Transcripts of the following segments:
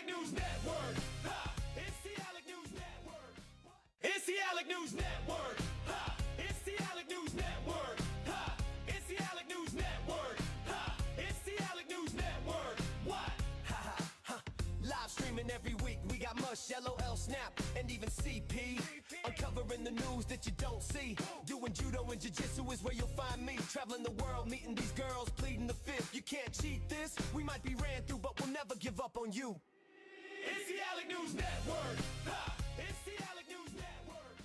Alec News Network. Ha! It's the Alec News Network. It's the Alec News Network. Ha! It's the Alec News Network. Ha! It's the Alec News Network. Ha! It's the Alec News Network. What? Ha ha ha! Live streaming every week. We got Mush, LOL, Snap, and even CP. Uncovering the news that you don't see. Doing judo and jiu-jitsu is where you'll find me. Traveling the world, meeting these girls, pleading the fifth. You can't cheat this. We might be ran through, but we'll never give up on you. It's the Alec News Network. Ha! It's the Alec News Network.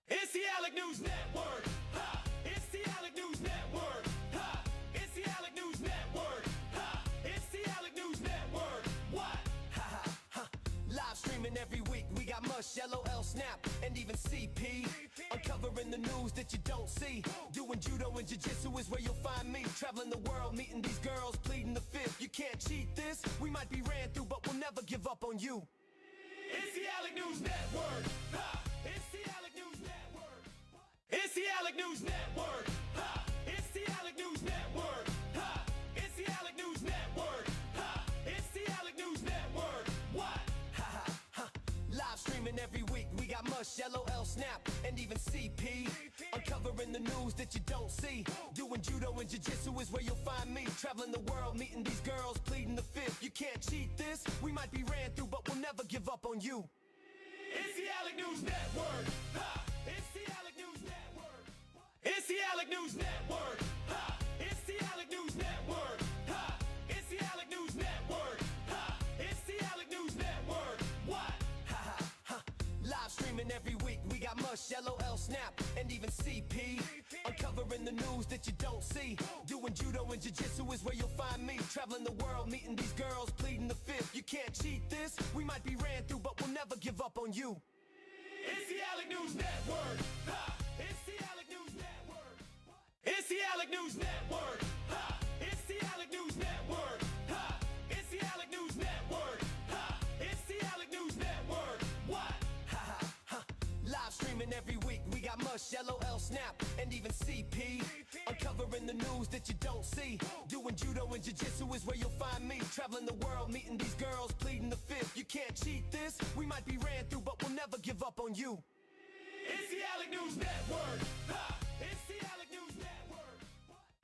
It's the Alec News Network. Ha! It's the Alec News Network. Ha! It's the Alec News Network. Ha! It's the Alec News Network. What? Ha ha ha! Live streaming every week. We got Mush, LOL, Snap, and even CP. Uncovering the news that you don't see. Doing judo and jiu-jitsu is where you'll find me. Traveling the world, meeting these girls, pleading the fifth. You can't cheat this. We might be ran through, but we'll never give up on you. It's the Alec News Network. Ha! It's the Alec News Network. It's the Alec News Network. Ha! It's the Alec News Network. Ha! It's the Alec News Network. Ha! It's the Alec News Network. What? Ha ha ha! Live streaming every week. We got Mush, LOL, Snap, and even CP. Uncovering the news that you don't see. Doing judo and jiu-jitsu is where you'll find me. Traveling the world, meeting these girls, pleading the fifth. You can't cheat this. We might be ran through, but we'll never give up on you. It's the Alec News Network. Ha! It's the Alec News Network. It's the Alec News Network. Ha! It's the Alec News Network. Ha! It's the Alec News Network. Ha! It's the Alec News Network. What? Ha ha ha! Live streaming every week. We got Mush, LOL, Snap, and even CP. Uncovering the news that you don't see. Doing judo and jiu-jitsu is where you'll find me. Traveling the world, meeting these girls, pleading the fifth. You can't cheat this. We might be ran through, but we'll never give up on you. It's the Alec News Network. Ha! It's the Alec News Network. It's the Alec News Network. Ha! It's the Alec News Network. Ha! It's the Alec News Network. Ha! It's the Alec News Network. What? Ha ha ha! Live streaming every week. We got Mush, LOL, Snap, and even CP. Uncovering the news that you don't see. Doing judo and jiu-jitsu is where you'll find me. Traveling the world, meeting these girls, pleading the fifth. You can't cheat this. We might be ran through, but we'll never give up on you. It's the Alec News Network. Ha! It's the Alec News Network.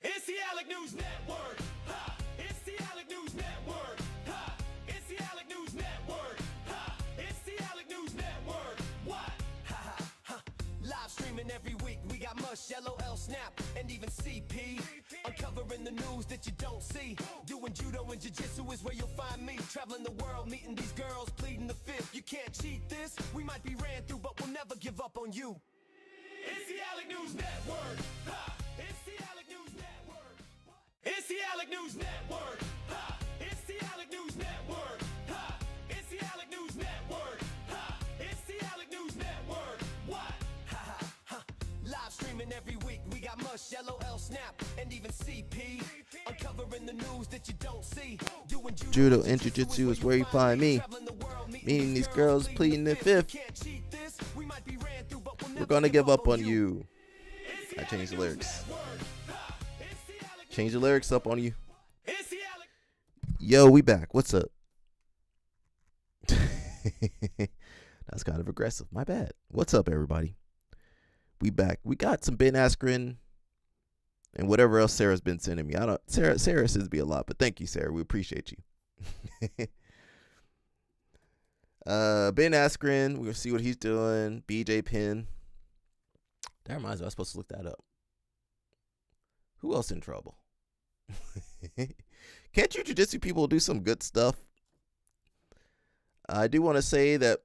It's the Alec News Network. Ha! It's the Alec News Network. Ha! It's the Alec News Network. Ha! It's the Alec News Network. What? Ha ha ha! Live streaming every week. We got Mush, LOL, Snap, and even CP. Uncovering the news that you don't see. Doing judo and jiu-jitsu is where you'll find me. Traveling the world, meeting these girls, pleading the fifth. You can't cheat this. We might be ran through, but we'll never give up on you. It's the Alec News Network. Ha! It's the Alec News Network. It's the Alec News Network. Ha! It's the Alec News Network. Ha! It's the Alec News Network. Ha! It's the Alec News Network. What? Ha ha ha! Live streaming every week. We got Mush, LOL, Snap, and even CP. Uncovering the news that you don't see. Doing Judo and jiu-jitsu is where you find me. Meeting these girls, pleading the fifth. We're gonna give up on you. I changed the lyrics. Change the lyrics up on you. Yo, we back. What's up? That's kind of aggressive. My bad. What's up, everybody? We back. We got some Ben Askren and whatever else Sarah's been sending me. Sarah sends me a lot, but thank you, Sarah. We appreciate you. Ben Askren, we'll see what he's doing. Penn. That reminds me, I was supposed to look that up. Who else in trouble? Can't you jiu-jitsu people do some good stuff? I do want to say that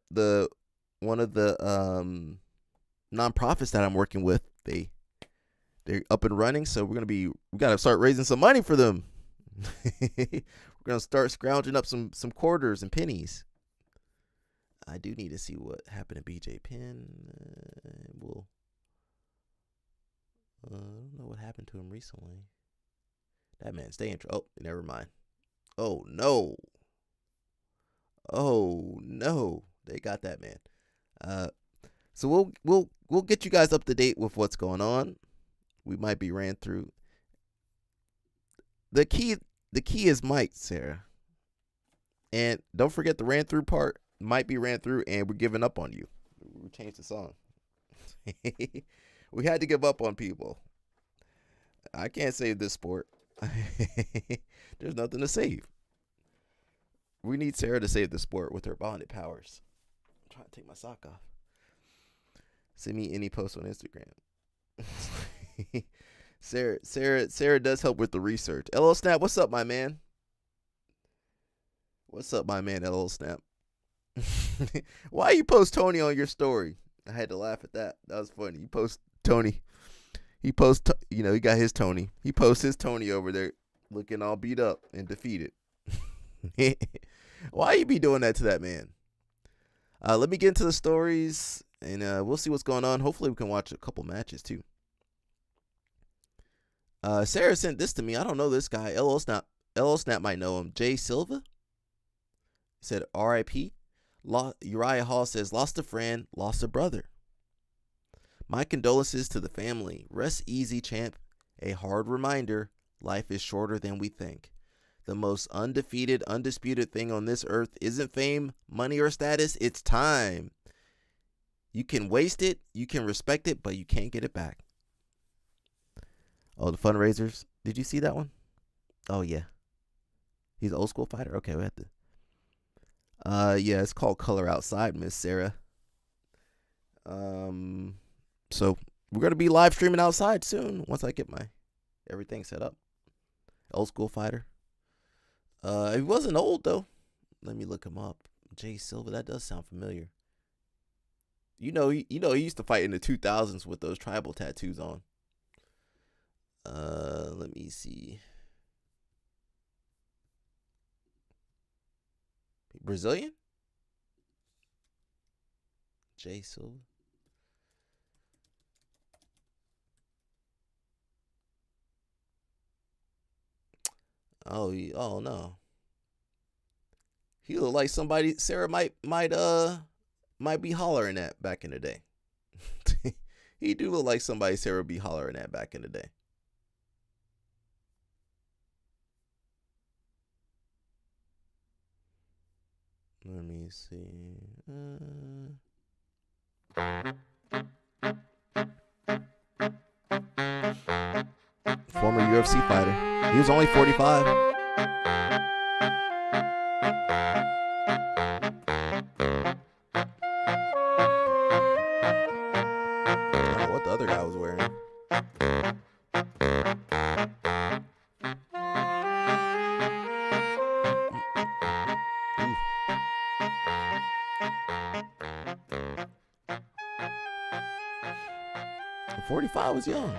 one of the nonprofits that I'm working with, they're up and running, so we gotta start raising some money for them. We're gonna start scrounging up some quarters and pennies. I do need to see what happened to Penn. I don't know what happened to him recently. That man stay in trouble. Oh, never mind. Oh no. They got that man. So we'll get you guys up to date with what's going on. We might be ran through. The key is Mike, Sarah. And don't forget the ran through part might be ran through, and we're giving up on you. We changed the song. We had to give up on people. I can't save this sport. There's nothing to save. We need Sarah to save the sport with her bonded powers. I'm trying to take my sock off. Send me any post on Instagram. Sarah does help with the research. LL Snap, what's up, my man? What's up, my man, LL Snap? Why you post Tony on your story? I had to laugh at that. That was funny. You post Tony. He posts, he got his Tony. He posts his Tony over there looking all beat up and defeated. Why you be doing that to that man? Let me get into the stories, and we'll see what's going on. Hopefully we can watch a couple matches, too. Sarah sent this to me. I don't know this guy. LL Snap might know him. Jay Silva. He said, R.I.P. Uriah Hall says, lost a friend, lost a brother. My condolences to the family. Rest easy, champ. A hard reminder, life is shorter than we think. The most undefeated, undisputed thing on this earth isn't fame, money, or status. It's time. You can waste it, you can respect it, but you can't get it back. Oh, the fundraisers. Did you see that one? Oh, yeah. He's an old school fighter? Okay, we have to. Yeah, it's called Color Outside, Miss Sarah. So we're going to be live streaming outside soon once I get my everything set up. Old school fighter. He wasn't old, though. Let me look him up. Jay Silva, that does sound familiar. He used to fight in the 2000s with those tribal tattoos on. Let me see. Brazilian? Jay Silva. Oh no. He looked like somebody Sarah might be hollering at back in the day. He do look like somebody Sarah would be hollering at back in the day. Let me see. Former UFC fighter. He was only 45. I don't know what the other guy was wearing. Ooh. 45 was young.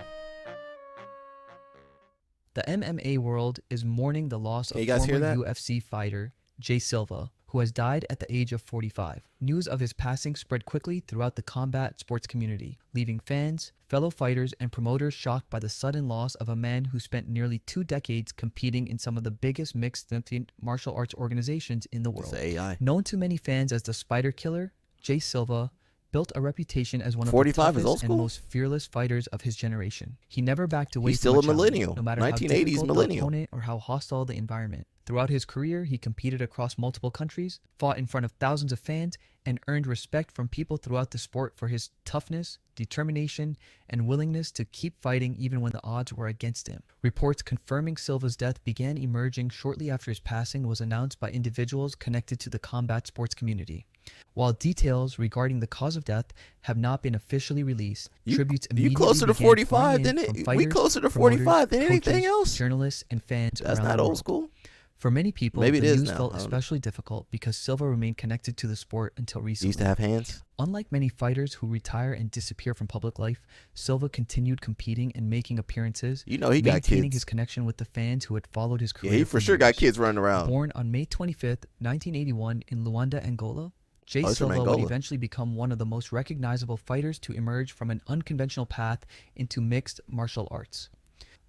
The MMA world is mourning the loss of Hey, you guys hear former that? UFC fighter Jay Silva, who has died at the age of 45. News of his passing spread quickly throughout the combat sports community, leaving fans, fellow fighters, and promoters shocked by the sudden loss of a man who spent nearly 2 decades competing in some of the biggest mixed martial arts organizations in the world. It's AI. Known to many fans as the Spider Killer, Jay Silva built a reputation as one of the 45 is old toughest and school? most fearless fighters of his generation. He never backed away He's from still a challenge, millennial. no matter how 1980s difficult the millennial. opponent or how hostile the environment. Throughout his career, he competed across multiple countries, fought in front of thousands of fans, and earned respect from people throughout the sport for his toughness, determination, and willingness to keep fighting even when the odds were against him. Reports confirming Silva's death began emerging shortly after his passing was announced by individuals connected to the combat sports community. While details regarding the cause of death have not been officially released, tributes You immediately closer to began 45 pouring than in it. from We fighters, closer to promoters, 45 than anything coaches, else. journalists, and fans That's around not the old world. school. For many people, Maybe the it is news now. felt I don't know. especially difficult because Silva remained connected to the sport until He recently. used to have hands. Unlike many fighters who retire and disappear from public life, Silva continued competing and making appearances, You know he got maintaining kids. his connection with the fans who had followed his Yeah, career he for sure got years. kids running around. Born on May 25th, 1981 in Luanda, Angola, Jay Oh, he's from Silva would Angola. eventually become one of the most recognizable fighters to emerge from an unconventional path into mixed martial arts.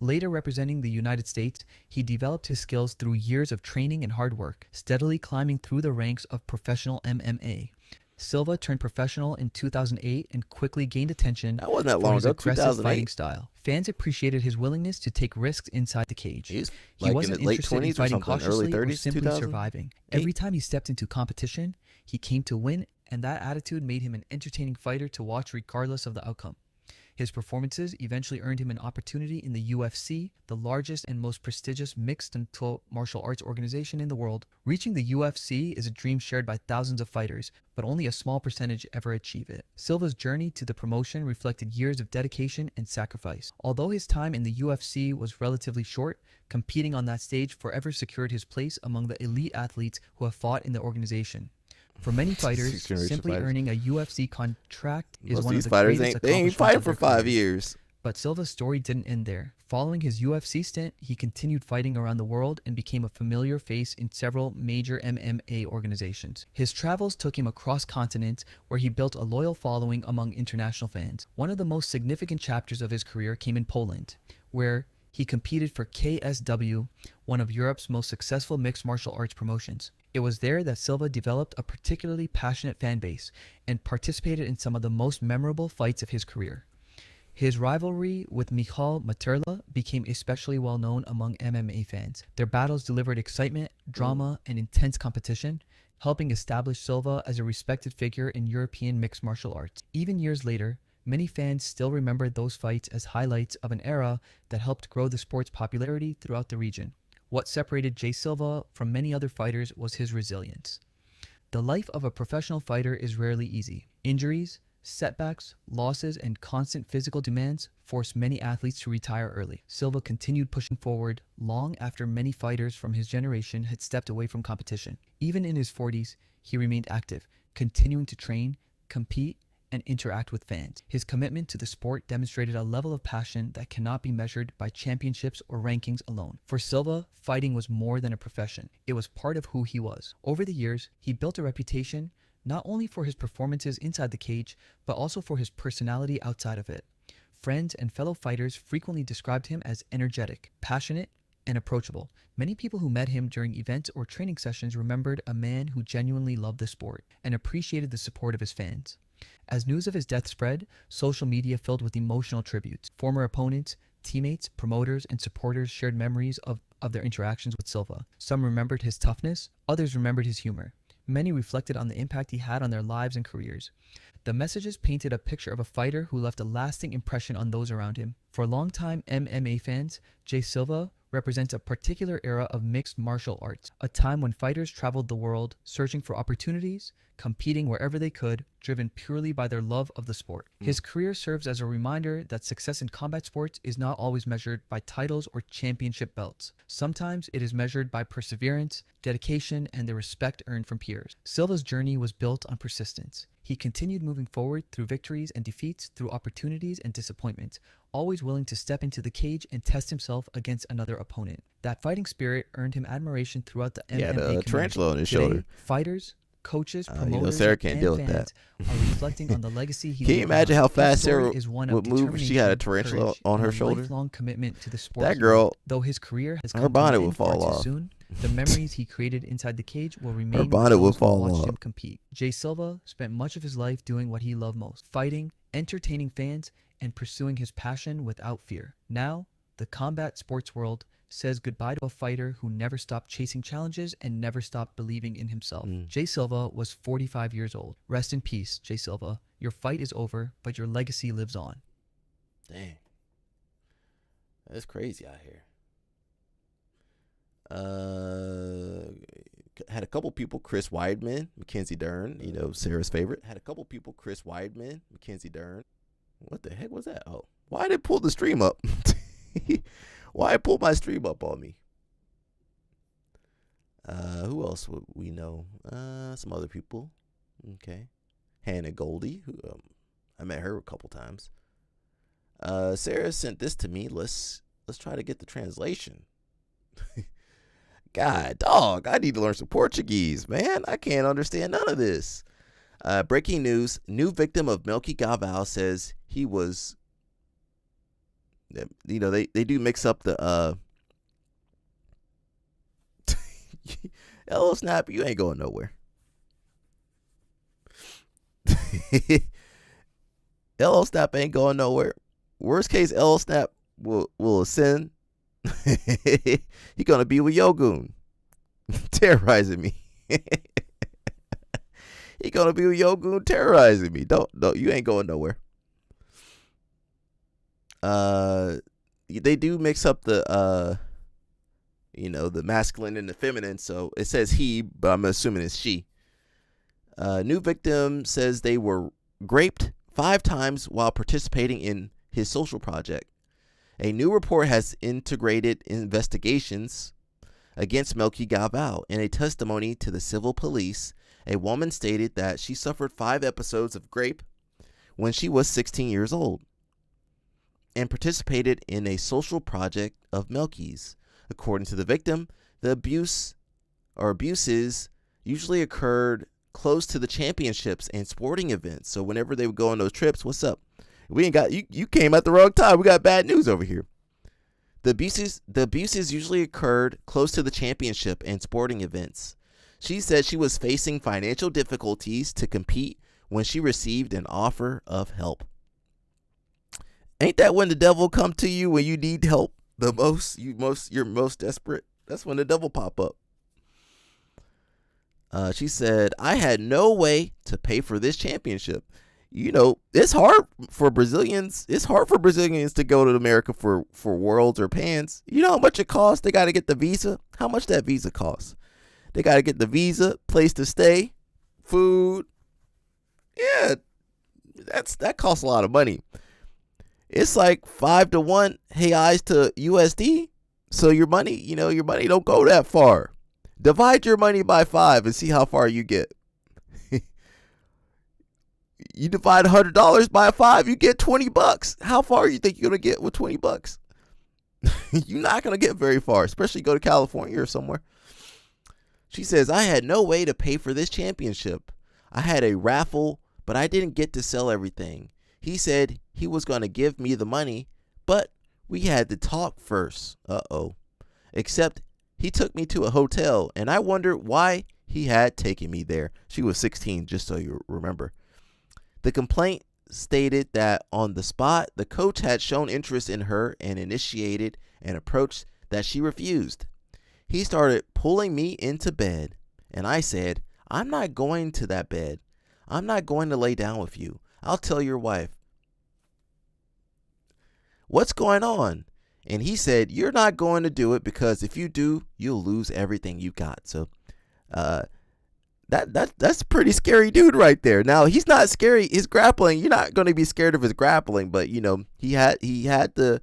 Later representing the United States, he developed his skills through years of training and hard work, steadily climbing through the ranks of professional MMA. Silva turned professional in 2008 and quickly gained attention That wasn't that for long his ago. aggressive fighting 2008. style. Fans appreciated his willingness to take risks inside the cage. He's He like in wasn't his late interested in 20s or fighting something, early cautiously or 30s, simply 2000. surviving. Every time he stepped into competition, he came to win, and that attitude made him an entertaining fighter to watch regardless of the outcome. His performances eventually earned him an opportunity in the UFC, the largest and most prestigious mixed martial arts organization in the world. Reaching the UFC is a dream shared by thousands of fighters, but only a small percentage ever achieve it. Silva's journey to the promotion reflected years of dedication and sacrifice. Although his time in the UFC was relatively short, competing on that stage forever secured his place among the elite athletes who have fought in the organization. For many fighters, Six-generation simply fighters. earning a UFC contract is Most of one of these the fighters greatest ain't they ain't accomplishments fighting of for their 5 careers. years. But Silva's story didn't end there. Following his UFC stint, he continued fighting around the world and became a familiar face in several major MMA organizations. His travels took him across continents, where he built a loyal following among international fans. One of the most significant chapters of his career came in Poland, where he competed for KSW, one of Europe's most successful mixed martial arts promotions. It was there that Silva developed a particularly passionate fan base and participated in some of the most memorable fights of his career. His rivalry with Michal Materla became especially well known among MMA fans. Their battles delivered excitement, drama, and intense competition, helping establish Silva as a respected figure in European mixed martial arts. Even years later, many fans still remember those fights as highlights of an era that helped grow the sport's popularity throughout the region. What separated Jay Silva from many other fighters was his resilience. The life of a professional fighter is rarely easy. Injuries, setbacks, losses, and constant physical demands forced many athletes to retire early. Silva continued pushing forward long after many fighters from his generation had stepped away from competition. Even in his 40s, he remained active, continuing to train, compete, and interact with fans. His commitment to the sport demonstrated a level of passion that cannot be measured by championships or rankings alone. For Silva, fighting was more than a profession. It was part of who he was. Over the years, he built a reputation not only for his performances inside the cage, but also for his personality outside of it. Friends and fellow fighters frequently described him as energetic, passionate, and approachable. Many people who met him during events or training sessions remembered a man who genuinely loved the sport and appreciated the support of his fans. As news of his death spread, social media filled with emotional tributes. Former opponents, teammates, promoters, and supporters shared memories of their interactions with Silva. Some remembered his toughness, others remembered his humor. Many reflected on the impact he had on their lives and careers. The messages painted a picture of a fighter who left a lasting impression on those around him. For longtime MMA fans, Jay Silva represents a particular era of mixed martial arts, a time when fighters traveled the world searching for opportunities, competing wherever they could, driven purely by their love of the sport. His career serves as a reminder that success in combat sports is not always measured by titles or championship belts. Sometimes it is measured by perseverance, dedication, and the respect earned from peers. Silva's journey was built on persistence. He continued moving forward through victories and defeats, through opportunities and disappointments, always willing to step into the cage and test himself against another opponent. That fighting spirit earned him admiration throughout the MMA He had a community. tarantula on his Today, shoulder. fighters, coaches, You know promoters, Sarah can't and deal with fans are reflecting on the legacy he Can you left imagine behind. how His fast story Sarah is one of would move if she had a determination, tarantula courage, on her and a shoulder? lifelong commitment to the sport. That girl, Though his career has her come bonnet to an would end far fall too off. soon, the memories he created inside the cage will remain with bonnet would those who fall watched off. him compete. Jay Silva spent much of his life doing what he loved most: fighting, entertaining fans, and pursuing his passion without fear. Now, the combat sports world says goodbye to a fighter who never stopped chasing challenges and never stopped believing in himself. Jay Silva was 45 years old. Rest in peace, Jay Silva. Your fight is over, but your legacy lives on. Dang. That's crazy out here. Had a couple people, Chris Weidman, Mackenzie Dern, you know, Sarah's favorite. Had a couple people, Chris Weidman, Mackenzie Dern. What the heck was that? Oh, why did it pull the stream up? Why pull my stream up on me? Who else would we know? Some other people. Okay. Hannah Goldie, who I met her a couple times. Sarah sent this to me. Let's try to get the translation. God, dog, I need to learn some Portuguese, man. I can't understand none of this. Breaking news: new victim of Melky Gaval says he was. You know, they do mix up the hello Snap, you ain't going nowhere. LO Snap ain't going nowhere. Worst case, LO Snap will ascend. He gonna be with Yogun, terrorizing me. He gonna be with Yogun terrorizing me. Don't you ain't going nowhere. They do mix up the the masculine and the feminine. So it says he, but I'm assuming it's she. New victim says they were raped 5 times while participating in his social project. A new report has integrated investigations against Melky Galval. In a testimony to the civil police, a woman stated that she suffered 5 episodes of rape when she was 16 years old and participated in a social project of Melky's. According to the victim, the abuses usually occurred close to the championships and sporting events. So whenever they would go on those trips, what's up? We ain't got you came at the wrong time. We got bad news over here. The abuses usually occurred close to the championship and sporting events. She said she was facing financial difficulties to compete when she received an offer of help. Ain't that when the devil come to you when you need help the most? You're most desperate. That's when the devil pop up. She said, I had no way to pay for this championship. It's hard for Brazilians. It's hard for Brazilians to go to America for Worlds or Pans. You know how much it costs? They got to get the visa. How much that visa costs? They got to get the visa, place to stay, food. Yeah, that costs a lot of money. It's like 5 to 1 reais to USD. So your money don't go that far. Divide your money by 5 and see how far you get. You divide $100 by 5, you get $20. How far you think you're gonna get with $20? You're not gonna get very far, especially go to California or somewhere. She says, I had no way to pay for this championship. I had a raffle, but I didn't get to sell everything. He said he was gonna give me the money, but we had to talk first. Except he took me to a hotel, and I wondered why he had taken me there. She was 16, just so you remember. The complaint stated that on the spot, the coach had shown interest in her and initiated an approach that she refused. He started pulling me into bed, and I said, I'm not going to that bed. I'm not going to lay down with you. I'll tell your wife. What's going on? And he said, you're not going to do it because if you do, you'll lose everything you got. So that's a pretty scary dude right there. Now, he's not scary. His grappling, you're not going to be scared of his grappling, but he had the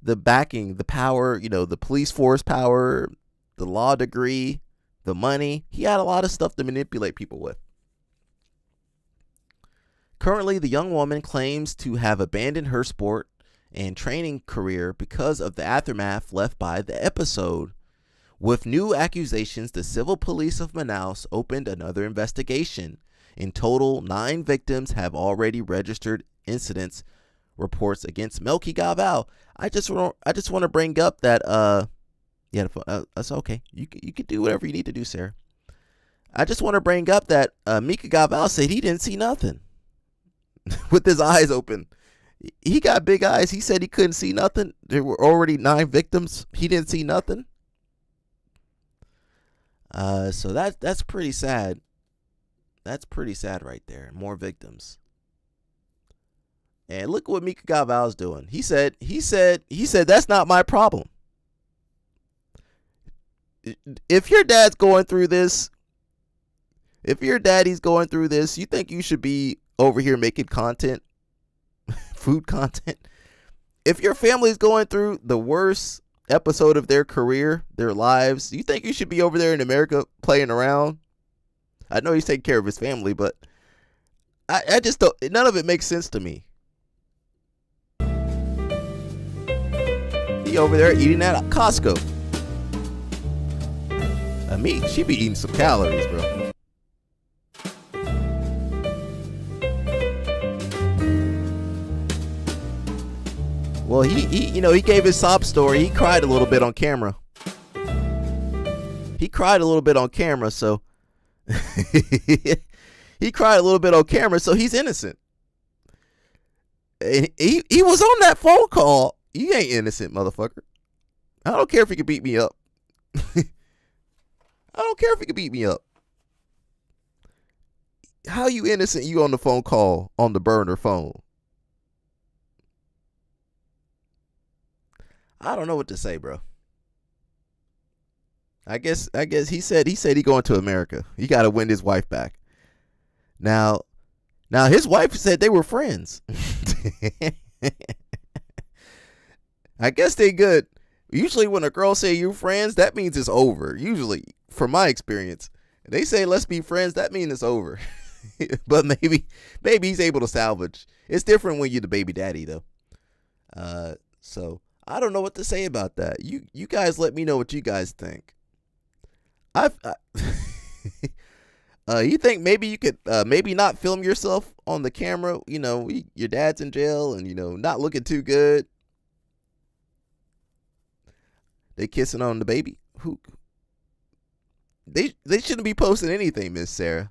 backing, the power, the police force power, the law degree, the money. He had a lot of stuff to manipulate people with. Currently, the young woman claims to have abandoned her sport and training career because of the aftermath left by the episode. With new accusations, the civil police of Manaus opened another investigation. In total, 9 victims have already registered incidents reports against Melky Galval. I just want to bring up that that's okay. You can do whatever you need to do, Sarah. I just want to bring up that Mika Galval said he didn't see nothing with his eyes open. He got big eyes. He said he couldn't see nothing. There were already 9 victims. He didn't see nothing. So that's pretty sad. That's pretty sad right there. More victims. And look what Mika Galval's doing. He said that's not my problem. If your dad's going through this, if your daddy's going through this, you think you should be over here making content, food content? If your family's going through the worst episode of their career, their lives, you think you should be over there in America playing around? I know he's taking care of his family, but I just don't, none of it makes sense to me. He over there eating at Costco. Meat, she be eating some calories, bro. Well, he gave his sob story. He cried a little bit on camera. So He cried a little bit on camera, so he's innocent. And he was on that phone call. You ain't innocent, motherfucker. I don't care if he can beat me up. I don't care if he can beat me up. How you innocent? You on the phone call on the burner phone? I don't know what to say, bro. I guess he said he going to America. He got to win his wife back. Now his wife said they were friends. I guess they good. Usually when a girl say you friends, that means it's over. Usually, from my experience, they say let's be friends, that means it's over. But maybe he's able to salvage. It's different when you're the baby daddy though. So I don't know what to say about that. You guys let me know what you guys think. You think maybe you could maybe not film yourself on the camera? You know, your dad's in jail and, you know, not looking too good. They kissing on the baby. Who? They shouldn't be posting anything, Miss Sarah.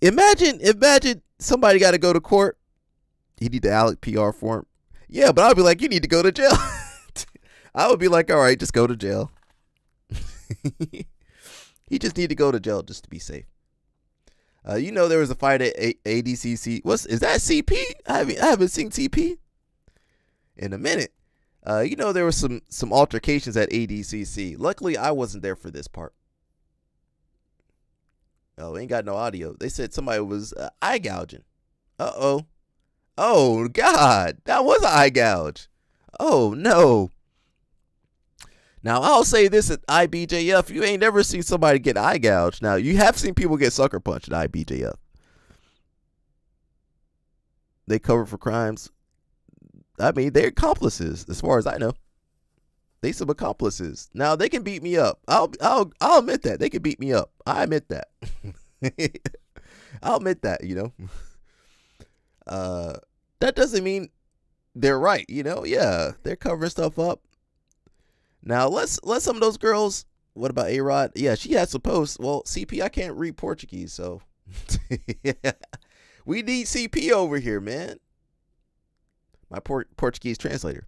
Imagine somebody got to go to court. You need the Alec PR form. Yeah, but I'd be like, you need to go to jail. I would be like, all right, just go to jail. You just need to go to jail just to be safe. You know, there was a fight at ADCC. Is that CP? I haven't seen CP in a minute. You know, there was some altercations at ADCC. Luckily, I wasn't there for this part. Oh, ain't got no audio. They said somebody was eye gouging. Uh-oh. Oh, God. That was an eye gouge. Oh, no. Now, I'll say this at IBJF. You ain't never seen somebody get eye gouged. Now, you have seen people get sucker punched at IBJF. They cover for crimes. I mean, they're accomplices, as far as I know. They some accomplices. Now, they can beat me up. I'll admit that. They can beat me up. I admit that. I'll admit that, you know. That doesn't mean they're right, you know. Yeah, they're covering stuff up. Now, let's some of those girls. What about A-Rod? Yeah, she has some posts. Well, CP, I can't read Portuguese, so we need CP over here, man. My Portuguese translator.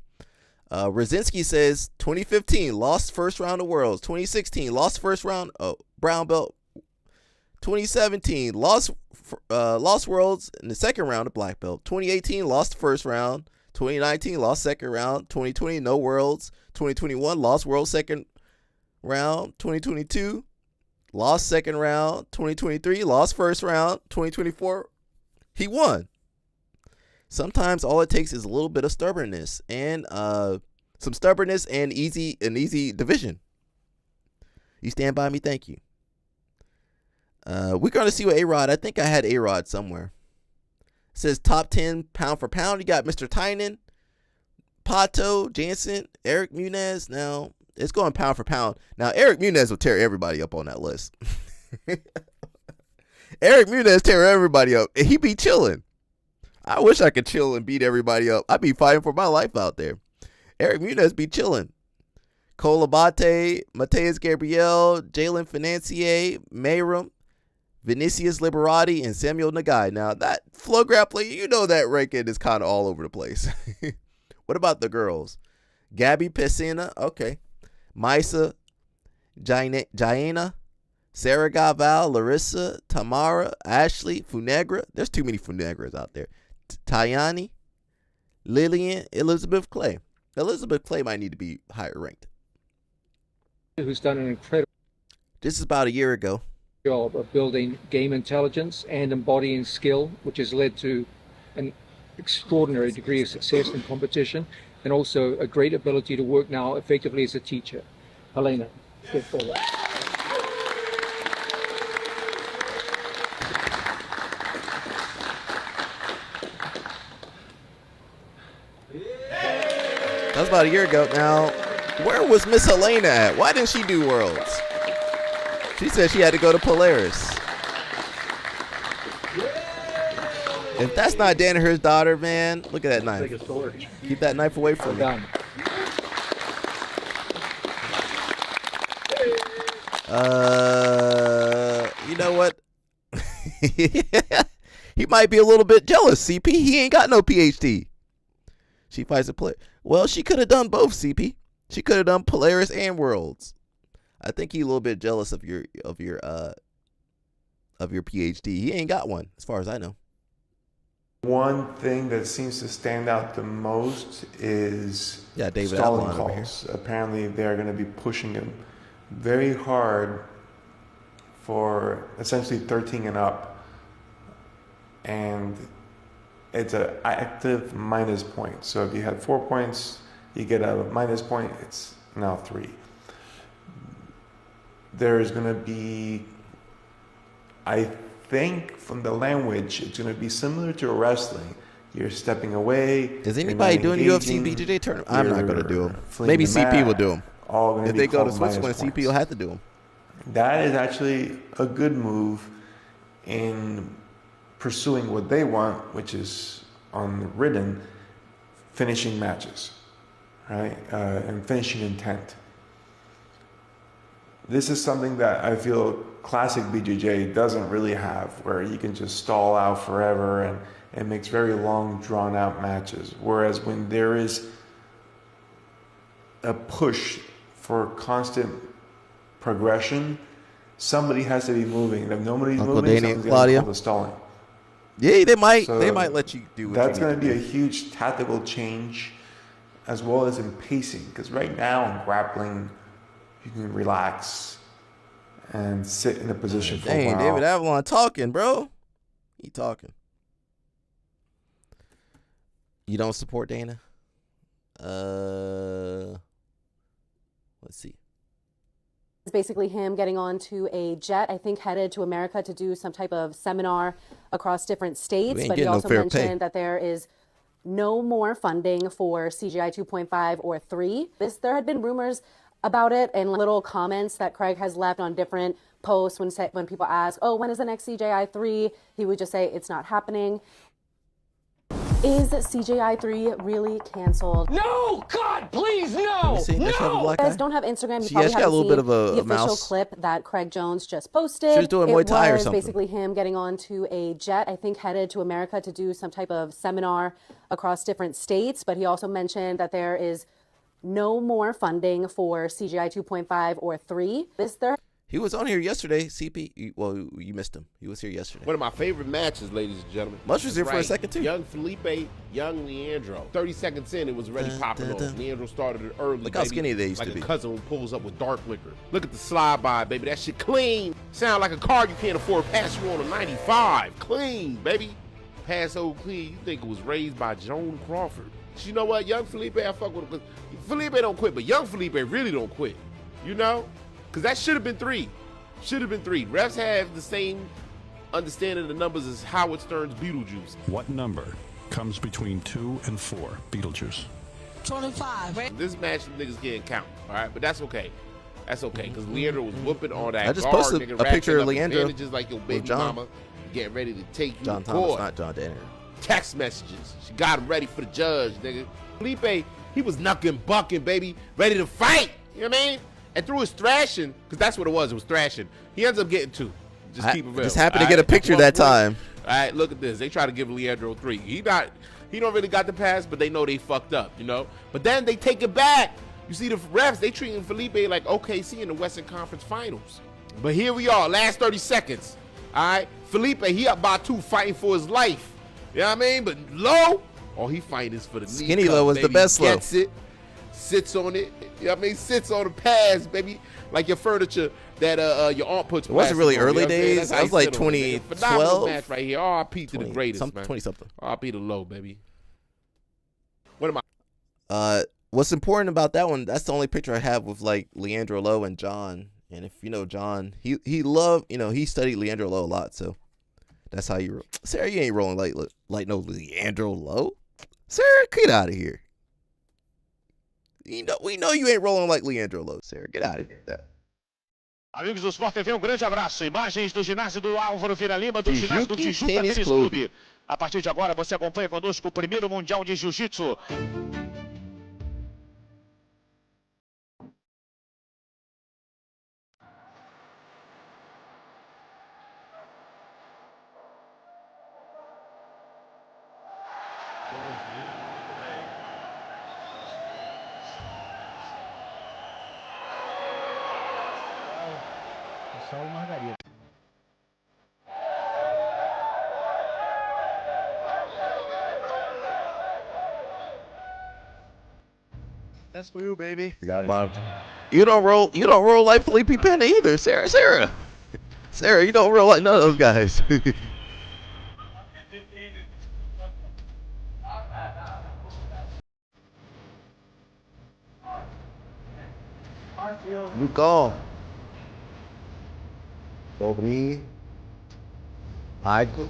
Rosinski says 2015 lost first round of Worlds. 2016 lost first round brown belt. 2017 lost Worlds in the second round of black belt. 2018 lost first round. 2019 lost second round. 2020 no Worlds. 2021 lost World second round. 2022 lost second round. 2023 lost first round. 2024 he won. Sometimes all it takes is a little bit of stubbornness and some stubbornness and an easy division. You stand by me, thank you. We're gonna see what A-Rod. I think I had A-Rod somewhere. It says top 10 pound for pound. You got Mr. Tynan, Pato, Jansen, Eric Munez. Now it's going pound for pound. Now Eric Munez will tear everybody up on that list. Eric Munez tear everybody up. He be chilling. I wish I could chill and beat everybody up. I'd be fighting for my life out there. Eric Munez be chilling. Cole Abate, Mateus Gabriel, Jalen Financier, Mayram, Vinicius Liberati, and Samuel Nagai. Now, that flow grappling, you know that ranking is kind of all over the place. What about the girls? Gabby Pesina, okay. Maisa, Jaina, Sarah Gaval, Larissa, Tamara, Ashley, Funegra. There's too many Funegras out there. Tayani, Lillian, Elizabeth Clay. Elizabeth Clay might need to be higher ranked. Who's done an incredible This is about a year ago. job of building game intelligence and embodying skill, which has led to an extraordinary degree of success in competition, and also a great ability to work now effectively as a teacher. Helena, step forward. That was about a year ago. Now, where was Miss Helena at? Why didn't she do Worlds? She said she had to go to Polaris. If that's not Danaher's daughter, man, look at that knife. Keep that knife away from me. Done. know what? He might be a little bit jealous, CP. He ain't got no PhD. She fights a player. Well, she could have done both, CP. She could have done Polaris and Worlds. I think he's a little bit jealous of your PhD. He ain't got one, as far as I know. One thing that seems to stand out the most is David stalling Avalon over calls. Apparently, they're going to be pushing him very hard for essentially 13 and up, and it's an active minus point. So if you had 4 points, you get a minus point. It's now 3. There's going to be, I think from the language, it's going to be similar to wrestling. You're stepping away. Is anybody doing UFC BJJ tournament? I'm not going to do them. Maybe CP will do them. If they go to Switzerland, CP will have to do them. That is actually a good move in pursuing what they want, which is unwritten finishing matches, right? And finishing intent. This is something that I feel classic BJJ doesn't really have, where you can just stall out forever and it makes very long, drawn out matches. Whereas when there is a push for constant progression, somebody has to be moving. And if nobody's moving, Danny something's and Claudia. going to stalling. Yeah, they might. So they might let you do what that's you going need to to be do. a huge tactical change, as well as in pacing. Because right now in grappling, you can relax and sit in a position for a Dang, while. David Avalon talking, bro. He talking. You don't support Dana? Let's see. It's basically him getting onto a jet, I think headed to America to do some type of seminar across different states. ain't But he getting no also fair mentioned pay. that there is no more funding for CGI 2.5 or 3. There had been rumors about it and little comments that Craig has left on different posts when people ask, oh, when is the next CGI 3? He would just say it's not happening. Is CJI 3 really canceled? No! God, please, no! See, does she have a black You eye? guys don't have Instagram. You She probably has got a haven't little seen bit of a the official mouse. clip that Craig Jones just posted. She was doing Muay Thai or was something. basically him getting onto a jet, I think headed to America to do some type of seminar across different states. But he also mentioned that there is no more funding for CGI 2.5 or 3. He was on here yesterday, CP. Well, you missed him. He was here yesterday. One of my favorite matches, ladies and gentlemen. Mush was here for a Right. second, too. Young Felipe, young Leandro. 30 seconds in, it was already popping off. Leandro started it early, Look how skinny they used like to be. a cousin who pulls up with dark liquor. Look at the slide by, baby. That shit clean. Sound like a car you can't afford. Pass you on a 95. Clean, baby. Pass so clean, you think it was raised by Joan Crawford. You know what? Young Felipe, I fuck with him. Felipe don't quit, but young Felipe really don't quit. You know? Because that should have been 3. Should have been 3. Refs have the same understanding of the numbers as Howard Stern's Beetlejuice. What number comes between 2 and 4? Beetlejuice. 25, right? This match, the niggas can't count, all right? But that's okay. That's okay, because Leandro was whooping all that I just guard, posted nigga, a picture of ratcheting up Leandro advantages like your baby with John. mama, getting ready to take you John to Thomas, court. not John Danner. Text messages. She got him ready for the judge, nigga. Felipe, he was knucking, bucking, baby, ready to fight. You know what I mean? And through his thrashing, because that's what it was thrashing, he ends up getting 2. Just keep it real. Just happened to all get a right? picture That's that 1 time. point. All right, look at this. They try to give Leandro 3. He don't really got the pass, but they know they fucked up, you know? But then they take it back. You see the refs, they treating Felipe like OKC in the Western Conference Finals. But here we are, last 30 seconds. All right? Felipe, he up by 2 fighting for his life. You know what I mean? But Low, all he fighting is for the knee Skinny cup, Low was the baby. best Low. Gets it, sits on it. You know what I mean? Sits on the pads, baby. Like your furniture that your aunt puts. It wasn't really plastic on, early you know what I'm saying? days. That's how That you was like sit on it, nigga. Phenomenal 2012. match right here. RIP to the 20 greatest, man. 20-something. RIP to Low, baby. What am I? What's important about that one? That's the only picture I have with like Leandro Lowe and John. And if you know John, he loved, he studied Leandro Lowe a lot. So that's how you. Sarah, you ain't rolling like no Leandro Lowe. Sarah, get out of here. We know you ain't rolling like Leandro Lowe. Sarah, get out of here. Amigos do Sport TV, grande abraço. Imagens do ginásio do Álvaro Vieira Lima, do ginásio do Tijuca Tijuca Tênis Tênis Clube. Clube. A partir de agora, você acompanha conosco o primeiro Mundial de Jiu-Jitsu. That's for you, baby. You don't roll like Felipe Penn either, Sarah, you don't roll like none of those guys. Good call. Over me. Michael.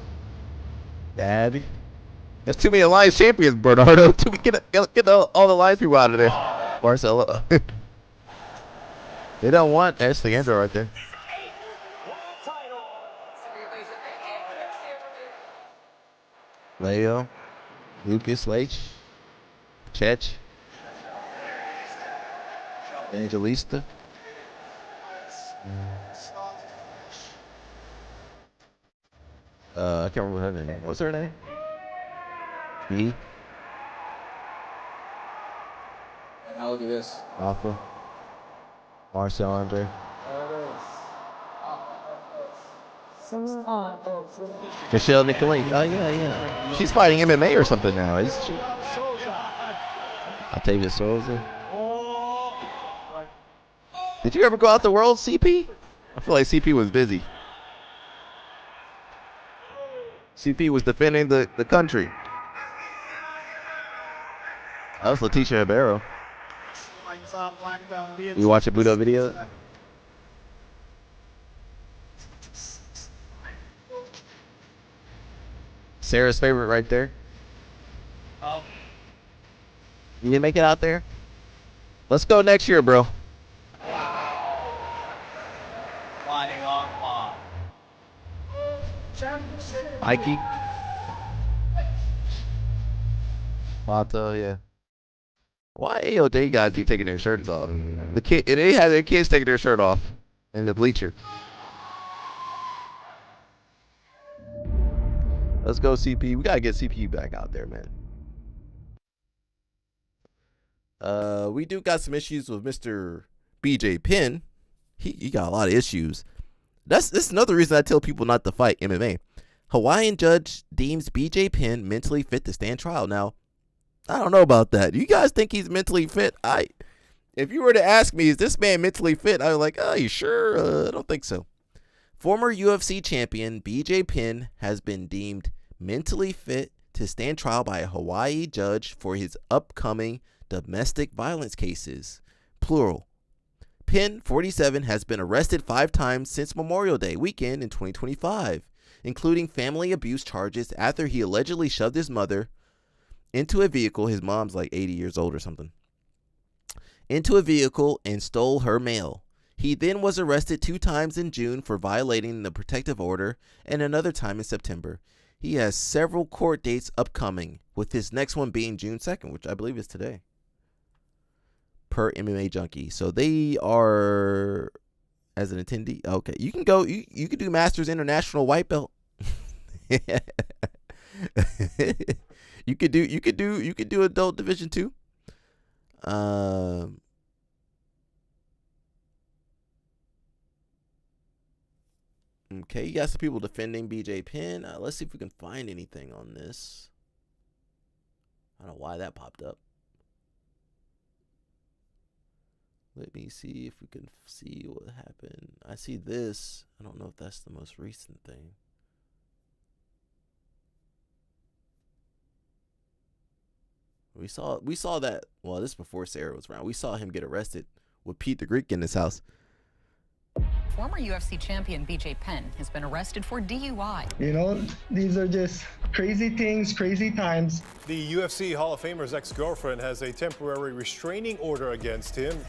Daddy. That's too many Alliance champions, Bernardo. Get all the Alliance people out of there. Marcelo. They don't want. That's the Andrew right there. Leo. Lucas Leitch. Chech. Evangelista. I can't remember her name. What's her name? B. Now look at this. Alpha. Marcel Andre. Michelle Nicolay. Oh yeah. She's fighting MMA or something now, isn't she? Octavia Souza. Did you ever go out the world, CP? I feel like CP was busy. CP was defending the country. That was Leticia Ribeiro. You watch a Budo video? Sarah's favorite right there. You didn't make it out there? Let's go next year, bro. Mikey. Mato, yeah. Why AOD guys keep taking their shirts off? They have their kids taking their shirt off in the bleacher. Let's go, CP. We gotta get CP back out there, man. We do got some issues with Mr. BJ Penn. He got a lot of issues. This is another reason I tell people not to fight MMA. Hawaiian judge deems BJ Penn mentally fit to stand trial. Now, I don't know about that. You guys think he's mentally fit? If you were to ask me, is this man mentally fit? I'm like, oh, you sure? I don't think so. Former UFC champion BJ Penn has been deemed mentally fit to stand trial by a Hawaii judge for his upcoming domestic violence cases, plural. Penn, 47, has been arrested 5 times since Memorial Day weekend in 2025, including family abuse charges after he allegedly shoved his mother into a vehicle. His mom's like 80 years old or something. Into a vehicle and stole her mail. He then was arrested 2 times in June for violating the protective order and another time in September. He has several court dates upcoming, with his next one being June 2nd, which I believe is today, per MMA Junkie. So they are, as an attendee, okay, you can go, you can do Masters International white belt. You could do adult division 2. Okay, you got some people defending BJ Penn. Let's see if we can find anything on this. I don't know why that popped up. Let me see if we can see what happened. I see this. I don't know if that's the most recent thing. We saw that. Well, this is before Sarah was around. We saw him get arrested with Pete the Greek in his house. Former UFC champion BJ Penn has been arrested for DUI. You know, these are just crazy things, crazy times. The UFC Hall of Famer's ex-girlfriend has a temporary restraining order against him.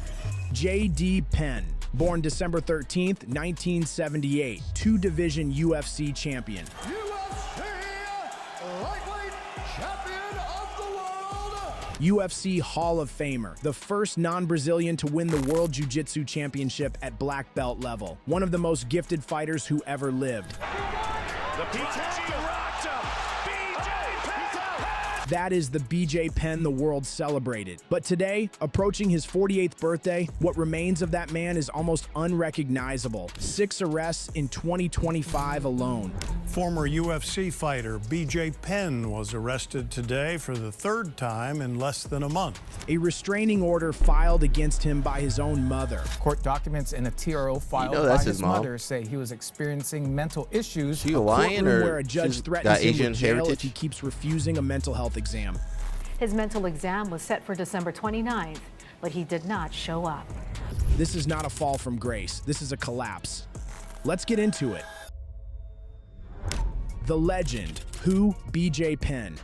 J.D. Penn, born December 13th, 1978, 2-division UFC champion. UFC lightweight champion of the world. UFC Hall of Famer, the first non-Brazilian to win the World Jiu-Jitsu Championship at black belt level. One of the most gifted fighters who ever lived. The PTG rocked him. BJ Penn. That is the BJ Penn the world celebrated. But today, approaching his 48th birthday, what remains of that man is almost unrecognizable. 6 arrests in 2025 alone. Former UFC fighter BJ Penn was arrested today for the 3rd time in less than a month. A restraining order filed against him by his own mother. Court documents in a TRO filed by his mother say he was experiencing mental issues. She Hawaiian or where a judge threatens him with jail if he keeps refusing a mental health exam. His mental exam was set for December 29th, but he did not show up. This is not a fall from grace. This is a collapse. Let's get into it. The legend, who BJ Penn,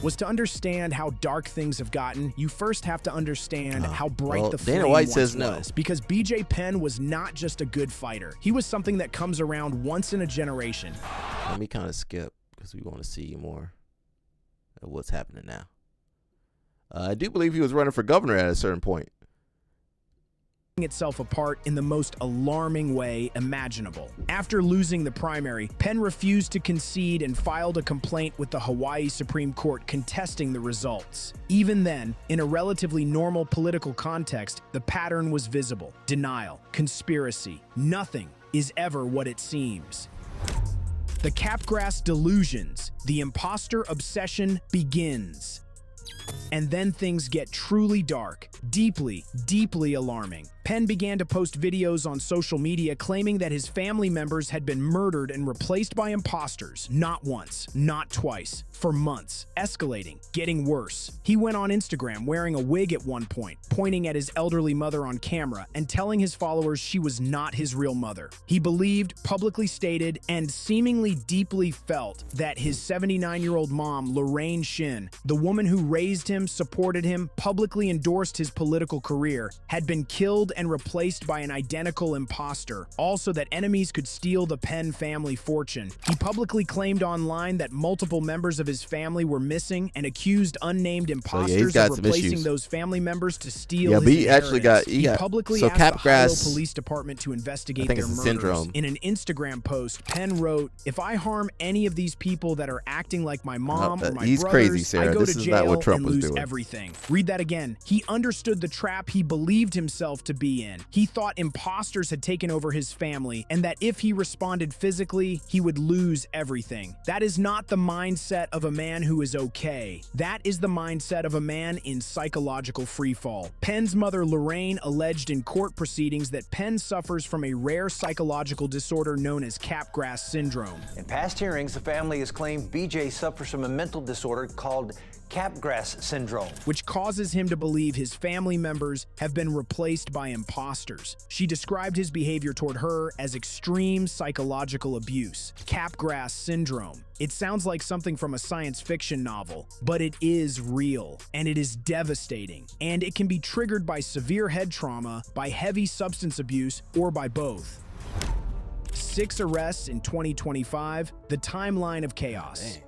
was to understand how dark things have gotten, you first have to understand how bright the flame once was. Because BJ Penn was not just a good fighter. He was something that comes around once in a generation. Let me kind of skip because we want to see more of what's happening now. I do believe he was running for governor at a certain point. Itself apart in the most alarming way imaginable. After losing the primary, Penn refused to concede and filed a complaint with the Hawaii Supreme Court contesting the results. Even then, in a relatively normal political context, the pattern was visible. Denial, conspiracy, nothing is ever what it seems. The Capgrass delusions, the imposter obsession begins. And then things get truly dark, deeply, deeply alarming. Penn began to post videos on social media claiming that his family members had been murdered and replaced by imposters, not once, not twice, for months, escalating, getting worse. He went on Instagram wearing a wig at one point, pointing at his elderly mother on camera and telling his followers she was not his real mother. He believed, publicly stated, and seemingly deeply felt that his 79-year-old mom, Lorraine Shin, the woman who raised him, supported him, publicly endorsed his political career, had been killed and replaced by an identical imposter. Also that enemies could steal the Penn family fortune. He publicly claimed online that multiple members of his family were missing and accused unnamed imposters of replacing those family members to steal his inheritance. He publicly asked the Ohio Police Department to investigate their murders. In an Instagram post, Penn wrote, "If I harm any of these people that are acting like my mom or my brothers, crazy, Sarah. I go this to is jail not what Trump and was lose doing. everything." Read that again. He understood the trap he believed himself to be in. He thought imposters had taken over his family and that if he responded physically, he would lose everything. That is not the mindset of a man who is okay. That is the mindset of a man in psychological freefall. Penn's mother, Lorraine, alleged in court proceedings that Penn suffers from a rare psychological disorder known as Capgras syndrome. In past hearings, the family has claimed BJ suffers from a mental disorder called Capgras syndrome, which causes him to believe his family members have been replaced by imposters. She described his behavior toward her as extreme psychological abuse. Capgras syndrome. It sounds like something from a science fiction novel, but it is real, and it is devastating, and it can be triggered by severe head trauma, by heavy substance abuse, or by both. 6 arrests in 2025, the timeline of chaos. Dang.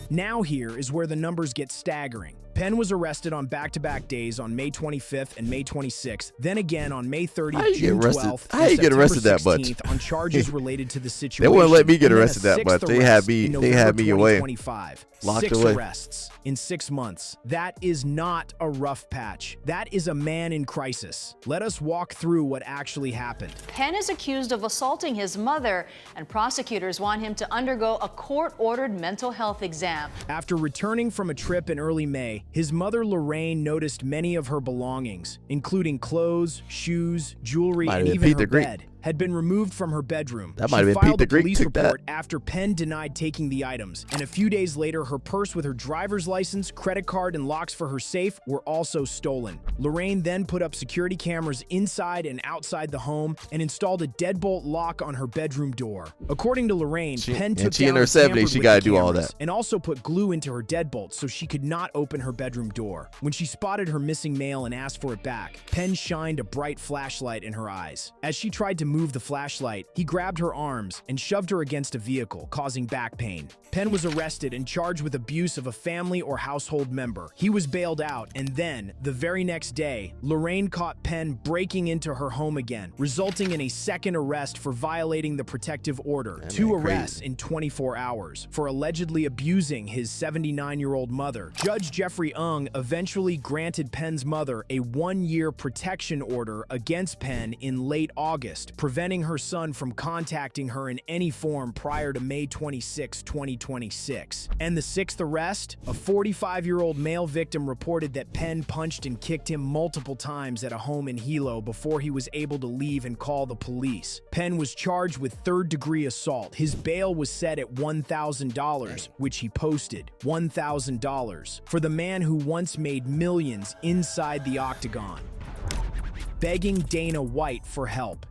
Now here is where the numbers get staggering. Penn was arrested on back-to-back days on May 25th and May 26th, then again on May 30th, June 12th, How you get arrested that much? On charges related to the situation. They wouldn't let me get arrested that much. They had me away. Locked 6 away. arrests in 6 months. That is not a rough patch. That is a man in crisis. Let us walk through what actually happened. Penn is accused of assaulting his mother, and prosecutors want him to undergo a court-ordered mental health exam. After returning from a trip in early May, his mother Lorraine noticed many of her belongings, including clothes, shoes, jewelry, and even her bed, had been removed from her bedroom. That might have been Pete the Greek took that. After Penn denied taking the items, and a few days later, her purse with her driver's license, credit card, and locks for her safe were also stolen. Lorraine then put up security cameras inside and outside the home and installed a deadbolt lock on her bedroom door. According to Lorraine, Penn took in her 70s, she got to do all that, and also put glue into her deadbolt so she could not open her bedroom door. When she spotted her missing mail and asked for it back, Penn shined a bright flashlight in her eyes. As she tried to move the flashlight, he grabbed her arms and shoved her against a vehicle, causing back pain. Penn was arrested and charged with abuse of a family or household member. He was bailed out, and then, the very next day, Lorraine caught Penn breaking into her home again, resulting in a second arrest for violating the protective order. 2 arrests in 24 hours for allegedly abusing his 79-year-old mother. Judge Jeffrey Ung eventually granted Penn's mother a 1-year protection order against Penn in late August, preventing her son from contacting her in any form prior to May 26, 2026. And the 6th arrest, a 45-year-old male victim reported that Penn punched and kicked him multiple times at a home in Hilo before he was able to leave and call the police. Penn was charged with third-degree assault. His bail was set at $1,000, which he posted. $1,000 for the man who once made millions inside the octagon. Begging Dana White for help.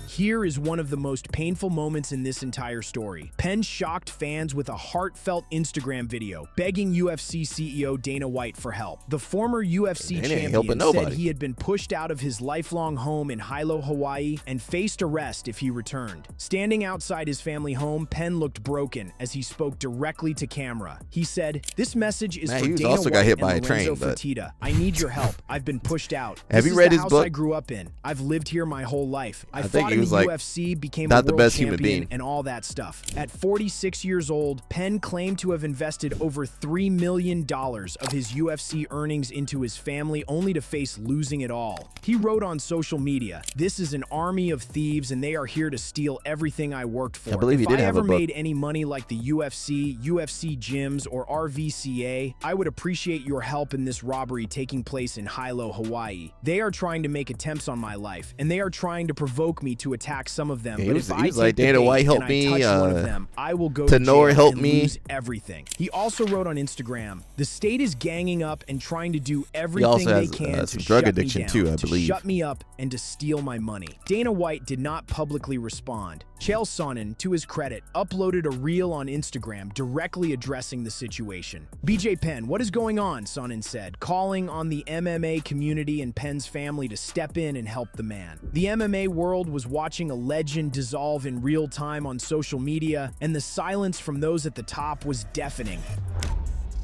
Here is one of the most painful moments in this entire story. Penn shocked fans with a heartfelt Instagram video, begging UFC CEO Dana White for help. The former UFC champion said he had been pushed out of his lifelong home in Hilo, Hawaii, and faced arrest if he returned. Standing outside his family home, Penn looked broken as he spoke directly to camera. He said, "This message is for Dana White and Lorenzo Fertitta. I need your help. I've been pushed out. Have you read his book? This is the house I grew up in. I've lived here my whole life. I fought in the UFC, became a world champion, and all that stuff." At 46 years old, Penn claimed to have invested over $3 million of his UFC earnings into his family, only to face losing it all. He wrote on social media, "This is an army of thieves, and they are here to steal everything I worked for. I believe he did have a book. If I ever made any money like the UFC, UFC gyms, or RVCA, I would appreciate your help in this robbery taking place in Hilo, Hawaii. They are trying to make attempts on my life, and they are trying to provoke me to attack some of them. Yeah, but he if was like, Dana White helped me, one of them, I will go Tenor to jail helped and me. lose everything." He also wrote on Instagram, "The state is ganging up and trying to do everything they can to drug shut addiction me down, too, I to believe. shut me up and to steal my money." Dana White did not publicly respond. Chael Sonnen, to his credit, uploaded a reel on Instagram directly addressing the situation. "BJ Penn, what is going on?" Sonnen said, calling on the MMA community and Penn's family to step in and help the man. The MMA world was watching a legend dissolve in real time on social media, and the silence from those at the top was deafening.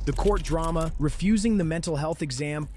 The court drama, refusing the mental health exam,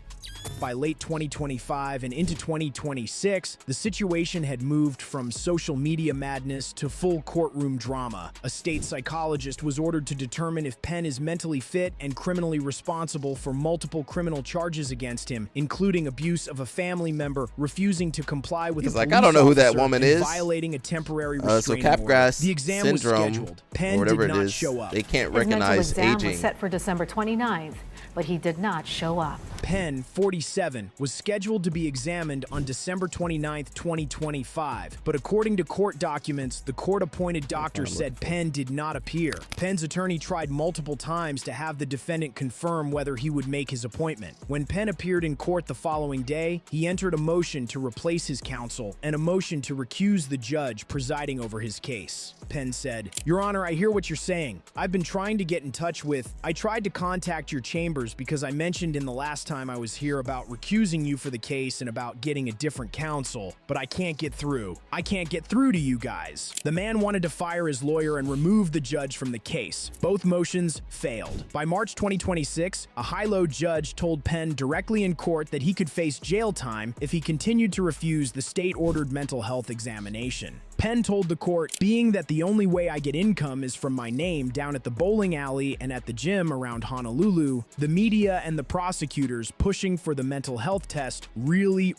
by late 2025 and into 2026, the situation had moved from social media madness to full courtroom drama. A state psychologist was ordered to determine if Penn is mentally fit and criminally responsible for multiple criminal charges against him, including abuse of a family member, refusing to comply with He's a like, police I don't know who that officer, woman and is. violating a temporary restraining So order. Capgras The exam syndrome, was scheduled. Penn or whatever did it not is, show up. they can't His mental recognize exam aging. was set for December 29th, but he did not show up. Penn, 47, was scheduled to be examined on December 29, 2025, but according to court documents, the court-appointed doctor said Penn did not appear. Penn's attorney tried multiple times to have the defendant confirm whether he would make his appointment. When Penn appeared in court the following day, he entered a motion to replace his counsel and a motion to recuse the judge presiding over his case. Penn said, "Your Honor, I hear what you're saying. I've been trying to get in touch with. I tried to contact your chambers because I mentioned in the last time I was here about recusing you for the case and about getting a different counsel, but I can't get through. I can't get through to you guys." The man wanted to fire his lawyer and remove the judge from the case. Both motions failed. By March 2026, a high-low judge told Penn directly in court that he could face jail time if he continued to refuse the state-ordered mental health examination. Penn told the court, "Being that the only way I get income is from my name down at the bowling alley and at the gym around Honolulu, the media and the prosecutors pushing for the mental health test really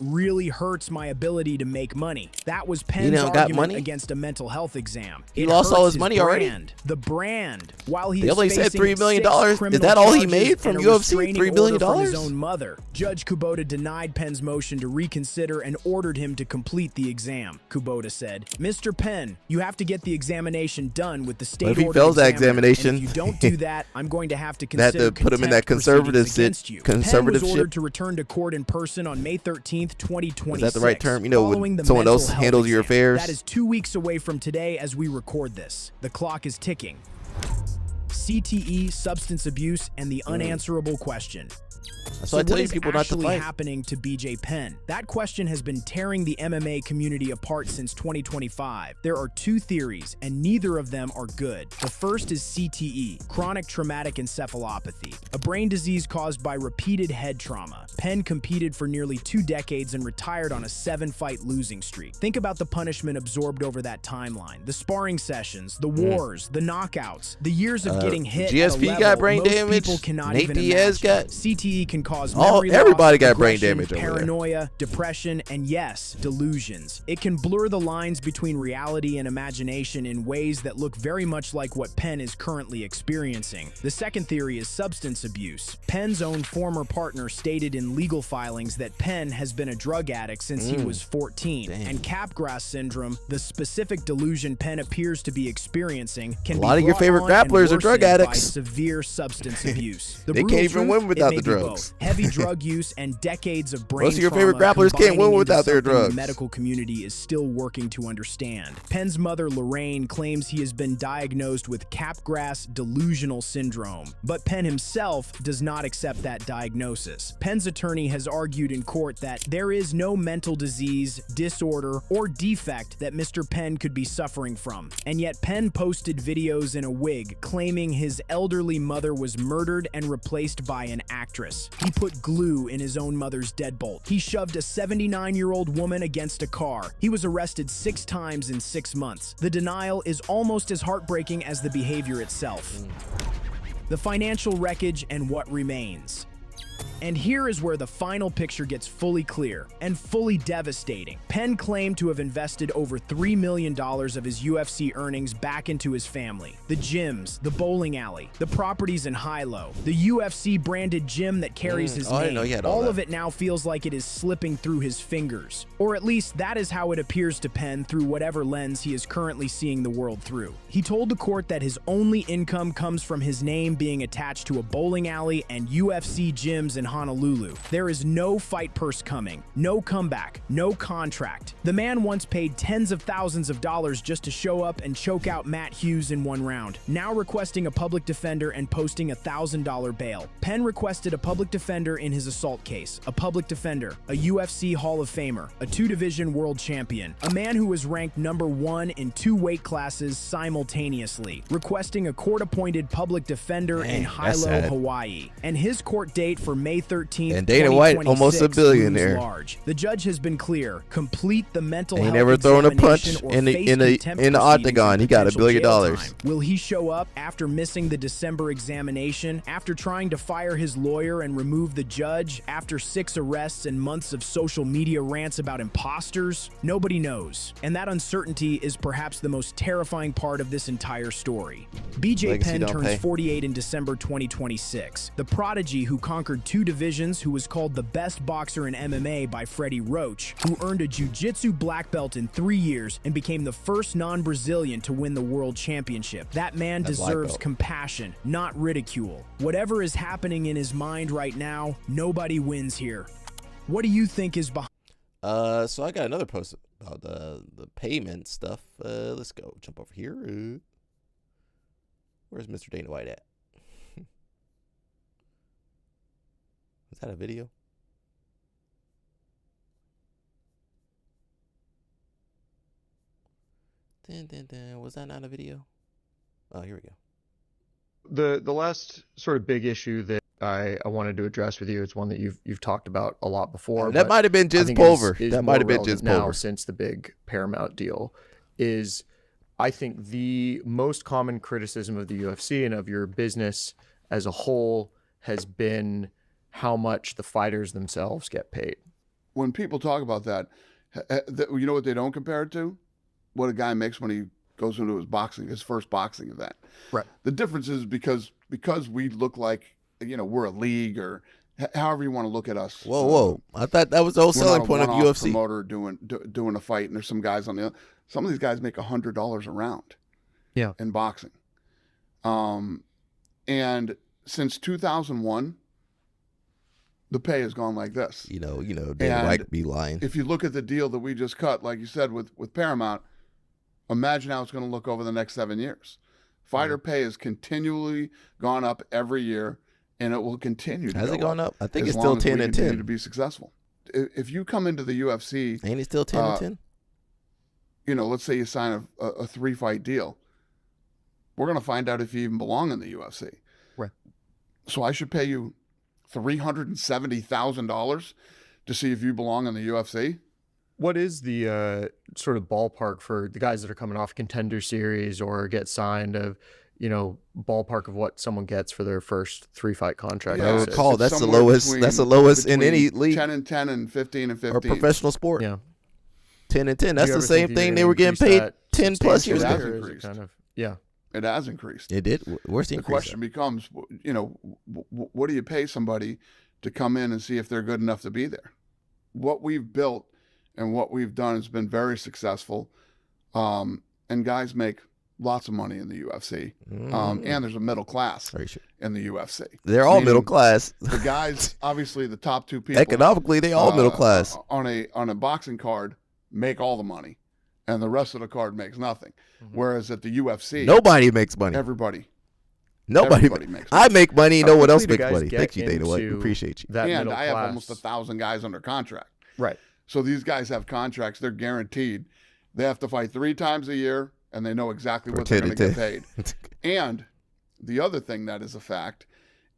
hurts my ability to make money." That was Penn's argument against a mental health exam. He lost all his money already? The brand. While he They only said facing $3 million. 6 criminal Is that all he charges made from and a UFC? restraining $3 million? order from his own mother. Judge Kubota denied Penn's motion to reconsider and ordered him to complete the exam. Kubota said, "Mr. Penn, you have to get the examination done with the state If he order fails that examiner, examination, and if you don't do that, I'm going to have to they have consider to put him in that contempt conservative proceedings against you." Penn was conservative ordered ship. to return to court in person on May 13th, 2026. Is that the right term? You know, when following the someone mental else health handles your exam. affairs? That is 2 weeks away from today as we record this. The clock is ticking. CTE, substance abuse, and the unanswerable question. So I tell what you is people not to actually fight. happening to BJ Penn? That question has been tearing the MMA community apart since 2025. There are two theories, and neither of them are good. The first is CTE, chronic traumatic encephalopathy, a brain disease caused by repeated head trauma. Penn competed for nearly 2 decades and retired on a 7-fight losing streak. Think about the punishment absorbed over that timeline. The sparring sessions, the wars, the knockouts, the years of getting hit at a GSP level got brain most damage. people cannot Nate even Diaz imagine. got. CTE can cause Oh, memory everybody loss, got brain aggression, damage over there. paranoia, depression, and yes, delusions. It can blur the lines between reality and imagination in ways that look very much like what Penn is currently experiencing. The second theory is substance abuse. Penn's own former partner stated in legal filings that Penn has been a drug addict since he was 14. And Capgras syndrome, the specific delusion Penn appears to be experiencing, can A be lot of your brought favorite on and grapplers are drug worsened by addicts. severe substance abuse. The They brutal can't even truth, win it without may the be drugs. both. Heavy drug use and decades of brain Most of your favorite trauma grapplers can't win combining without into their something drugs. The medical community is still working to understand. Penn's mother, Lorraine, claims he has been diagnosed with Capgras delusional syndrome, but Penn himself does not accept that diagnosis. Penn's attorney has argued in court that there is no mental disease, disorder, or defect that Mr. Penn could be suffering from. And yet Penn posted videos in a wig claiming his elderly mother was murdered and replaced by an actress. He put glue in his own mother's deadbolt. He shoved a 79-year-old woman against a car. He was arrested 6 times in 6 months. The denial is almost as heartbreaking as the behavior itself. The financial wreckage and what remains. And here is where the final picture gets fully clear and fully devastating. Penn claimed to have invested over $3 million of his UFC earnings back into his family. The gyms, the bowling alley, the properties in Hilo, the UFC branded gym that carries his I didn't name. know he had all that. of it now feels like it is slipping through his fingers. Or at least that is how it appears to Penn through whatever lens he is currently seeing the world through. He told the court that his only income comes from his name being attached to a bowling alley and UFC gyms in Honolulu. There is no fight purse coming, no comeback, no contract. The man once paid tens of thousands of dollars just to show up and choke out Matt Hughes in 1 round, now requesting a public defender and posting a $1,000 bail. Penn requested a public defender in his assault case, a public defender, a UFC Hall of Famer, a 2-division world champion, a man who was ranked #1 in 2 weight classes simultaneously, requesting a court-appointed public defender in that's Hilo, sad. Hawaii. And his court date for May 13th, And Dana White, almost a 2026 billionaire. looms large. The judge has been clear. Complete the mental Ain't health never thrown a punch examination or in the face in the contempt in the proceedings octagon. and He got $1 potential billion. jail time. Will he show up after missing the December examination, after trying to fire his lawyer and remove the judge, after 6 arrests and months of social media rants about imposters? Nobody knows. And that uncertainty is perhaps the most terrifying part of this entire story. BJ Legacy Penn don't turns pay. 48 in December 2026. The prodigy who conquered 2 divisions, who was called the best boxer in MMA by Freddie Roach, who earned a jiu-jitsu black belt in 3 years and became the first non-Brazilian to win the world championship. That man That black deserves belt. compassion, not ridicule. Whatever is happening in his mind right now, nobody wins here. What do you think is behind? So I got another post about the payment stuff. Let's go jump over here. Where's Mr. Dana White at? Is that a video? Was that not a video? Oh, here we go. The last sort of big issue that I wanted to address with you, it's one that you've talked about a lot before. That but might have been I Jizz think Pulver. is That more might have been relevant Jizz now Pulver. since the big Paramount deal. Is I think the most common criticism of the UFC and of your business as a whole has been how much the fighters themselves get paid. When people talk about that, you know what they don't compare it to? What a guy makes when he goes into his first boxing event. Right. The difference is because we look like, we're a league or however you want to look at us. Whoa. I thought that was the whole selling point of one-off UFC. Promoter doing a fight, and there's some guys on the other. Some of these guys make $100 a round. Yeah. In boxing. And since 2001, the pay has gone like this. Dana White be lying. If you look at the deal that we just cut, like you said with Paramount, imagine how it's going to look over the next 7 years. Fighter pay has continually gone up every year, and it will continue to Has go it gone up? I think as it's still long as we 10 and continue 10. to be successful. If you come into the UFC, ain't it still 10 and 10? You know, let's say you sign a 3-fight deal. We're going to find out if you even belong in the UFC. Right. So I should pay you $370,000 to see if you belong in the UFC? What is the sort of ballpark for the guys that are coming off Contender Series or get signed of, you know, ballpark of what someone gets for their first 3-fight contract? I recall that's the lowest. That's the lowest in any league. 10 and 10 and 15 and 15. Or professional sport. Yeah. 10 and 10. That's the same thing they were getting paid 10 plus years ago. Kind of, yeah. It has increased. It did. Where's the increase? The question becomes, you know, what do you pay somebody to come in and see if they're good enough to be there? What we've built and what we've done has been very successful. And guys make lots of money in the UFC. And there's a middle class in the UFC. They're all middle class. The guys, obviously the top two people. Economically, they all middle class. On a boxing card, make all the money. And the rest of the card makes nothing. Whereas at the UFC, nobody makes money. Everybody makes money. I make money. No one else makes money. Thank you, Dana White. Appreciate you. And I have almost 1,000 guys under contract. Right. So these guys have contracts. They're guaranteed. They have to fight 3 times a year, and they know exactly what they're going to get paid. And the other thing that is a fact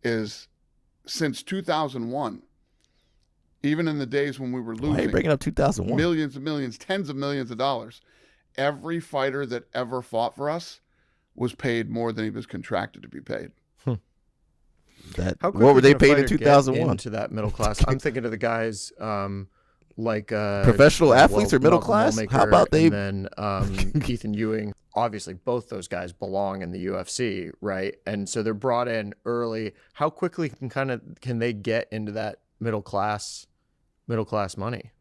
is since 2001, even in the days when we were losing, why are you bringing up 2001? Millions and millions, tens of millions of dollars, every fighter that ever fought for us was paid more than he was contracted to be paid. What were they paid in 2001? Into that middle class. I'm thinking of the guys like professional athletes or middle class. How about they? And then Ethan Ewing. Obviously, both those guys belong in the UFC, right? And so they're brought in early. How quickly can they get into that middle class money?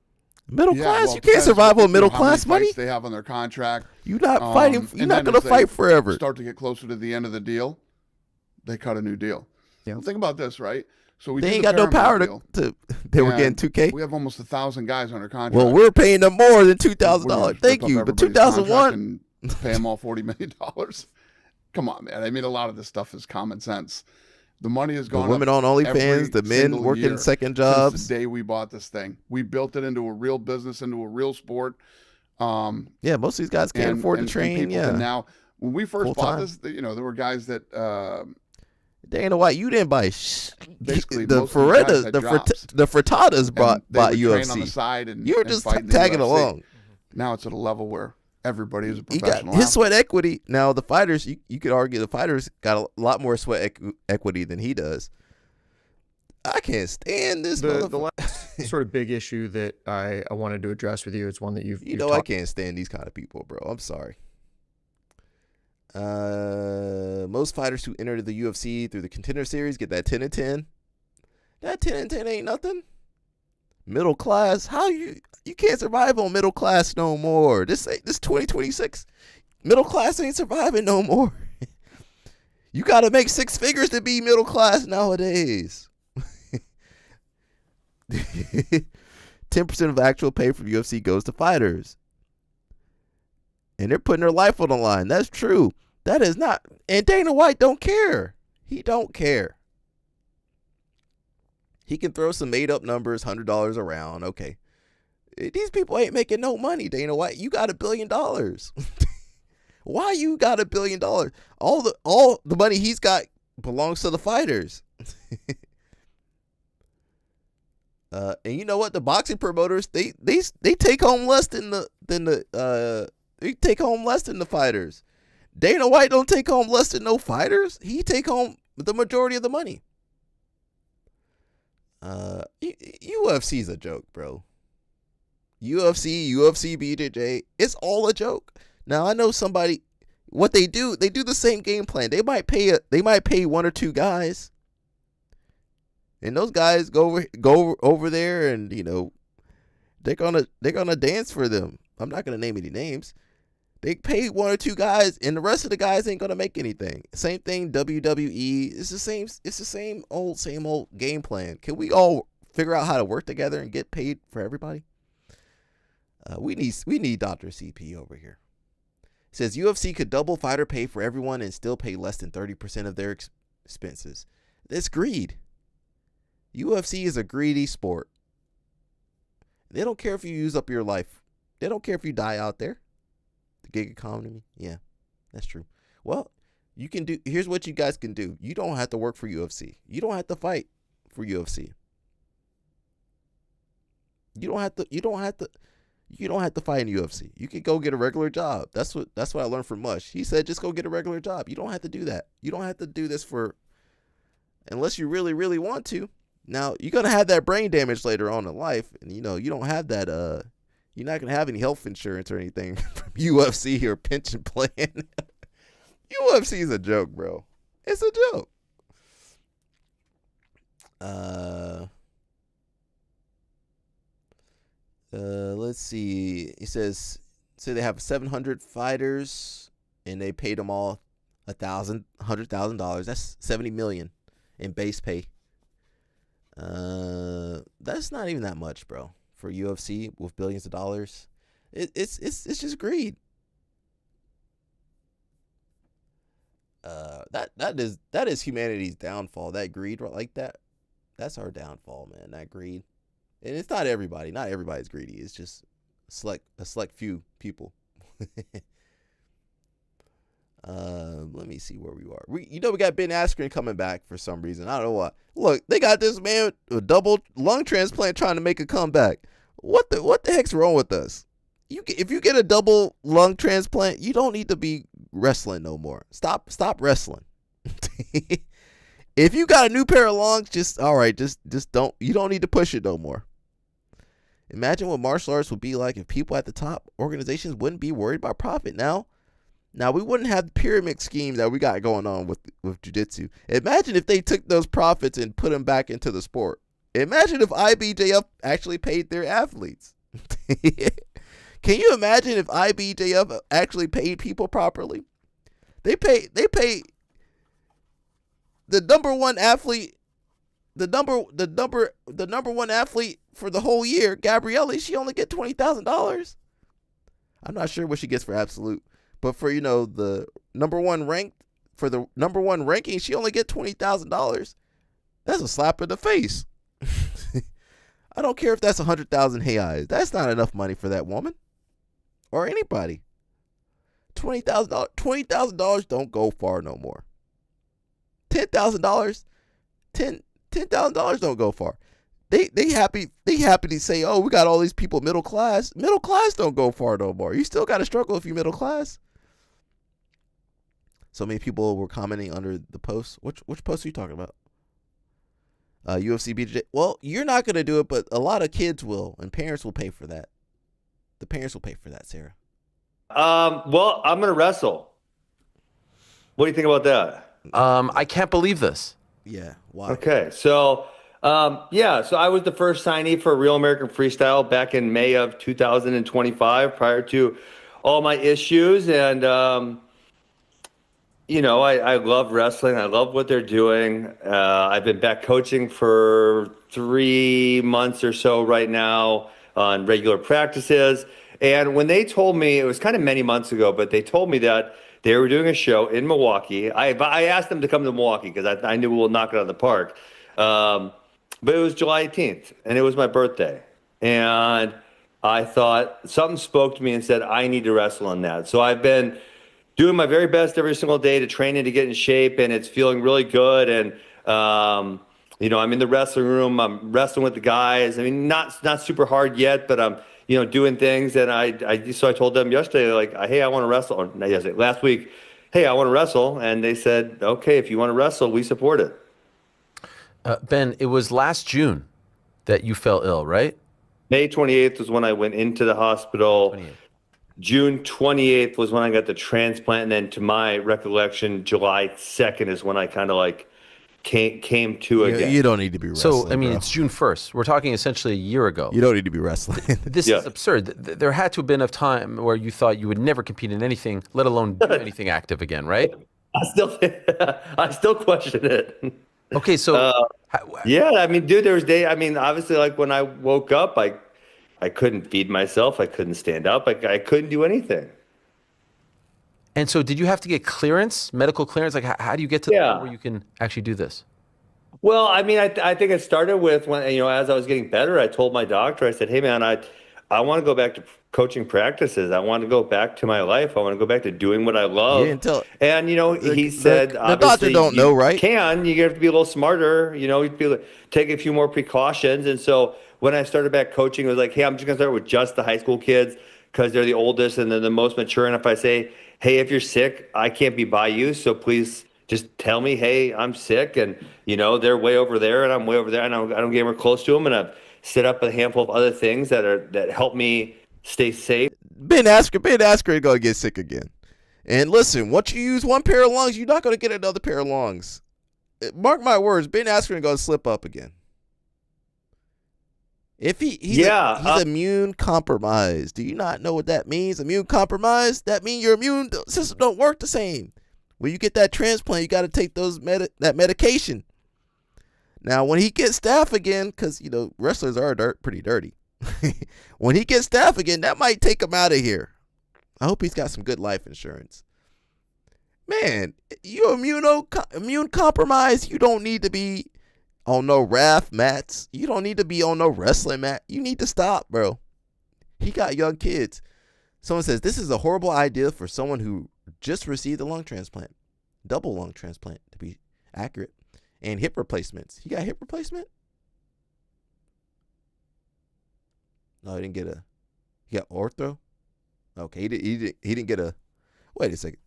Middle class? You can't survive on middle class money. They have on their contract. You're not fighting. You're not going to fight forever. Start to get closer to the end of the deal, they cut a new deal. Yeah. Think about this, right? So they ain't got no power to. They were getting $2K. We have almost 1,000 guys under contract. Well, we're paying them more than $2,000. Thank you, but 2001. Pay them all $40 million. Come on, man. I mean, a lot of this stuff is common sense. The money has gone up. The women on OnlyFans, the men working second jobs. Since the day we bought this thing, we built it into a real business, into a real sport. Yeah, most of these guys can't afford to train. Yeah. Now, when we first bought this, you know, there were guys that. Dana White, you didn't buy basically the Ferrettas, the Frittatas bought UFC. On the side and you were just tagging along. Now it's at a level where everybody is a professional. His sweat equity. Now the fighters, you could argue the fighters got a lot more sweat equity than he does. I can't stand this. The last sort of big issue that I wanted to address with you is one that you've I can't stand these kind of people, bro. I'm sorry. Most fighters who enter the UFC through the Contender Series get that 10 and 10. That 10 and 10 ain't nothing. Middle class, how you can't survive on middle class no more. This 2026. Middle class ain't surviving no more. You got to make 6 figures to be middle class nowadays. 10% of actual pay from UFC goes to fighters. And they're putting their life on the line. That's true. That is not. And Dana White don't care. He don't care. He can throw some made up numbers, $100 around. Okay. These people ain't making no money, Dana White. You got $1 billion. Why you got $1 billion? All the money he's got belongs to the fighters. And you know what? The boxing promoters, they take home less than they take home less than the fighters. Dana White don't take home less than no fighters. He take home the majority of the money. UFC's a joke, bro. UFC, BJJ, it's all a joke. Now I know somebody. What they do the same game plan. They might pay 1 or 2 guys, and those guys go over there, and you know they're gonna dance for them. I'm not gonna name any names. They pay 1 or 2 guys, and the rest of the guys ain't gonna make anything. Same thing, WWE. It's the same old game plan. Can we all figure out how to work together and get paid for everybody? We need Dr. CP over here. It says UFC could double fighter pay for everyone and still pay less than 30% of their expenses. It's greed. UFC is a greedy sport. They don't care if you use up your life. They don't care if you die out there. The gig economy. Yeah, that's true. Well, here's what you guys can do. You don't have to work for UFC. You don't have to fight for UFC. You don't have to fight in UFC. You can go get a regular job. That's what I learned from Mush. He said just go get a regular job. You don't have to do that. You don't have to do this unless you really, really want to. Now, you're going to have that brain damage later on in life, and you don't have that you're not going to have any health insurance or anything from UFC or pension plan. UFC is a joke, bro. It's a joke. Let's see. He says, they have 700 fighters, and they paid them all $100,000. That's $70 million in base pay. That's not even that much, bro, for UFC with billions of dollars. It's just greed. That is humanity's downfall. That greed like that. That's our downfall, man. That greed. And it's not everybody. Not everybody's greedy. It's just a select few people. Let me see where we are. We got Ben Askren coming back for some reason. I don't know why. Look, they got this man a double lung transplant trying to make a comeback. What the heck's wrong with us? If you get a double lung transplant, you don't need to be wrestling no more. Stop wrestling. If you got a new pair of lungs, just don't. You don't need to push it no more. Imagine what martial arts would be like if people at the top organizations wouldn't be worried about profit. Now we wouldn't have the pyramid scheme that we got going on with jiu-jitsu. Imagine if they took those profits and put them back into the sport. Imagine if IBJF actually paid their athletes. Can you imagine if IBJF actually paid people properly? They pay the number one athlete, the number one athlete for the whole year, Gabrielle, she only get $20,000. I'm not sure what she gets for absolute, but for the number one ranked, for the number one ranking, she only get $20,000. That's a slap in the face. I don't care if that's 100,000 reais. That's not enough money for that woman or anybody. $20,000 don't go far no more. $10,000 don't go far. They happy to say, oh, we got all these people middle class. Middle class don't go far no more. You still got to struggle if you're middle class. So many people were commenting under the post. Which post are you talking about? UFC BJ. Well, you're not going to do it, but a lot of kids will, and parents will pay for that. The parents will pay for that, Sarah. Well, I'm going to wrestle. What do you think about that? I can't believe this. Yeah. Why? Okay. So, so I was the first signee for Real American Freestyle back in May of 2025 prior to all my issues. And, I love wrestling. I love what they're doing. I've been back coaching for 3 months or so right now on regular practices. And when they told me, it was kind of many months ago, but they told me that they were doing a show in Milwaukee. I asked them to come to Milwaukee because I knew we'll knock it out of the park. But it was July 18th, and it was my birthday. And I thought something spoke to me and said, I need to wrestle in that. So I've been doing my very best every single day to train and to get in shape, and it's feeling really good. And, I'm in the wrestling room. I'm wrestling with the guys. I mean, not super hard yet, but I'm, doing things. And so I told them yesterday, like, hey, I want to wrestle. Or not yesterday, last week, hey, I want to wrestle. And they said, okay, if you want to wrestle, we support it. Ben, it was last June that you fell ill, right? May 28th was when I went into the hospital. 28th. June 28th was when I got the transplant. And then to my recollection, July 2nd is when I kind of like came to again. You don't need to be wrestling. So, I mean, bro. It's June 1st. We're talking essentially a year ago. You don't need to be wrestling. This is absurd. There had to have been a time where you thought you would never compete in anything, let alone do anything active again, right? I still question it. Okay, so... yeah, I mean, dude, there was obviously, like, when I woke up, I couldn't feed myself. I couldn't stand up. I couldn't do anything. And so did you have to get clearance, medical clearance? Like, how do you get to the point where you can actually do this? Well, I mean, I think it started with when, as I was getting better, I told my doctor, I said, hey, man, I want to go back to coaching practices. I want to go back to my life. I want to go back to doing what I love. You didn't tell. And, he said, the obviously, doctor don't know, right? you have to be a little smarter, you have to take a few more precautions. And so when I started back coaching, it was like, hey, I'm just going to start with just the high school kids because they're the oldest and they're the most mature. And if I say, hey, if you're sick, I can't be by you, so please just tell me, hey, I'm sick, and they're way over there, and I'm way over there, and I don't get anywhere close to them, and I've set up a handful of other things that help me stay safe. Ben Askren gonna get sick again. And listen, once you use one pair of lungs, you're not gonna get another pair of lungs. Mark my words, Ben Askren gonna slip up again. If he's immune compromised. Do you not know what that means? Immune compromised? That means your immune system don't work the same. When you get that transplant, you got to take that medication. Now, when he gets staph again, because wrestlers are pretty dirty. When he gets staph again, that might take him out of here. I hope he's got some good life insurance. Man, you immune compromised. You don't need to be on no RAF mats. You don't need to be on no wrestling mat. You need to stop, bro. He got young kids. Someone says, this is a horrible idea for someone who just received a lung transplant. Double lung transplant, to be accurate. And hip replacements. He got hip replacement? No, he didn't get he got ortho? Okay, he didn't get wait a second.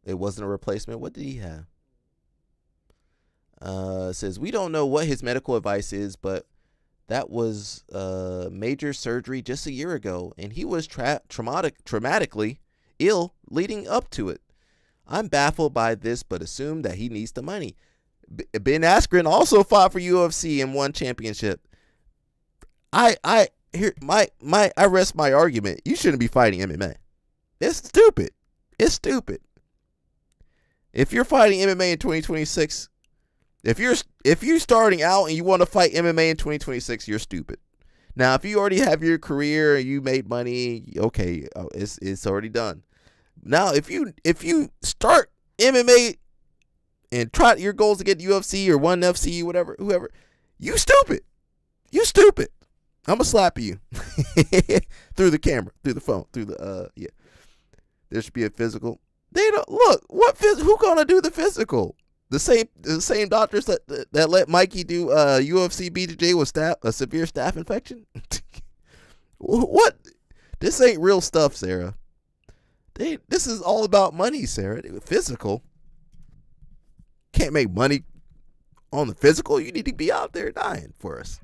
It wasn't a replacement. What did he have? It says, we don't know what his medical advice is, but that was major surgery just a year ago, and he was traumatically ill leading up to it. I'm baffled by this, but assume that he needs the money. Ben Askren also fought for UFC and won championship. I rest my argument. You shouldn't be fighting MMA. It's stupid. It's stupid. If you're fighting MMA in 2026, if you're starting out and you want to fight MMA in 2026, you're stupid. Now, if you already have your career and you made money, okay, it's already done. Now, if you start MMA and try your goals to get UFC or ONE FC, whoever, you stupid. You stupid. I'm gonna slap you through the camera, through the phone, through the yeah. There should be a physical. They don't look. Who gonna do the physical? The same doctors that let Mikey do UFC BJJ with a severe staph infection. What? This ain't real stuff, Sarah. This is all about money, Sarah. Physical. Can't make money on the physical. You need to be out there dying for us.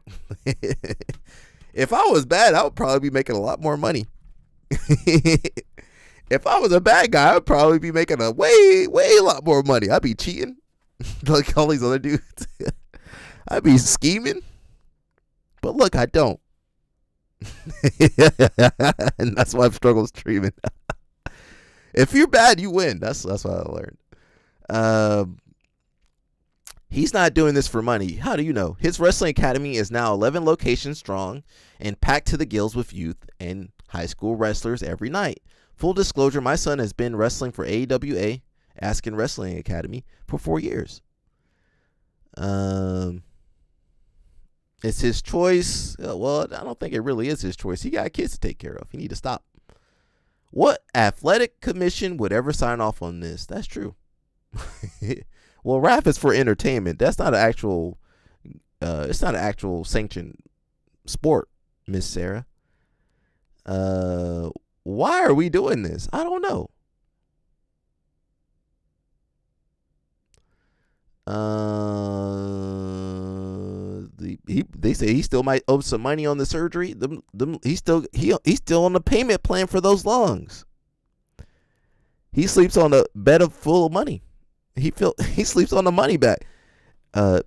If I was bad, I would probably be making a lot more money. If I was a bad guy, I would probably be making a way a lot more money. I'd be cheating like all these other dudes. I'd be scheming. But look, I don't. And that's why I've struggled streaming. If you're bad, you win. That's what I learned. He's not doing this for money. How do you know? His wrestling academy is now 11 locations strong and packed to the gills with youth and high school wrestlers every night. Full disclosure, my son has been wrestling for AWA, Askren Wrestling Academy, for 4 years. It's his choice. Well, I don't think it really is his choice. He got kids to take care of. He need to stop. What athletic commission would ever sign off on this? That's true. Well, RAF is for entertainment. That's not an actual. It's not an actual sanctioned sport, Miss Sarah. Why are we doing this? I don't know. They say he still might owe some money on the surgery. He's still on the payment plan for those lungs. He sleeps on a bed full of money. He sleeps on the money back. Why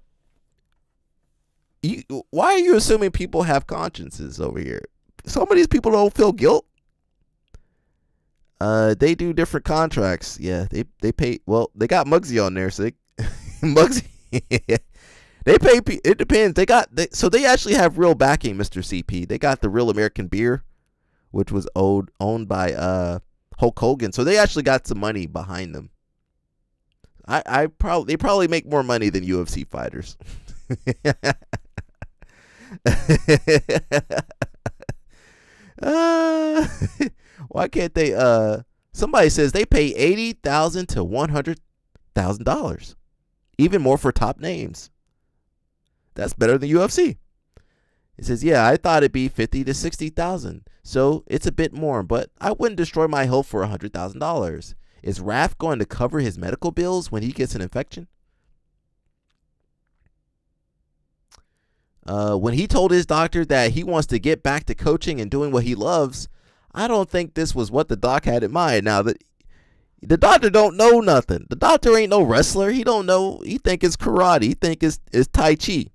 are you assuming people have consciences over here? Some of these people don't feel guilt. They do different contracts. Yeah, they pay. Well, they got Muggsy on there, so Muggsy. They pay. It depends. So they actually have real backing, Mr. CP. They got the Real American Beer, which was owned by Hulk Hogan. So they actually got some money behind them. They probably make more money than UFC fighters. Why can't they? Somebody says they pay $80,000 to $100,000, even more for top names. That's better than UFC. It says, yeah, I thought it'd be $50,000 to $60,000, so it's a bit more, but I wouldn't destroy my health for $100,000. Is Raph going to cover his medical bills when he gets an infection? When he told his doctor that he wants to get back to coaching and doing what he loves, I don't think this was what the doc had in mind. Now, the doctor don't know nothing. The doctor ain't no wrestler. He don't know. He think it's karate. He think it's Tai Chi.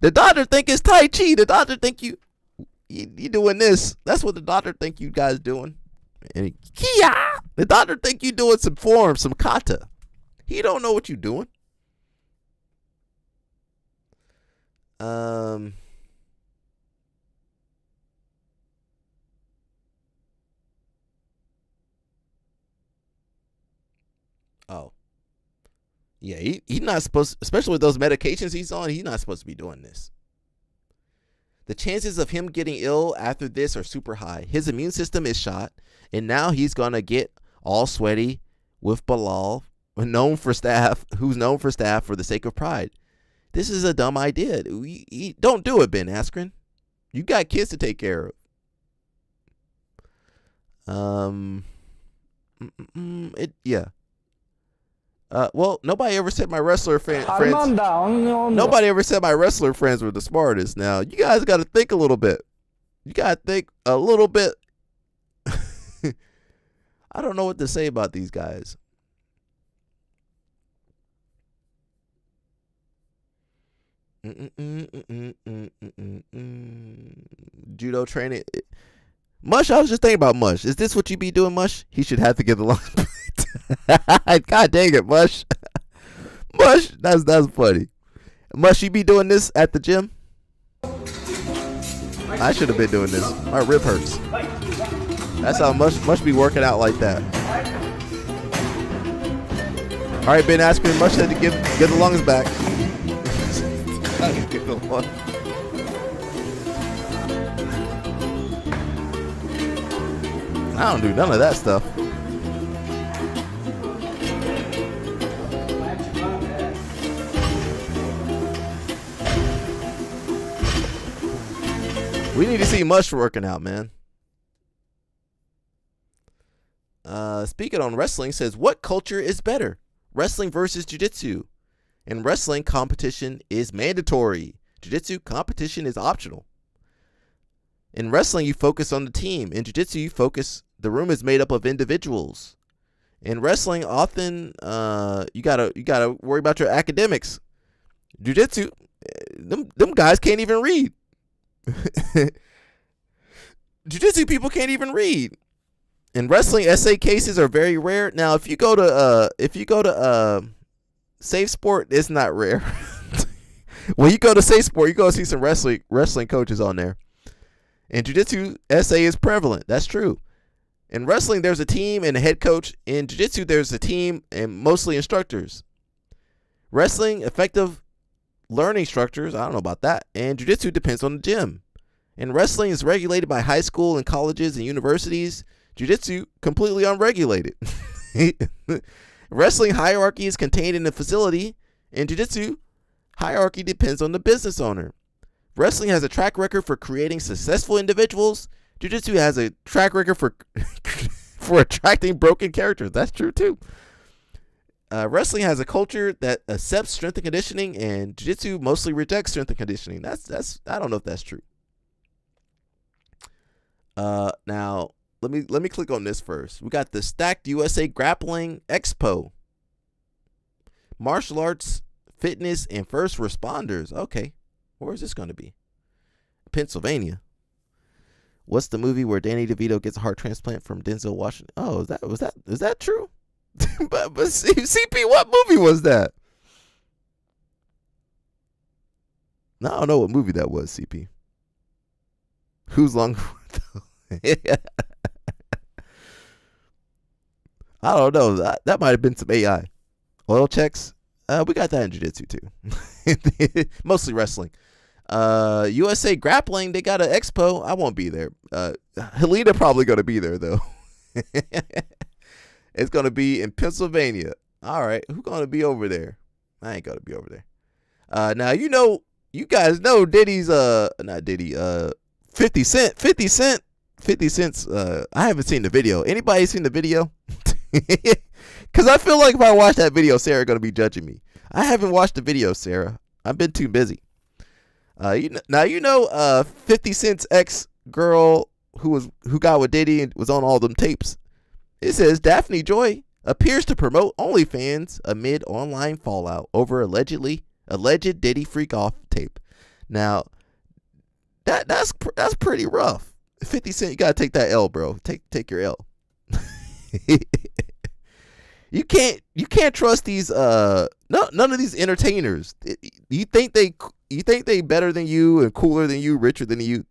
The doctor think it's Tai Chi. The doctor think you doing this. That's what the doctor think you guys doing. And the doctor think you doing some form, some kata. He don't know what you doing. Oh. Yeah, he's not supposed, especially with those medications he's on, he's not supposed to be doing this. The chances of him getting ill after this are super high. His immune system is shot, and now he's going to get all sweaty with Bilal, who's known for staff for the sake of pride. This is a dumb idea. Don't do it, Ben Askren. You got kids to take care of. Yeah. Well, nobody ever said my wrestler friends. Nobody ever said my wrestler friends were the smartest. Now, you guys got to think a little bit. You got to think a little bit. I don't know what to say about these guys. Judo training. Mush, I was just thinking about Mush. Is this what you be doing, Mush? He should have to get the long. God dang it, Mush. Mush, that's funny. Mush, you be doing this at the gym? I should have been doing this. My rib hurts. That's how Mush be working out like that. All right, Ben Askren, Mush said to get the lungs back. I don't do none of that stuff. We need to see Mush working out, man. Speaking on wrestling, says, what culture is better? Wrestling versus jiu-jitsu. In wrestling, competition is mandatory. Jiu-jitsu, competition is optional. In wrestling, you focus on the team. In jiu-jitsu, you focus. The room is made up of individuals. In wrestling, often you gotta worry about your academics. Jiu-jitsu, them guys can't even read. Jiu-jitsu people can't even read. In wrestling, essay cases are very rare. Now, if you go to Safe Sport, it's not rare. When you go to Safe Sport, you go see some wrestling coaches on there. In jiu-jitsu, essay is prevalent. That's true. In wrestling, there's a team and a head coach. In jiu-jitsu, there's a team and mostly instructors. Wrestling, effective learning structures. I don't know about that. And jiu-jitsu depends on the gym. And wrestling is regulated by high school and colleges and universities. Jiu-jitsu, completely unregulated. Wrestling hierarchy is contained in the facility. In jiu-jitsu, hierarchy depends on the business owner. Wrestling has a track record for creating successful individuals. Jiu-jitsu has a track record for attracting broken characters. That's true too. Wrestling has a culture that accepts strength and conditioning, and jiu-jitsu mostly rejects strength and conditioning. That's I don't know if that's true. Now let me click on this first. We got the Stacked USA Grappling Expo. Martial arts, fitness, and first responders. Okay. Where is this going to be? Pennsylvania. What's the movie where Danny DeVito gets a heart transplant from Denzel Washington? Oh, is that true? but CP, what movie was that? I don't know what movie that was, CP. Who's long? I don't know. That might have been some AI. Oil checks. We got that in jiu-jitsu too. Mostly wrestling. USA Grappling, they got an expo. I won't be there. Helena probably going to be there though. It's going to be in Pennsylvania. All right, who's going to be over there? I ain't going to be over there. Now you guys know Diddy's not Diddy, 50 Cent. 50 Cent's I haven't seen the video. Anybody seen the video? Cuz I feel like if I watch that video, Sarah going to be judging me. I haven't watched the video, Sarah. I've been too busy. 50 Cent's ex girl who got with Diddy and was on all them tapes. It says Daphne Joy appears to promote OnlyFans amid online fallout over alleged Diddy freak off tape. Now, that's pretty rough. 50 Cent, you gotta take that L, bro. Take your L. You can't trust these none of these entertainers. You think they better than you and cooler than you, richer than you?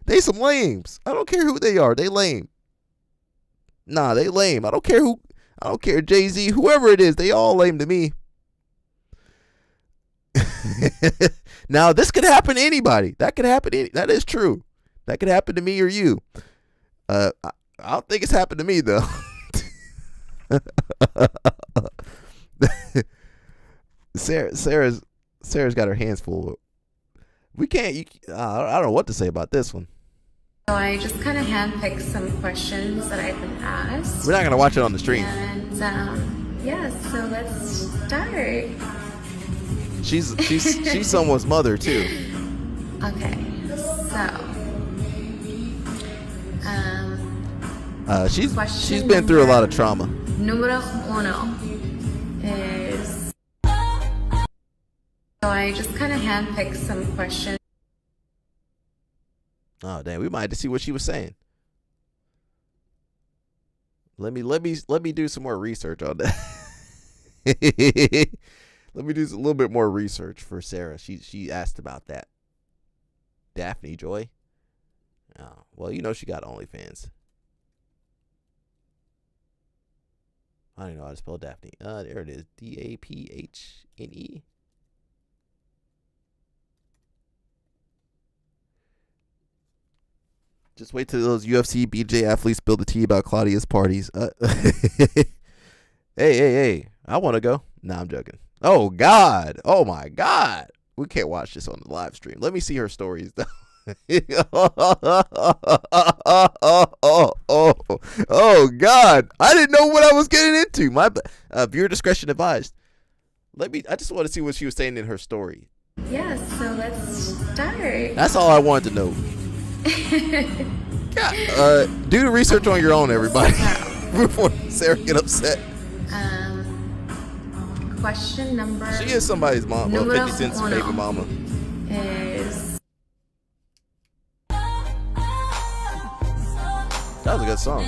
They some lames. I don't care who they are. They lame. Nah, they lame. I don't care Jay-Z, whoever it is, they all lame to me. Now, this could happen to anybody. That could happen that is true. That could happen to me or you. I don't think it's happened to me though. Sarah's got her hands full. We can't. I don't know what to say about this one. So I just kind of handpicked some questions that I've been asked. We're not gonna watch it on the stream. And yeah, so let's start. She's someone's mother too. Okay, so she's been through a lot of trauma. Numero uno is, so I just kind of handpicked some questions. Oh damn, we might have to see what she was saying. Let me do some more research on that. Let me do a little bit more research for Sarah. She asked about that. Daphne Joy. Oh, well, she got OnlyFans. I don't even know how to spell Daphne. There it is. Daphne. Just wait till those UFC BJ athletes spill the tea about Claudia's parties. Hey. I want to go. Nah, I'm joking. Oh, God. Oh, my God. We can't watch this on the live stream. Let me see her stories, though. Oh, God. I didn't know what I was getting into. My viewer discretion advised. I just want to see what she was saying in her story. Yeah, so let's start. That's all I wanted to know. Yeah, do the research on your own, everybody. Before Sarah get upset. Question number. She is somebody's mom. Well, 50 Cent's baby mama. Is. That was a good song.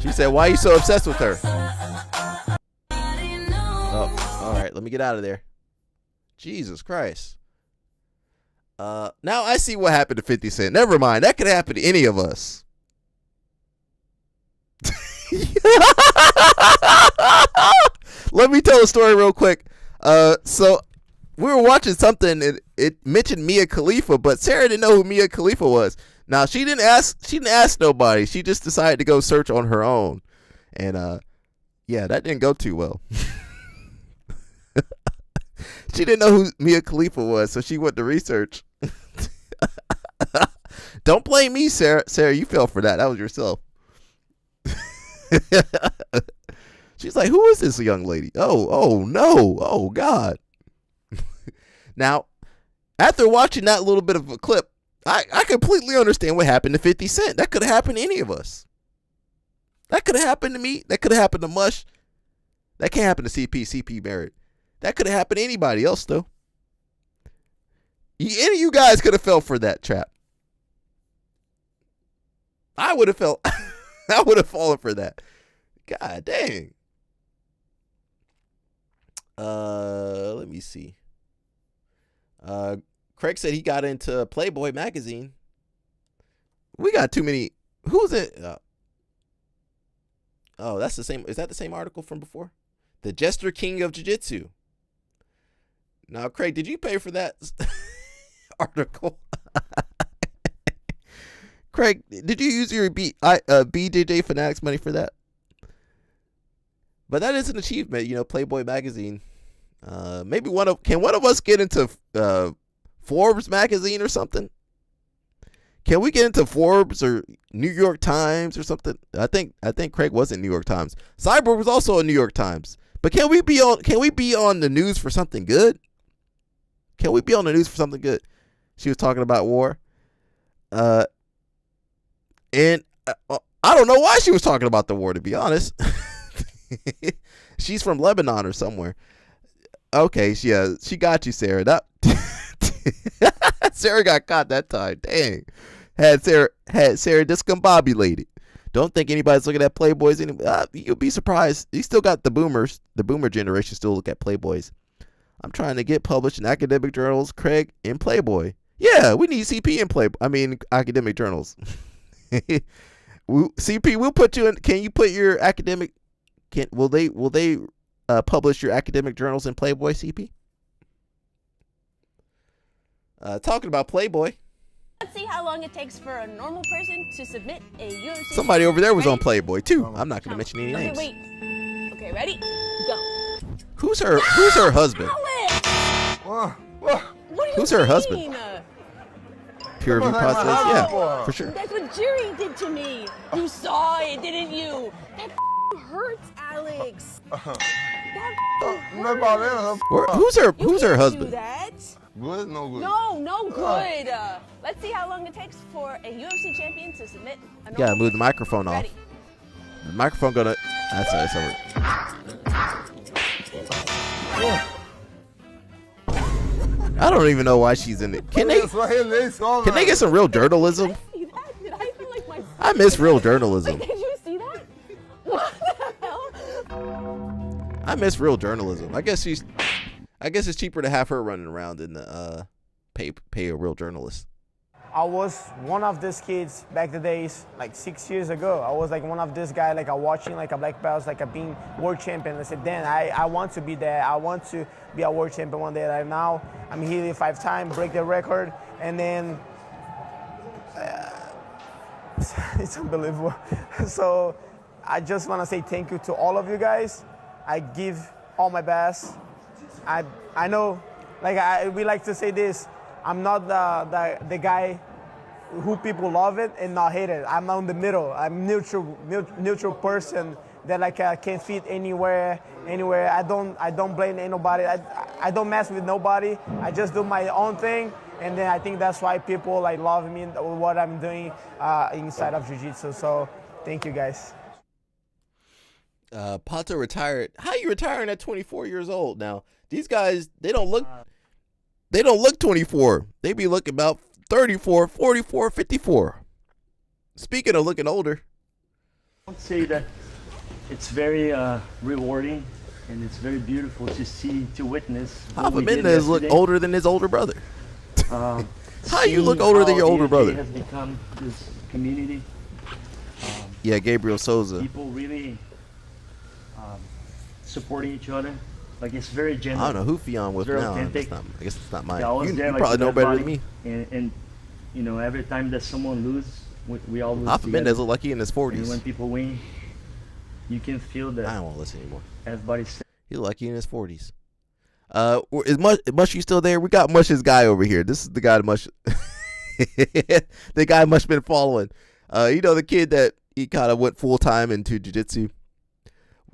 She said, "Why are you so obsessed with her?" Oh, all right. Let me get out of there. Jesus Christ. Now I see what happened to 50 Cent. Never mind. That could happen to any of us. Let me tell a story real quick. So we were watching something and it mentioned Mia Khalifa, but Sarah didn't know who Mia Khalifa was. Now she didn't ask nobody. She just decided to go search on her own. And yeah, that didn't go too well. She didn't know who Mia Khalifa was, so she went to research. Don't blame me, Sarah. Sarah, you fell for that. That was yourself. She's like, who is this young lady? Oh no. Oh, God. Now, after watching that little bit of a clip, I completely understand what happened to 50 Cent. That could have happened to any of us. That could have happened to me. That could have happened to Mush. That can't happen to CP. CP married. That could have happened to anybody else, though. Any of you guys could have fell for that trap. I would have I would have fallen for that. God dang. Let me see. Craig said he got into Playboy magazine. We got too many. Who's it? Oh, that's the same. Is that the same article from before? The Jester King of Jiu-Jitsu. Now, Craig, did you pay for that article? Craig, did you use your BJJ Fanatics money for that? But that is an achievement, you know, Playboy magazine. Maybe can one of us get into Forbes magazine or something? Can we get into Forbes or New York Times or something? I think Craig was in New York Times. Cyborg was also in New York Times. But can we be on the news for something good? Can we be on the news for something good? She was talking about war. And I don't know why she was talking about the war, to be honest. She's from Lebanon or somewhere. Okay, she got you, Sarah. Sarah got caught that time. Dang. Had Sarah discombobulated. Don't think anybody's looking at Playboys anymore. You'll be surprised. You still got the boomers. The boomer generation still look at Playboys. I'm trying to get published in academic journals, Craig, in Playboy. Yeah, we need CP in Playboy. I mean, academic journals. CP, we'll put you in. Can you put your academic? Will they publish your academic journals in Playboy, CP? Talking about Playboy. Let's see how long it takes for a normal person to submit a UFC. Somebody over there was on Playboy too. I'm not gonna mention any names. Okay, wait. Okay, ready? Go. Who's her husband? Who's her husband? Peer review process? Yeah, for sure. That's what Jerry did to me. You saw it, didn't you? That hurts, Alex. Who's her husband? Good? No good. No good. Let's see how long it takes for a UFC champion to submit a You gotta move the microphone off. The microphone gonna. That's over. I don't even know why she's in it. Can they get some real journalism? I miss real journalism. Did you see that? What the hell? I miss real journalism. I guess it's cheaper to have her running around than pay a real journalist. I was one of these kids back the days, like 6 years ago. I was like one of this guy, like watching like a black belt, like a being world champion. I said, then I want to be there. I want to be a world champion one day. Right now, I'm here 5 times, break the record, and then it's unbelievable. So I just want to say thank you to all of you guys. I give all my best. I know, like we like to say this. I'm not the guy who people love it and not hate it. I'm on the middle. I'm neutral person that like can fit anywhere. I don't blame anybody. I don't mess with nobody. I just do my own thing, and then I think that's why people like love me and what I'm doing inside of jiu-jitsu. So thank you guys. Pato retired. How you retiring at 24 years old now? These guys, they don't look 24. They be looking about 34, 44, 54. Speaking of looking older. I would say that it's very rewarding and it's very beautiful to witness. Alpha Mendez look older than his older brother. How you look older than your older brother? Has become this community. Yeah, Gabriel Souza. People really supporting each other. Like it's very genuine. I don't know who Fionn was now. I guess it's not mine. Yeah, you probably know better than me. And you know, every time that someone loses, we all lose. Alpha Mendez look like he in his 40s. And when people win, you can feel that. I don't want to listen anymore. Everybody's. He look like he in his 40s. Is Mushy still there? We got Mush's guy over here. This is the guy that Mush. The guy Mush been following. You know, the kid that he kind of went full time into jiu-jitsu.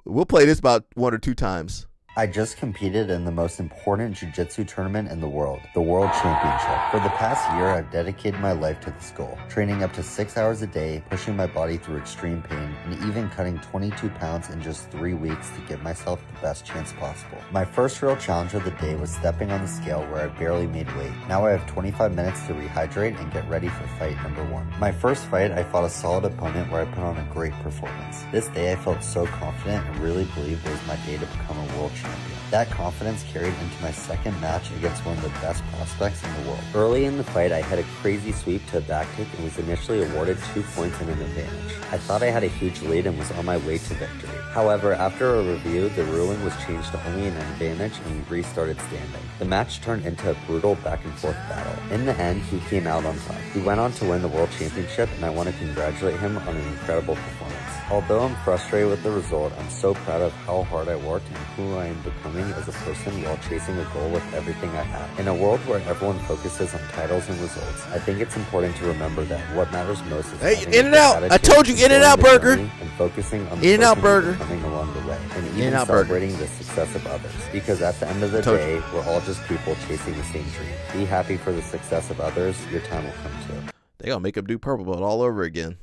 We'll play this about 1 or 2 times. I just competed in the most important jiu-jitsu tournament in the world, the World Championship. For the past year, I've dedicated my life to this goal, training up to 6 hours a day, pushing my body through extreme pain, and even cutting 22 pounds in just 3 weeks to give myself the best chance possible. My first real challenge of the day was stepping on the scale where I barely made weight. Now I have 25 minutes to rehydrate and get ready for fight number 1. My first fight, I fought a solid opponent where I put on a great performance. This day I felt so confident and really believed it was my day to become a world champion. That confidence carried into my second match against one of the best prospects in the world. Early in the fight, I had a crazy sweep to a back kick and was initially awarded 2 points and an advantage. I thought I had a huge lead and was on my way to victory. However, after a review, the ruling was changed to only an advantage and we restarted standing. The match turned into a brutal back and forth battle. In the end, he came out on top. He went on to win the World Championship and I want to congratulate him on an incredible performance. Although I'm frustrated with the result, I'm so proud of how hard I worked and who I am becoming as a person while chasing a goal with everything I have. In a world where everyone focuses on titles and results, I think it's important to remember that what matters most is having In and out. I told you, In and Out Burger. And focusing on In and Out Burger. coming along the way, and even celebrating the success of others. Because at the end of the day, we're all just people chasing the same dream. Be happy for the success of others. Your time will come too. They gonna make him do purple belt all over again.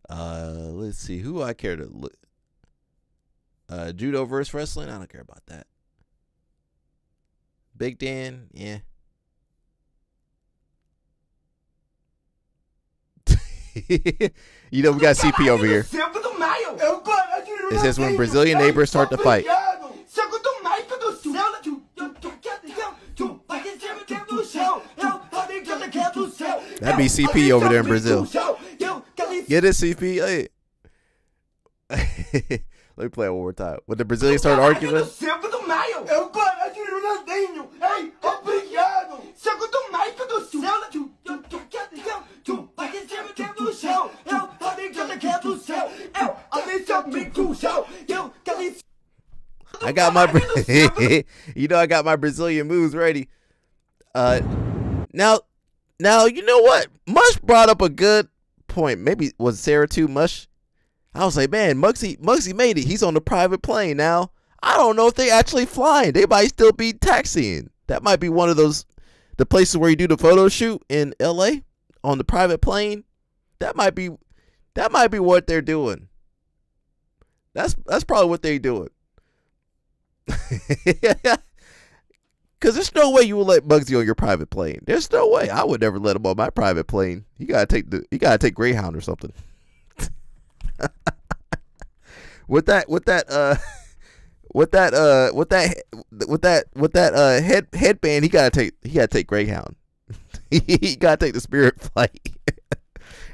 Let's see who I care to look. Judo versus wrestling. I don't care about that. Big Dan, yeah. You know we got CP over here. It says when Brazilian neighbors start to fight. That'd be CP over there in Brazil. Get it, CP. Hey. Let me play it one more time. When the Brazilians start arguing. I got my, you know, I got my Brazilian moves ready. Now, you know what? Mush brought up a good point. Maybe was Sarah too Mush? I was like, man, Muggsy made it. He's on the private plane now. I don't know if they actually flying. They might still be taxiing. That might be one of the places where you do the photo shoot in LA on the private plane. That might be what they're doing. That's probably what they're doing. Cause there's no way you will let Muggsy on your private plane. There's no way. I would never let him on my private plane. You gotta take Greyhound or something. with that headband, he gotta take Greyhound. He gotta take the Spirit flight.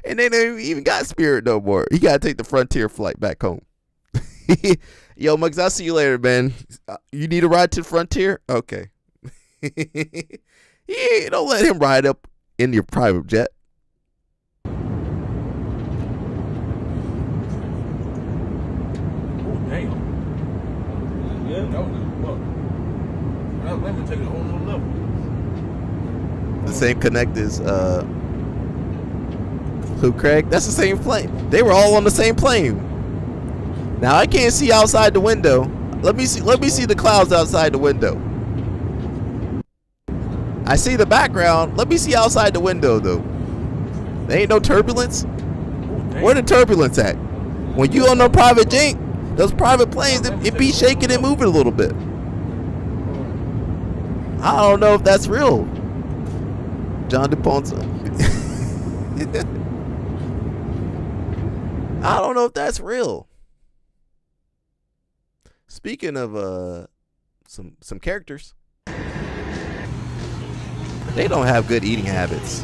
And they don't even got Spirit no more. He gotta take the Frontier flight back home. Yo, Muggs, I'll see you later, man. You need a ride to the Frontier? Okay. Yeah, don't let him ride up in your private jet. Damn. Yeah, that was just fuck. That would take it a whole new level. The same connect as who, Craig? That's the same plane. They were all on the same plane. Now I can't see outside the window. Let me see the clouds outside the window. I see the background. Let me see outside the window though. There ain't no turbulence. Where the turbulence at? When you on no private jet, those private planes, it be shaking and moving a little bit. I don't know if that's real. John DePonce. I don't know if that's real. Speaking of some characters, they don't have good eating habits.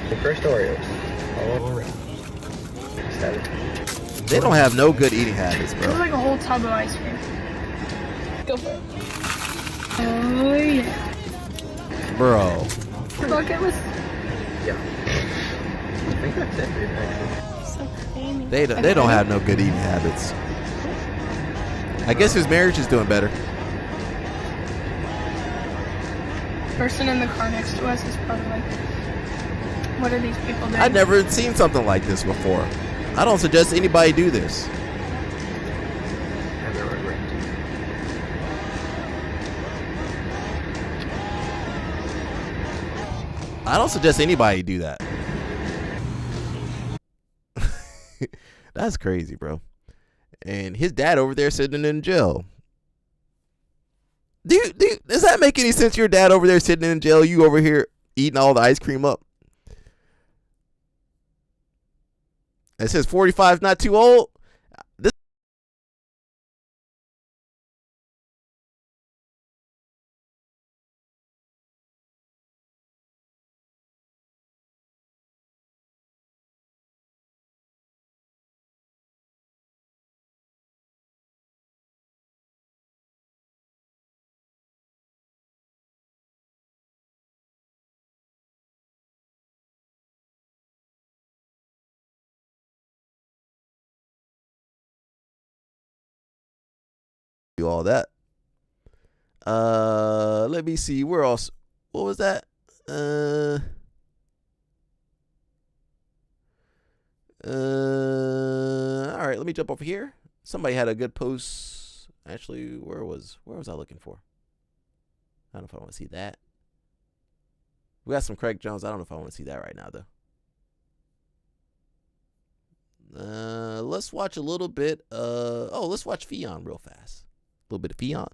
The first Oreos. All around. They don't have no good eating habits, bro. It's like a whole tub of ice cream. Go for it. Oh yeah. Bro. The bucket was Yeah. I think that's it, actually. so creamy. They don't have no good eating habits. I guess his marriage is doing better. Person in the car next to us is probably like, what are these people doing? I've never seen something like this before. I don't suggest anybody do this. I don't suggest anybody do that. That's crazy, bro. And his dad over there sitting in jail. Does that make any sense? Your dad over there sitting in jail, you over here eating all the ice cream up. It says 45 is not too old. do all that. Let me see. Where else? What was that? All right, let me jump over here. Somebody had a good post. Actually, where was I looking for? I don't know if I want to see that. We got some Craig Jones. I don't know if I want to see that right now, though. Let's watch a little bit. Let's watch Fionn real fast. A little bit of Fionn.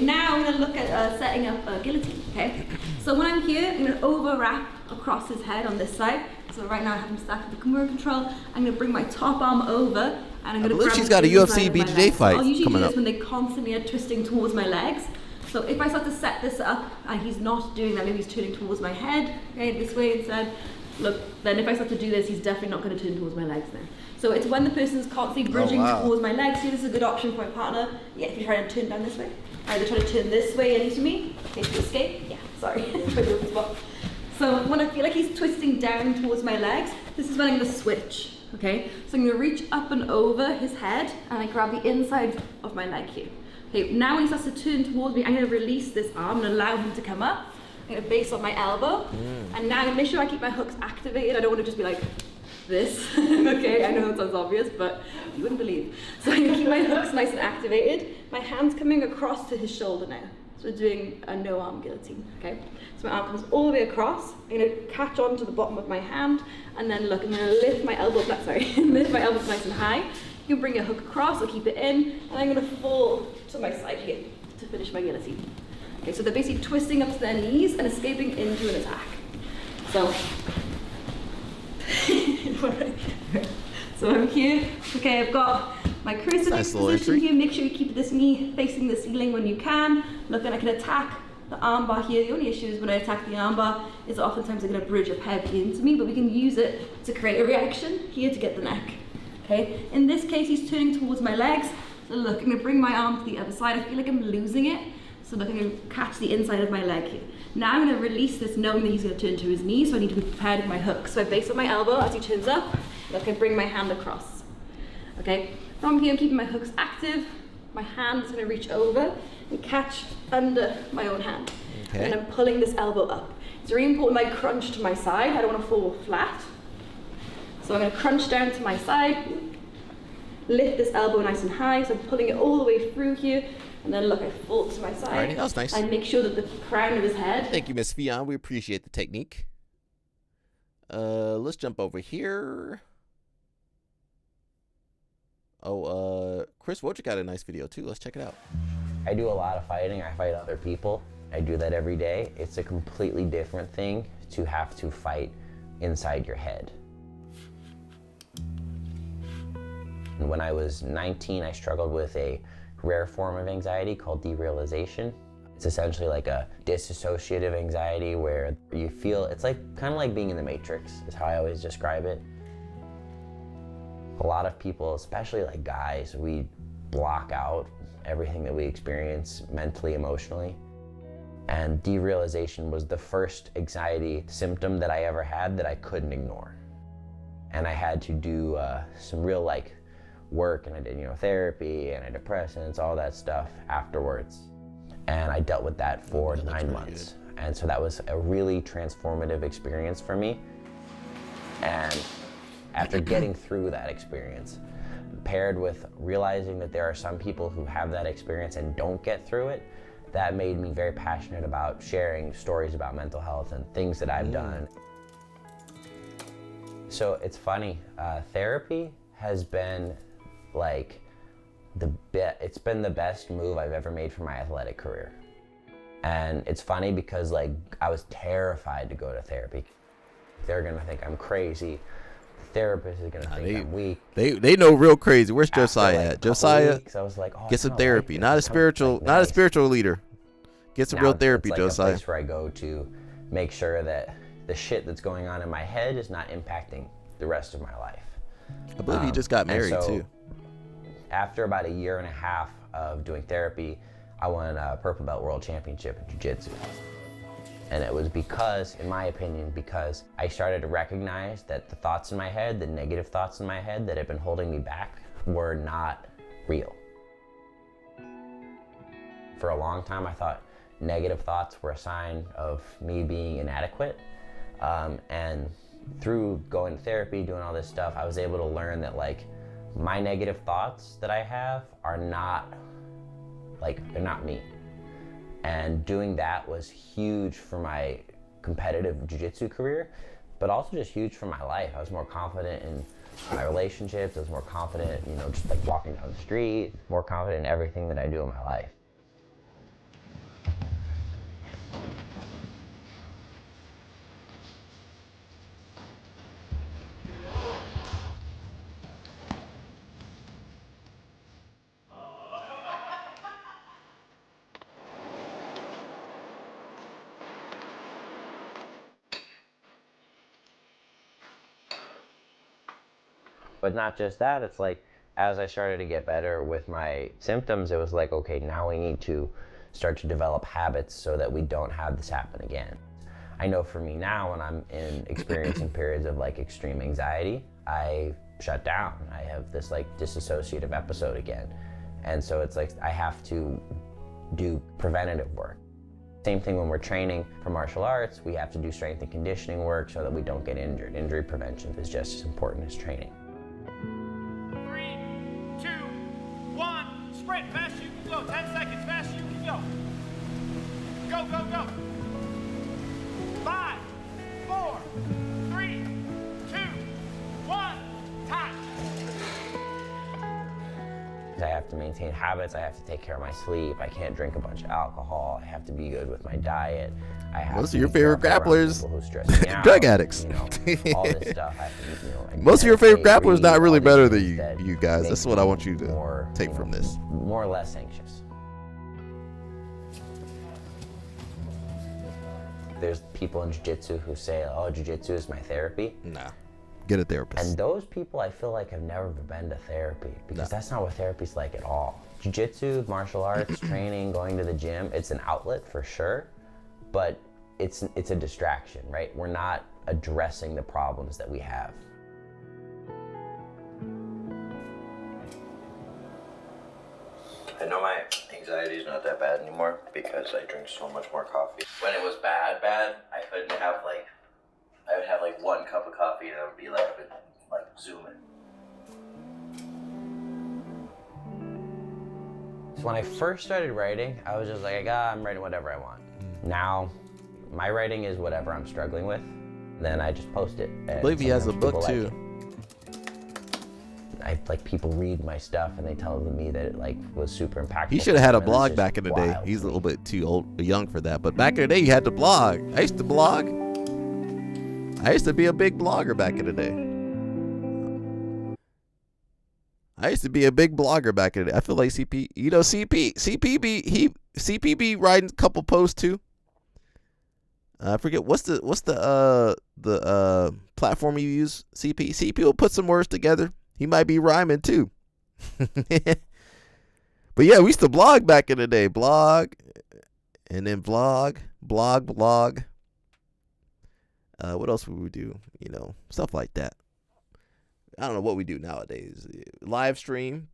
Now I'm going to look at setting up a guillotine, okay? So when I'm here, I'm going to overwrap across his head on this side. So right now I have him stacked with the Kimura control. I'm going to bring my top arm over, and I'm going to grab she's got a UFC BJJ fight I'll usually coming do up. this when they constantly are twisting towards my legs. So if I start to set this up and he's not doing that, maybe he's turning towards my head, okay, this way instead. Look, then if I start to do this, he's definitely not going to turn towards my legs now. So it's when the person's constantly bridging towards my legs. See, this is a good option for my partner. Yeah, if you're trying to turn down this way. Either try to turn this way into me, okay, to escape. Yeah, sorry, So when I feel like he's twisting down towards my legs, this is when I'm going to switch, okay? So I'm going to reach up and over his head, and I grab the inside of my leg here. Okay, now when he starts to turn towards me, I'm going to release this arm and allow him to come up. I'm going to base on my elbow, and now I'm going to make sure I keep my hooks activated. I don't want to just be like this, okay? I know that sounds obvious, but you wouldn't believe. So I'm going to keep my hooks nice and activated. My hand's coming across to his shoulder now. So we're doing a no-arm guillotine, okay? So my arm comes all the way across. I'm going to catch on to the bottom of my hand, and then look, I'm going to lift my elbow, lift my elbows nice and high. You can bring your hook across or keep it in, and I'm going to fall to my side here to finish my guillotine. Okay, so they're basically twisting up to their knees and escaping into an attack. So, so I'm here. Okay, I've got my crucifix position here. Make sure you keep this knee facing the ceiling when you can. Look, and I can attack the armbar here. The only issue is when I attack the armbar is oftentimes they're going to bridge up heavy into me, but we can use it to create a reaction here to get the neck. Okay, in this case, he's turning towards my legs. So look, I'm going to bring my arm to the other side. I feel like I'm losing it. So look, I'm going to catch the inside of my leg here. Now I'm going to release this knowing that he's going to turn to his knee, so I need to be prepared with my hook. So I base on my elbow as he turns up. Look, I bring my hand across. Okay, from here I'm keeping my hooks active. My hand is going to reach over and catch under my own hand. Okay. And I'm pulling this elbow up. It's really important that I crunch to my side. I don't want to fall flat. So I'm going to crunch down to my side, lift this elbow nice and high, so I'm pulling it all the way through here, and then look, I fall to my side. Alrighty, that was nice. And make sure that the crown of his head. Thank you, Miss Fionn. We appreciate the technique. Let's jump over here. Chris Wojcik got a nice video too. Let's check it out. I do a lot of fighting. I fight other people. I do that every day. It's a completely different thing to have to fight inside your head. When I was 19, I struggled with a rare form of anxiety called derealization. It's essentially like a disassociative anxiety where you feel, it's like kind of like being in the Matrix, is how I always describe it. A lot of people, especially like guys, we block out everything that we experience mentally, emotionally. And derealization was the first anxiety symptom that I ever had that I couldn't ignore. And I had to do some real work, and I did therapy, antidepressants, all that stuff afterwards. And I dealt with that for 9 months. And so that was a really transformative experience for me. And after getting through that experience, paired with realizing that there are some people who have that experience and don't get through it, that made me very passionate about sharing stories about mental health and things that I've done. So it's funny, therapy has been it's been the best move I've ever made for my athletic career. And it's funny because I was terrified to go to therapy. They're gonna think I'm crazy. The therapist is gonna think I'm weak. They know real crazy. Where's Josiah at? Josiah, weeks, I was like, get some therapy. Not a spiritual leader. Get some real therapy, it's Josiah. A place where I go to make sure that the shit that's going on in my head is not impacting the rest of my life. I believe he just got married too. After about 1.5 years of doing therapy, I won a purple belt world championship in jiu-jitsu. And it was because, in my opinion, because I started to recognize that the thoughts in my head, the negative thoughts in my head that had been holding me back, were not real. For a long time, I thought negative thoughts were a sign of me being inadequate. And through going to therapy, doing all this stuff, I was able to learn that like my negative thoughts that I have are not like, they're not me. And doing that was huge for my competitive jiu-jitsu career, but also just huge for my life. I was more confident in my relationships. I was more confident, you know, just like walking down the street, more confident in everything that I do in my life. But not just that, it's like, as I started to get better with my symptoms, it was like, okay, now we need to start to develop habits so that we don't have this happen again. I know for me now, when I'm experiencing periods of like extreme anxiety, I shut down. I have this like disassociative episode again. And so it's like, I have to do preventative work. Same thing when we're training for martial arts, we have to do strength and conditioning work so that we don't get injured. Injury prevention is just as important as training. 3, 2, 1, sprint, fast you can go, 10 seconds, fast you can go. Go, go, go. 5, 4, 3, 2, 1, time. I have to maintain habits, I have to take care of my sleep, I can't drink a bunch of alcohol, I have to be good with my diet. Most of your favorite grapplers, drug addicts. You know, all this stuff. I have to, you know, Most of your favorite grapplers not really better than you guys. That's what I want you to take from this. More or less anxious. There's people in jiu-jitsu who say, oh, jiu-jitsu is my therapy. Nah, get a therapist. And those people I feel like have never been to therapy because that's not what therapy's like at all. Jiu-jitsu, martial arts, training, going to the gym, it's an outlet for sure, but it's a distraction, right? We're not addressing the problems that we have. I know my anxiety is not that bad anymore because I drink so much more coffee. When it was bad, I couldn't have I would have like 1 cup of coffee and I would be like, I would zooming. So when I first started writing, I was just like, I'm writing whatever I want. Now, my writing is whatever I'm struggling with. Then I just post it. I believe he has a book too. People read my stuff and they tell me that it was super impactful. He should have had a blog back in the day. He's a little bit too young for that. But back in the day, you had to blog. I used to blog. I used to be a big blogger back in the day. I used to be a big blogger back in the day. I feel like CP, you know, CP be writing a couple posts too. I forget what's the platform you use. CP will put some words together. He might be rhyming too. But yeah, we used to blog back in the day. Blog, and then blog. What else would we do? You know, stuff like that. I don't know what we do nowadays. Live stream.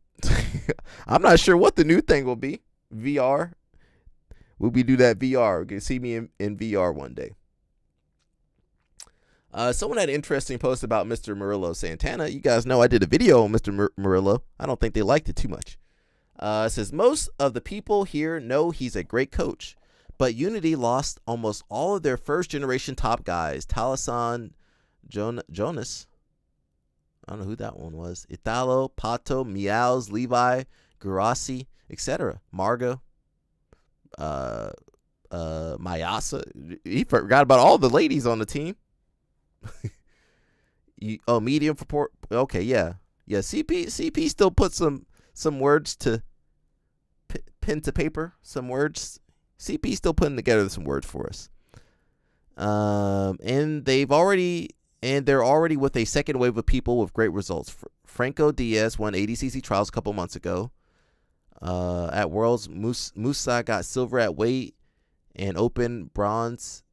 I'm not sure what the new thing will be. VR. Will we do that VR? You can see me in VR one day. Someone had an interesting post about Mr. Murillo Santana. You guys know I did a video on Mr. Murillo. I don't think they liked it too much. It says, most of the people here know he's a great coach, but Unity lost almost all of their first-generation top guys. Talasan, Jonas. I don't know who that one was. Italo, Pato, Meows, Levi, Garasi, etc. Margo, Mayasa. He forgot about all the ladies on the team. Medium for okay, yeah. CP still put some words to pen to paper. Some words. CP still putting together some words for us. And they're already with a second wave of people with great results. Franco Diaz won ADCC trials a couple months ago. At Worlds, Musa got silver at weight and open, bronze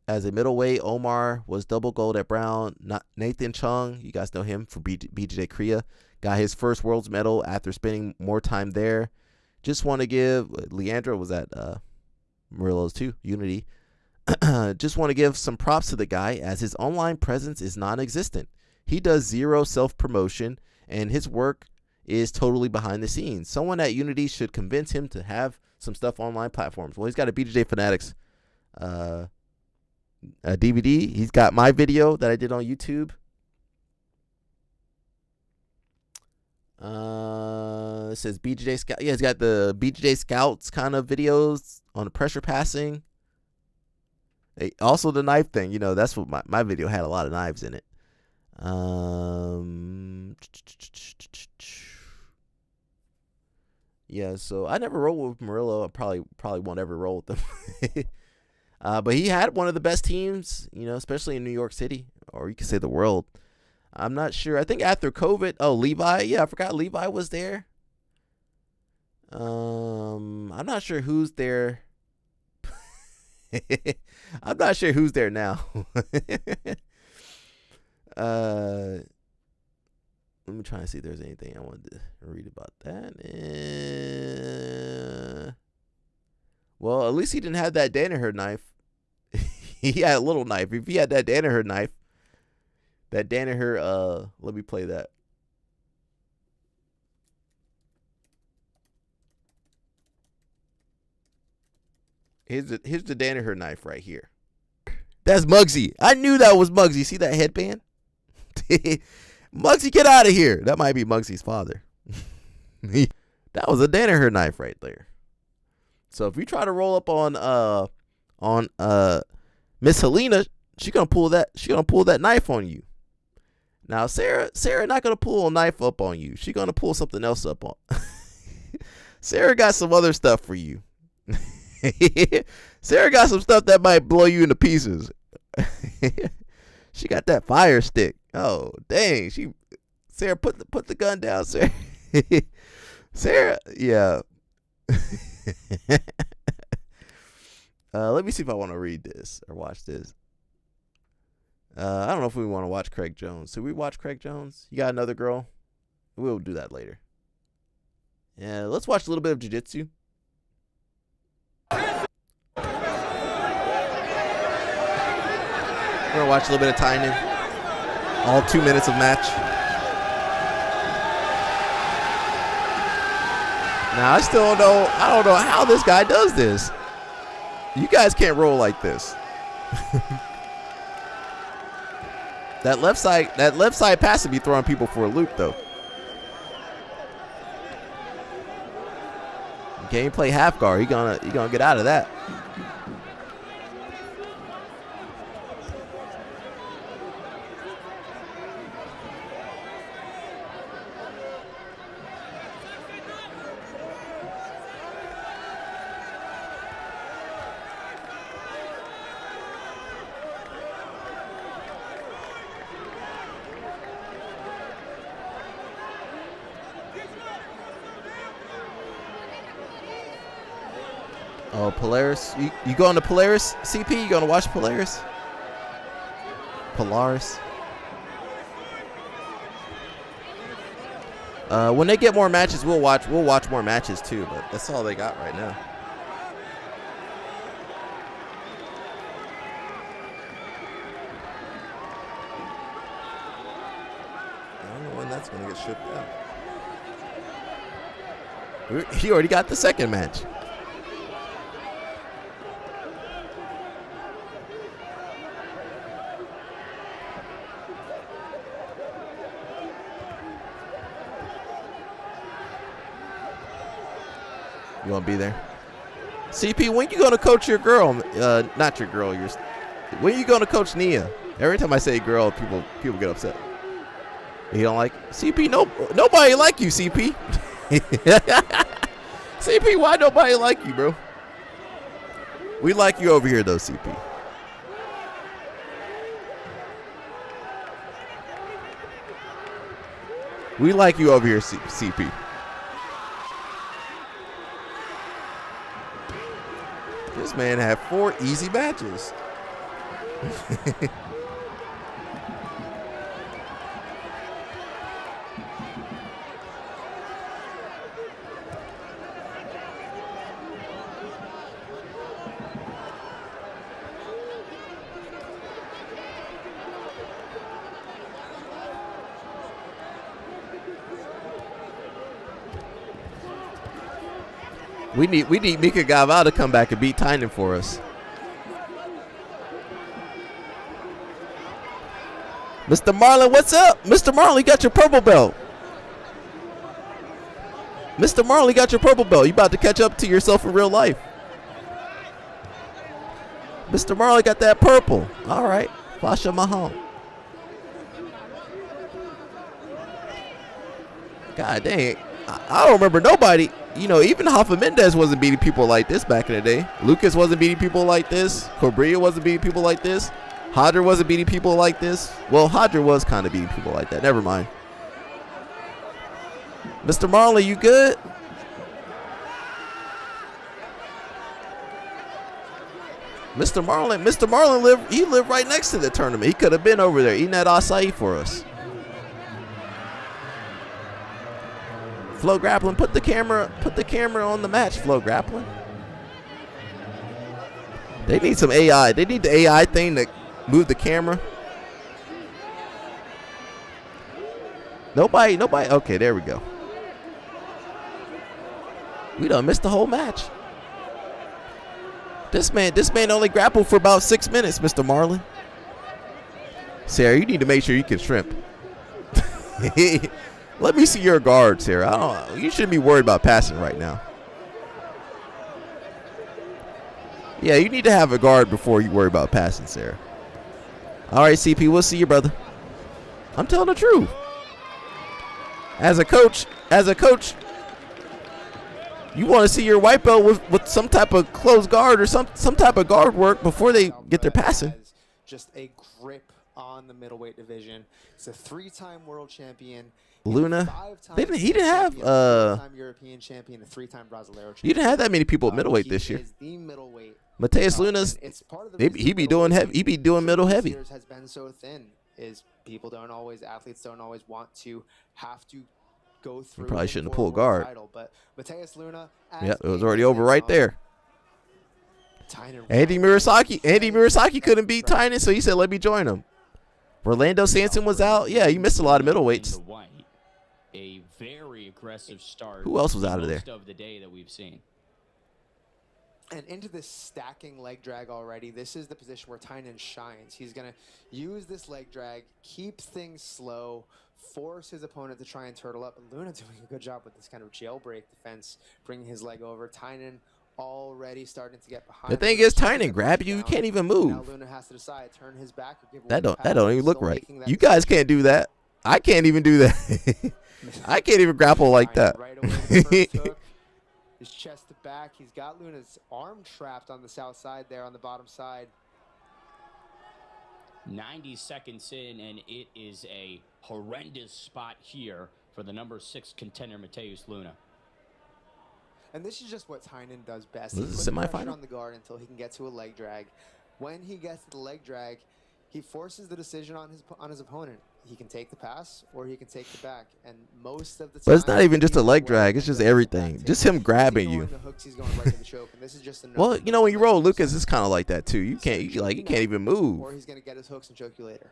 as a middleweight. Omar was double gold at brown. Nathan Chung, you guys know him from BJJ Korea, got his first Worlds medal after spending more time there. Just want to give Leandro was at Murillo's too, Unity. Just want to give some props to the guy as his online presence is non-existent. He does zero self-promotion and his work is totally behind the scenes. Someone at Unity should convince him to have some stuff online platforms. Well, he's got a BJJ Fanatics a DVD. He's got my video that I did on YouTube. It says BJJ Scout. Yeah, he's got the BJJ Scouts kind of videos on the pressure passing. Also the knife thing. You know, that's what my video had, a lot of knives in it. Yeah, so I never rolled with Murillo. I probably won't ever roll with them. But he had one of the best teams, you know, especially in New York City, or you could say the world. I'm not sure. I think after COVID, Levi. Yeah, I forgot Levi was there. I'm not sure who's there. I'm not sure who's there now. Let me try and see if there's anything I wanted to read about that. Well, at least he didn't have that Danaher knife. He had a little knife. If he had that Danaher knife, that Danaher, let me play that. Here's the Danaher knife right here. That's Muggsy. I knew that was Muggsy. See that headband? Muggsy, get out of here. That might be Muggsy's father. That was a Danaher knife right there. So if you try to roll up on Miss Helena, she's gonna pull that knife on you. Now Sarah not gonna pull a knife up on you. She's gonna pull something else up on. Sarah got some other stuff for you. Sarah got some stuff that might blow you into pieces. She got that fire stick. Oh dang! Sarah, put the gun down, Sarah. Sarah, yeah. Let me see if I want to read this or watch this. I don't know if we want to watch Craig Jones. Should we watch Craig Jones? You got another girl? We'll do that later. Yeah, let's watch a little bit of jiu-jitsu. We're gonna watch a little bit of Tynan. All 2 minutes of match. Now I don't know how this guy does this. You guys can't roll like this. That left side pass would be throwing people for a loop though. You can't even play half guard. You gonna get out of that. Oh, Polaris. You going to Polaris, CP? You going to watch Polaris? Polaris. When they get more matches, we'll watch more matches too, but that's all they got right now. I don't know when that's going to get shipped out. He already got the second match. You want to be there? CP, when you going to coach your girl? Not your girl. When you going to coach Nia? Every time I say girl, people get upset. You don't like CP? Nobody like you, CP. CP, why nobody like you, bro? We like you over here, though, CP. We like you over here, CP. This man had 4 easy matches. We need Mika Galvao to come back and beat Tynan for us. Mr. Marlon, what's up? Mr. Marlon, you got your purple belt. Mr. Marlon, you got your purple belt. You about to catch up to yourself in real life. Mr. Marley got that purple. All right. Fasha Mahal. God dang. I don't remember nobody. You know, even Hoffa Mendez wasn't beating people like this back in the day. Lucas wasn't beating people like this. Cobria wasn't beating people like this. Hodger wasn't beating people like this. Well, Hodger was kind of beating people like that. Never mind. Mr. Marley, you good? Mr. Marlin lived right next to the tournament. He could have been over there eating that acai for us. Flow Grappling, put the camera on the match, Flow Grappling. They need some AI. They need the AI thing to move the camera. Nobody. Okay, there we go. We done missed the whole match. This man only grappled for about 6 minutes, Mr. Marlin. Sarah, you need to make sure you can shrimp. Let me see your guard, Sarah. You shouldn't be worried about passing right now. Yeah, you need to have a guard before you worry about passing, Sarah. All right, CP, we'll see you, brother. I'm telling the truth. As a coach, you want to see your white belt with some type of closed guard or some type of guard work before they get their passing. Just a grip on the middleweight division. He's a 3-time world champion. Luna, he didn't have European champion, a 3-time Brasileiro champion. You didn't have that many people at middleweight this year. Mateus Luna's he be doing heavy. He be doing middle heavy. Has been so thin. Is athletes don't always want to have to go through. You probably shouldn't have pulled guard. Title, but Mateus Luna. Yeah, it was already over right there. Andy Murasaki couldn't beat Tynan, so he said, "Let me join him." Orlando Sanson was out. Yeah, you missed a lot of middleweights. A very aggressive start. Who else was out of there? Most of the day that we've seen. And into this stacking leg drag already, this is the position where Tynan shines. He's going to use this leg drag, keep things slow, force his opponent to try and turtle up. And Luna doing a good job with this kind of jailbreak defense, bringing his leg over. Tynan already starting to get behind. The thing is, Tynan grab you can't even move. Now Luna has to decide, turn his back or give away That the pass. don't even look right. You guys can't do that. I can't even do that. I can't even grapple like that. Right away, the first hook. His chest to back. He's got Luna's arm trapped on the south side there on the bottom side. 90 seconds in, and it is a horrendous spot here for the number 6 contender, Mateus Luna. And this is just what Tynan does best. This He is puts pressure semifinal? on the guard until he can get to a leg drag. When he gets to the leg drag, he forces the decision on his opponent. He can take the pass or he can take the back. And most of the time, But it's not even just a leg drag. It's just everything. Just him grabbing you. He's going right to the choke, and this is just Well, you know, when you roll Lucas, it's kind of like that too. You can't even move. Or he's going to get his hooks and choke you later.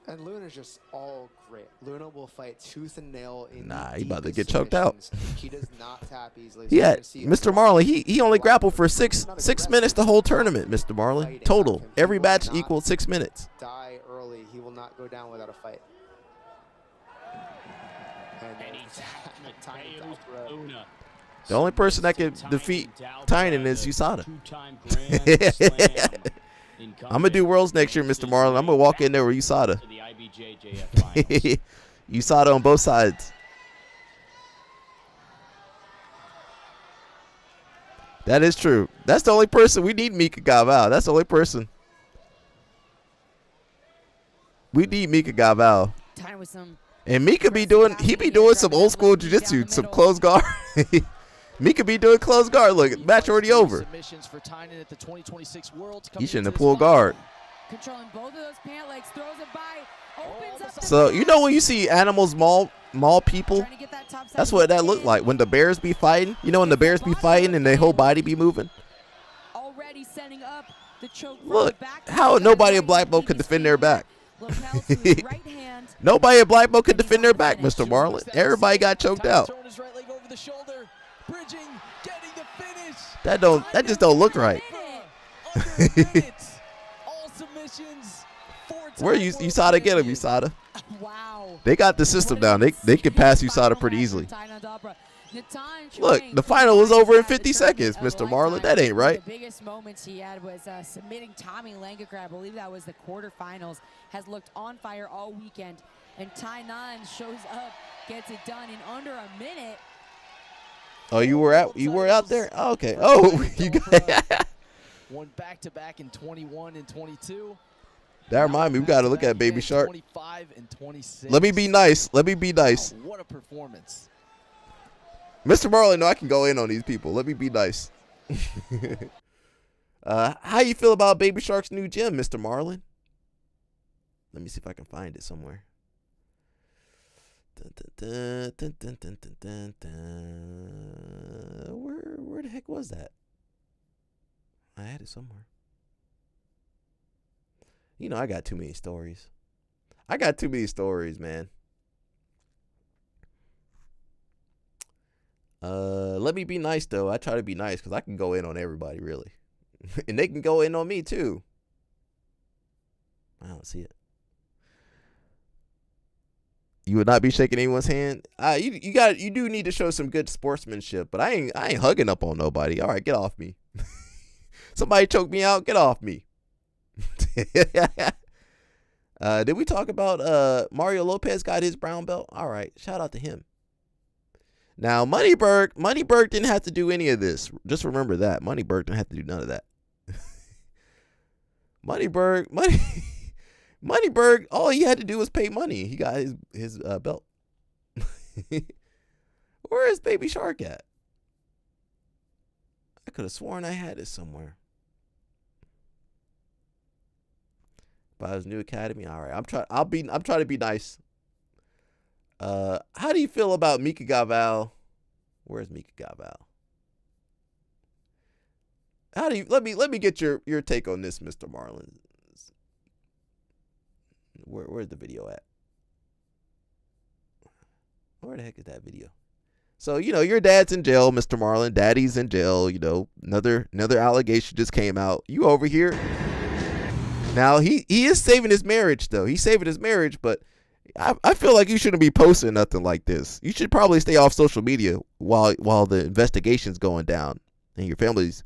And Luna's just all grit. Luna will fight tooth and nail in Nah, he about to get choked out. He does not tap easily. Yeah, Mr. Marley, he only grappled for six minutes the whole tournament, Mr. Marley. Total. Every match equaled 6 minutes. Die early. He will not go down without a fight. And he's Mateus Luna. The only person that can defeat Tynan is USADA. I'm going to do Worlds next year, Mr. Marlon. I'm going to walk in there with USADA. USADA on both sides. That is true. That's the only person. We need Mika Galvao. That's the only person. We need Mika Galvao. And Mika be doing some old school jiu-jitsu, some closed guard. Mika be doing closed guard. Look, match already over. He shouldn't have pulled guard. Controlling both of those pant legs, throws it by, opens up. So you know when you see animals maul people, that's what that looked like when the bears be fighting. You know when the bears be fighting and their whole body be moving. Already setting up the choke. Look how nobody in black belt could defend their back. Nobody at Black Belt could defend their back, Mr. Marlin. Everybody got choked out. That just don't look right. Where USADA get him, USADA? Wow. They got the system down. They can pass USADA pretty easily. Look, the final was over in 50 seconds, Mr. Marlin. That ain't right. The biggest moments he had was submitting Tommy Langaker. I believe that was the quarterfinals. Has looked on fire all weekend. And Ty9 shows up, gets it done in under a minute. Oh, you were out there? Oh, okay. Oh, you got one back-to-back in 21 and 22. That reminds me, we got to look at Baby Shark. 25 and 26. Let me be nice. Let me be nice. Wow, what a performance. Mr. Marlin, no, I can go in on these people. Let me be nice. How you feel about Baby Shark's new gym, Mr. Marlin? Let me see if I can find it somewhere. Where the heck was that? I had it somewhere. You know, I got too many stories. I got too many stories, man. Let me be nice, though. I try to be nice because I can go in on everybody, really. And they can go in on me, too. I don't see it. You would not be shaking anyone's hand. You do need to show some good sportsmanship, but I ain't hugging up on nobody. All right, get off me. Somebody choke me out. Get off me. Did we talk about Mario Lopez got his brown belt? All right, shout out to him. Now Moneyberg didn't have to do any of this. Just remember that Moneyberg didn't have to do none of that. Moneyberg, all he had to do was pay money. He got his belt. Where is Baby Shark at? I could have sworn I had it somewhere. By his new academy. All right, I'm trying to be nice. How do you feel about Mika Gaval? Where's Mika Gaval? How do you let me get your take on this, Mr. Marlin? Where's the video at? Where the heck is that video? So, you know, your dad's in jail, Mr. Marlin. Daddy's in jail, you know. Another allegation just came out. You over here. Now, he is saving his marriage, though. He's saving his marriage, but I feel like you shouldn't be posting nothing like this. You should probably stay off social media while the investigation's going down and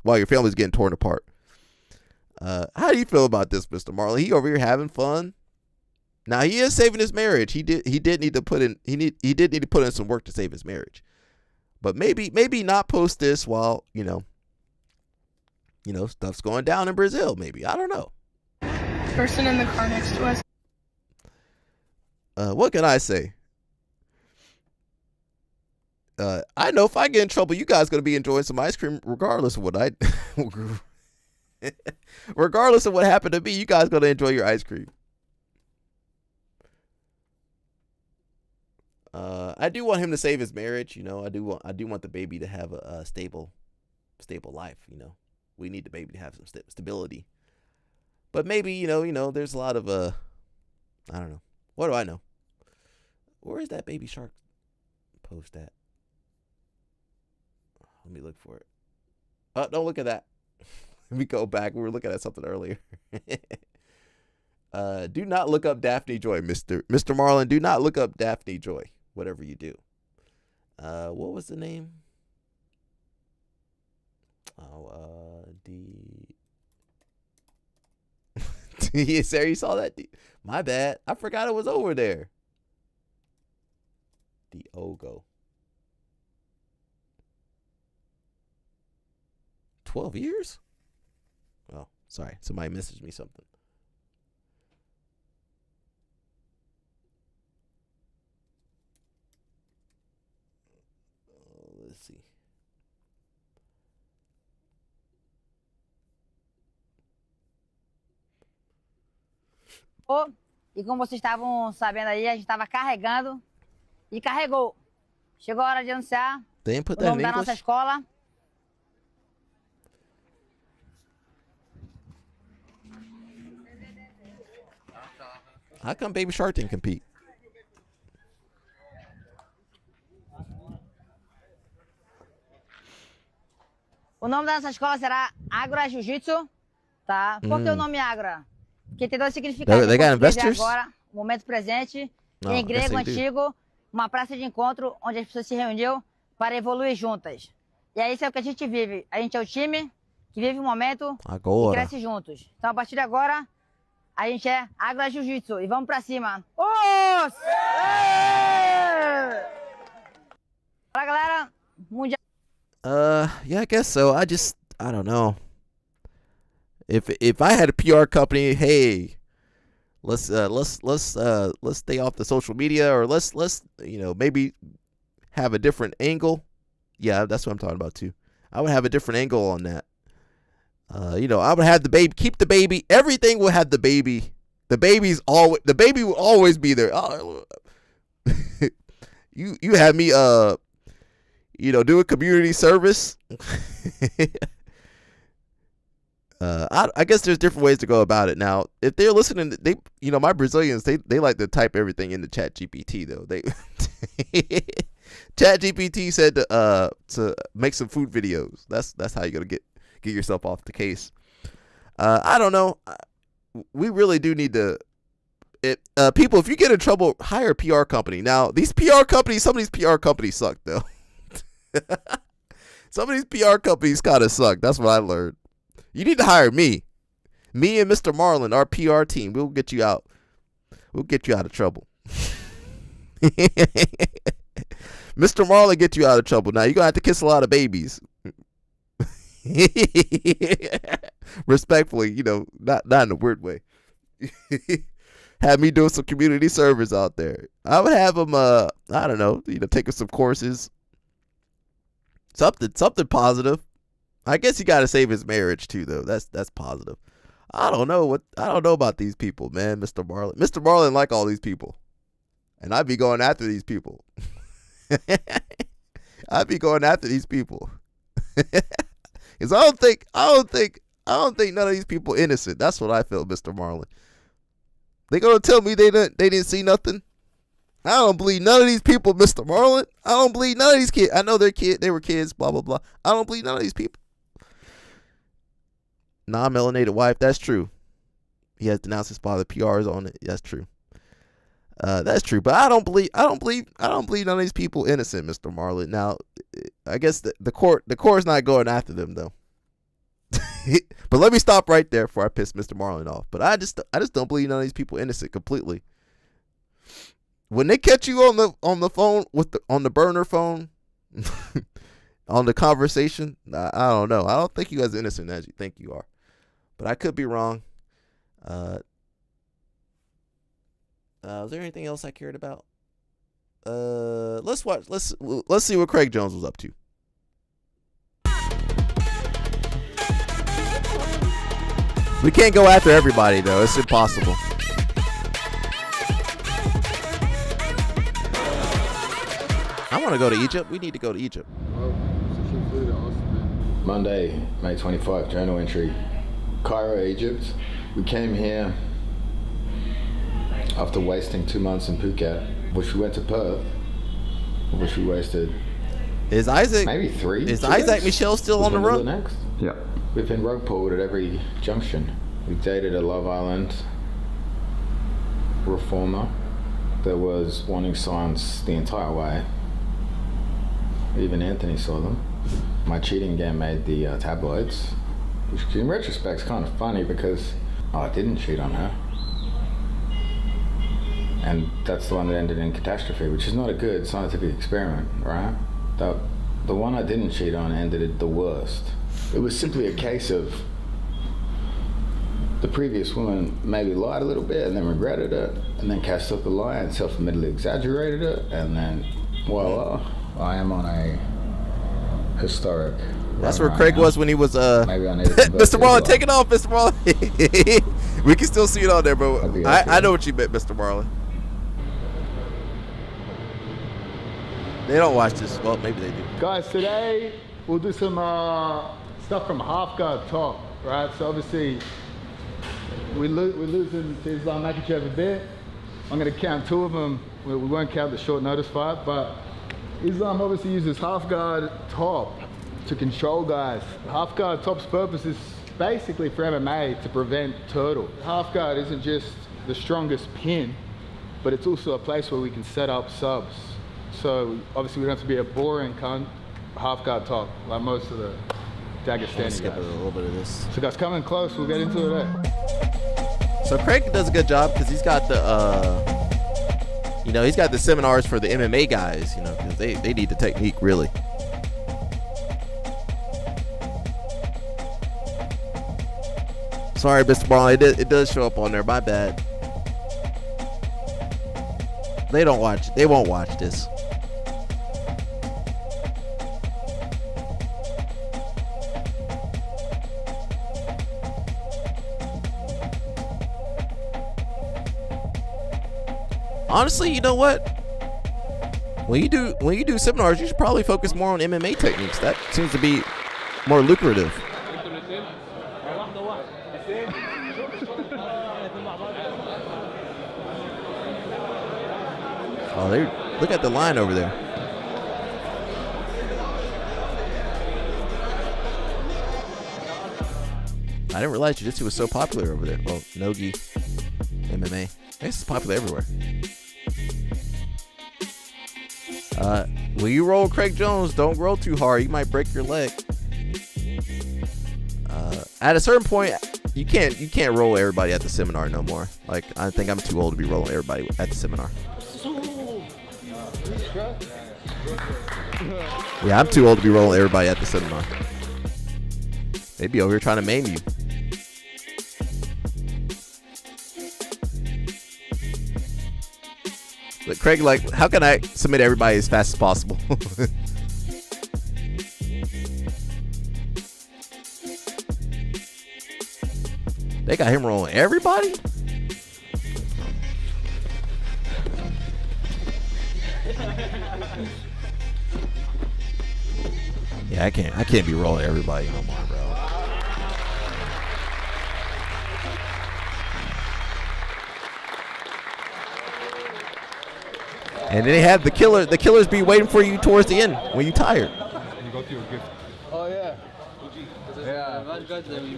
while your family's getting torn apart. How do you feel about this, Mr. Marlin? He over here having fun. Now he is saving his marriage. He did need to put in some work to save his marriage. But maybe not post this while, you know, stuff's going down in Brazil, maybe. I don't know. Person in the car next to us. What can I say? I know if I get in trouble, you guys gonna be enjoying some ice cream regardless of what regardless of what happened to me, you guys gonna enjoy your ice cream. I do want him to save his marriage, you know. I do want the baby to have a stable life, you know. We need the baby to have some stability. But maybe, you know, there's a lot of I don't know. What do I know? Where is that Baby Shark post at? Let me look for it. Oh, don't look at that. Let me go back. We were looking at something earlier. Do not look up Daphne Joy, Mr. Marlin. Do not look up Daphne Joy, whatever you do. What was the name? Sarah, you saw that? My bad. I forgot it was over there. Diogo. 12 years? Oh, sorry. Somebody messaged me something. Let's see. E como vocês estavam sabendo aí, a gente estava carregando e carregou. Chegou a hora de anunciar o nome da nossa escola. How come Baby Shark didn't compete? O nome da nossa escola será Agro Jiu-Jitsu, tá? Por que o nome Agro? Porque tem dois significados. They got investors? Agora, momento presente, Oh, em grego yes, they do. antigo, uma praça de encontro onde as pessoas se reuniam para evoluir juntas. E é isso é o que a gente vive. A gente é o time que vive o momento Agora. e cresce juntos. Então, a partir de agora, a gente é Agro Jiu-Jitsu e vamos pra cima. Os! Fala, galera. Mundial. Yeah, I guess so. I don't know. If I had a PR company, hey, let's stay off the social media, or let's maybe have a different angle. Yeah, that's what I'm talking about too. I would have a different angle on that. I would have the baby, keep the baby. Everything will have the baby. The baby will always be there. You have me do a community service. I guess there's different ways to go about it. Now, if they're listening, my Brazilians, they like to type everything into ChatGPT though. ChatGPT said to make some food videos. That's how you're gonna get yourself off the case. I don't know. We really do need to. People, if you get in trouble, hire a PR company. Now, some of these PR companies suck though. Some of these PR companies kind of suck. That's what I learned. You need to hire me and Mr. Marlin, our PR team. We'll get you out. We'll get you out of trouble. Mr. Marlin get you out of trouble. Now you're gonna have to kiss a lot of babies. Respectfully, not in a weird way. Have me doing some community service out there. I would have him I don't know, taking some courses. Something positive. I guess you got to save his marriage too, though. That's positive. I don't know about these people, man. Mr. Marlin. Mr. Marlin like all these people, and I'd be going after these people. I'd be going after these people. Cause I don't think none of these people innocent. That's what I feel, Mr. Marlin. They gonna tell me they didn't see nothing? I don't believe none of these people, Mr. Marlin. I don't believe none of these kids. I know they were kids, blah, blah, blah. I don't believe none of these people. Non-melanated wife, that's true. He has denounced his father. PRs on it. That's true. That's true. But I don't believe none of these people innocent, Mr. Marlin. Now, I guess the court's not going after them though. But let me stop right there before I piss Mr. Marlin off. But I just don't believe none of these people innocent completely. When they catch you on the phone on the burner phone, on the conversation, I don't know. I don't think you guys are innocent as you think you are, but I could be wrong. Was there anything else I cared about? Let's see what Craig Jones was up to. We can't go after everybody though. It's impossible. I want to go to Egypt. We need to go to Egypt. Monday, May 25th, journal entry. Cairo, Egypt. We came here after wasting 2 months in Phuket, which we went to Perth, which we wasted maybe 3. Is Isaac Michelle still on the run? Next? Yeah. We've been rug pulled at every junction. We dated a Love Island reformer that was wanting signs the entire way. Even Anthony saw them. My cheating game made the tabloids, which in retrospect is kind of funny because I didn't cheat on her. And that's the one that ended in catastrophe, which is not a good scientific experiment, right? The one I didn't cheat on ended the worst. It was simply a case of the previous woman maybe lied a little bit and then regretted it, and then cast up the lie and self-admittedly exaggerated it, and then voila, I am on a historic. That's where Craig was when he was maybe I need to Mr. Marlin, take it off, Mr. Marlin. We can still see it on there, bro. I know what you meant, Mr. Marlin. They don't watch this. Well, maybe they do. Guys, today we'll do some stuff from half guard top, right? So obviously we're losing to Islam Makhachev a bit. I'm going to count 2 of them. We won't count the short notice fight, but Islam obviously uses half guard top to control guys. Half guard top's purpose is basically for MMA to prevent turtle. Half guard isn't just the strongest pin, but it's also a place where we can set up subs. So obviously we don't have to be a boring cunt, half guard top, like most of the Dagestani Skip guys. a little bit of this. So guys, coming close, we'll get into it. So Craig does a good job because he's got the, he's got the seminars for the MMA guys, because they need the technique really. Sorry, Mr. Marlon, it does show up on there. My bad. They won't watch this. Honestly, you know what? When you do seminars, you should probably focus more on MMA techniques. That seems to be more lucrative. Oh, look at the line over there. I didn't realize jiu-jitsu was so popular over there. Well, Nogi, MMA. I guess it's popular everywhere. When you roll Craig Jones, don't roll too hard. You might break your leg. At a certain point, you can't roll everybody at the seminar no more. Like, I think I'm too old to be rolling everybody at the seminar. Yeah, I'm too old to be rolling everybody at the seminar. They'd be over here trying to maim you. But Craig, like, how can I submit everybody as fast as possible? They got him rolling everybody? Yeah, I can't be rolling everybody no more, bro. And then they have the killers be waiting for you towards the end when you're tired. You got your gift. Oh yeah. Yeah.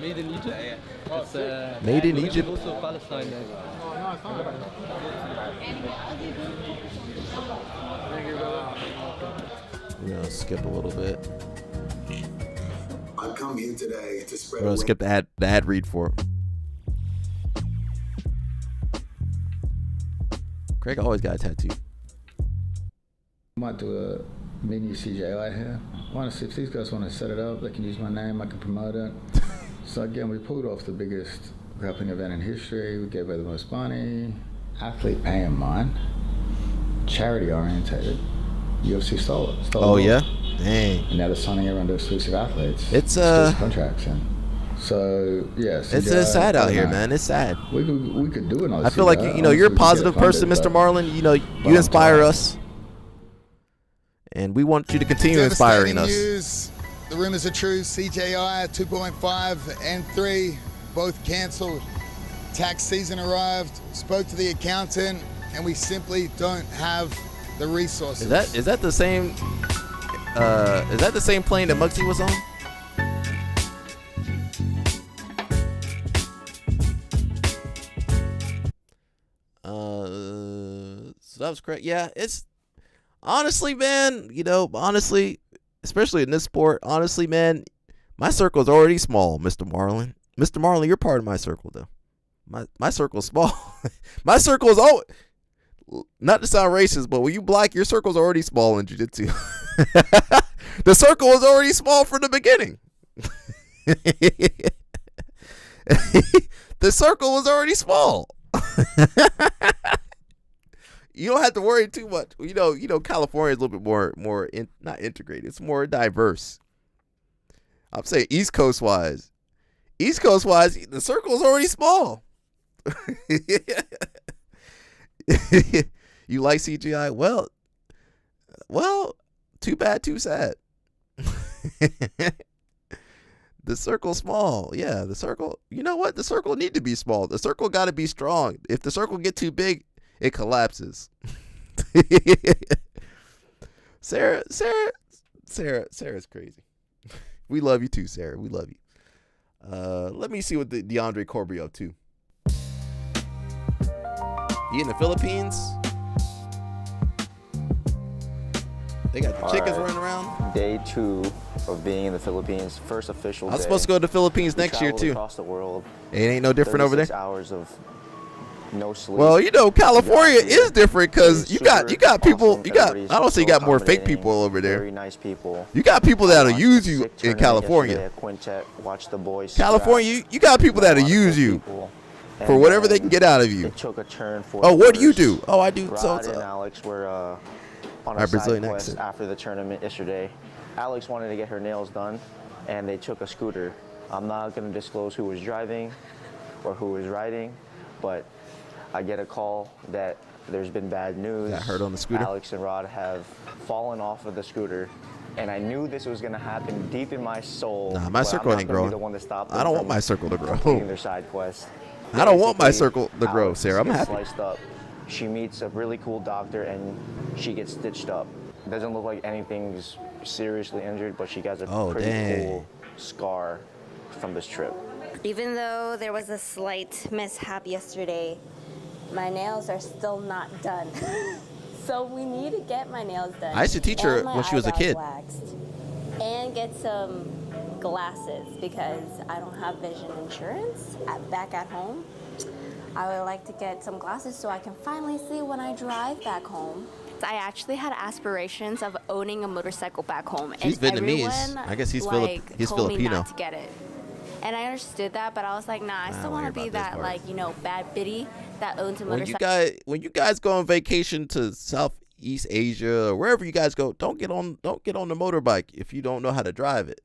Made in Egypt. It's, made in Egypt. Also Palestine. We're gonna skip a little bit. I've come here today to spread. We're gonna skip the ad read for him. Craig always got a tattoo. Might do a mini CJI here. I want to see if these guys want to set it up. They can use my name. I can promote it. So again, we pulled off the biggest grappling event in history. We gave away the most money. Athlete pay in mind. Charity orientated. UFC stole it. Oh yeah, dang. And now they're signing everyone to exclusive athletes. It's contracts and. So yes, it's sad out here, man. It's sad. We could do another. I feel like you're a positive person, Mr. Marlon. You inspire us, and we want you to continue inspiring us. News. The rumors are true. CJI 2.5 and 3 both cancelled. Tax season arrived. Spoke to the accountant, and we simply don't have the resources. Is that the same? Is that the same plane that Muggsy was on? So that was correct. Yeah, it's honestly, man, especially in this sport, honestly, man, my circle is already small, Mr. Marlon. Mr. Marlon, you're part of my circle, though. My circle's small. My circle is always, not to sound racist, but when you black, your circle's already small in jiu-jitsu. The circle was already small from the beginning. The circle was already small. You don't have to worry too much. California is a little bit more not integrated. It's more diverse. I'm saying East Coast wise, the circle is already small. You like CGI? Well, too bad, too sad. The circle's small. Yeah, the circle. You know what? The circle need to be small. The circle got to be strong. If the circle get too big, it collapses. Sarah's crazy. We love you too, Sarah. We love you. Let me see what the DeAndre Corby up to. He in the Philippines. They got the chickens running around. Day 2 of being in the Philippines. First official day. I'm supposed to go to the Philippines next year too. Across the world. It ain't no different over there. 36 hours of no sleep. Well, you know, California is different because you got people. You got. I don't say you got more fake people over there. Very nice people. You got people that'll use you in California. Watch the boys. California, you got people that'll use you for whatever they can get out of you. It took a turn for. Oh, what do you do? Oh, I do. Rod and Alex were on a side quest after the tournament yesterday. Alex wanted to get her nails done, and they took a scooter. I'm not going to disclose who was driving or who was riding, but I get a call that there's been bad news. Got hurt on the scooter. Alex and Rod have fallen off of the scooter, and I knew this was going to happen deep in my soul. Nah, my circle ain't growing. I don't want my circle to grow. Their side quest. I don't want my circle to grow, Sarah. I'm happy. Sliced up. She meets a really cool doctor, and she gets stitched up. It doesn't look like anything's seriously injured, but she got a pretty cool scar from this trip. Even though there was a slight mishap yesterday, my nails are still not done. So we need to get my nails done. I used to teach her when she was a kid. Waxed, and get some glasses because I don't have vision insurance back at home. I would like to get some glasses so I can finally see when I drive back home. I actually had aspirations of owning a motorcycle back home. She's Vietnamese. I guess he's told Filipino. Me not to get it. And I understood that, but I was like, nah, I still want to be that, like, you know, bad biddy that owns a motorcycle. When you guys go on vacation to Southeast Asia or wherever you guys go, don't get on the motorbike if you don't know how to drive it.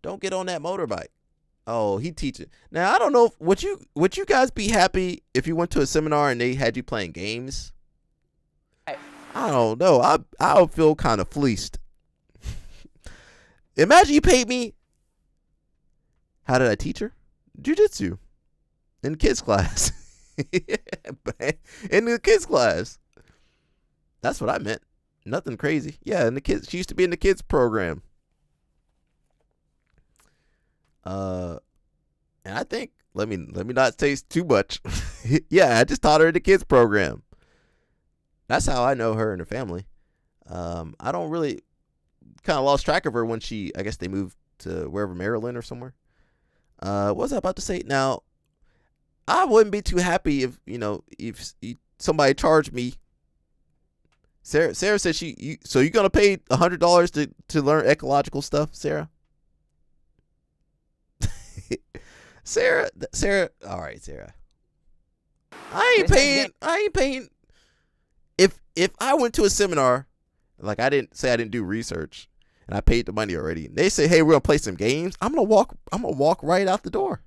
Don't get on that motorbike. Oh, he teaching. Now I don't know. Would you guys be happy if you went to a seminar and they had you playing games? I don't know. I would feel kind of fleeced. Imagine you paid me. How did I teach her? Jiu-jitsu. In kids class. In the kids class. That's what I meant. Nothing crazy. Yeah, in the kids. She used to be in the kids program. And I think let me not say too much. Yeah, I just taught her the kids program. That's how I know her and her family. I don't really kind of lost track of her when I guess they moved to wherever, Maryland or somewhere. What was I about to say? Now, I wouldn't be too happy if somebody charged me. Sarah said so you're gonna pay $100 to learn ecological stuff, Sarah? Sarah, all right, Sarah. I ain't paying. If I went to a seminar, like I didn't do research, and I paid the money already, and they say, hey, we're gonna play some games, I'm gonna walk right out the door.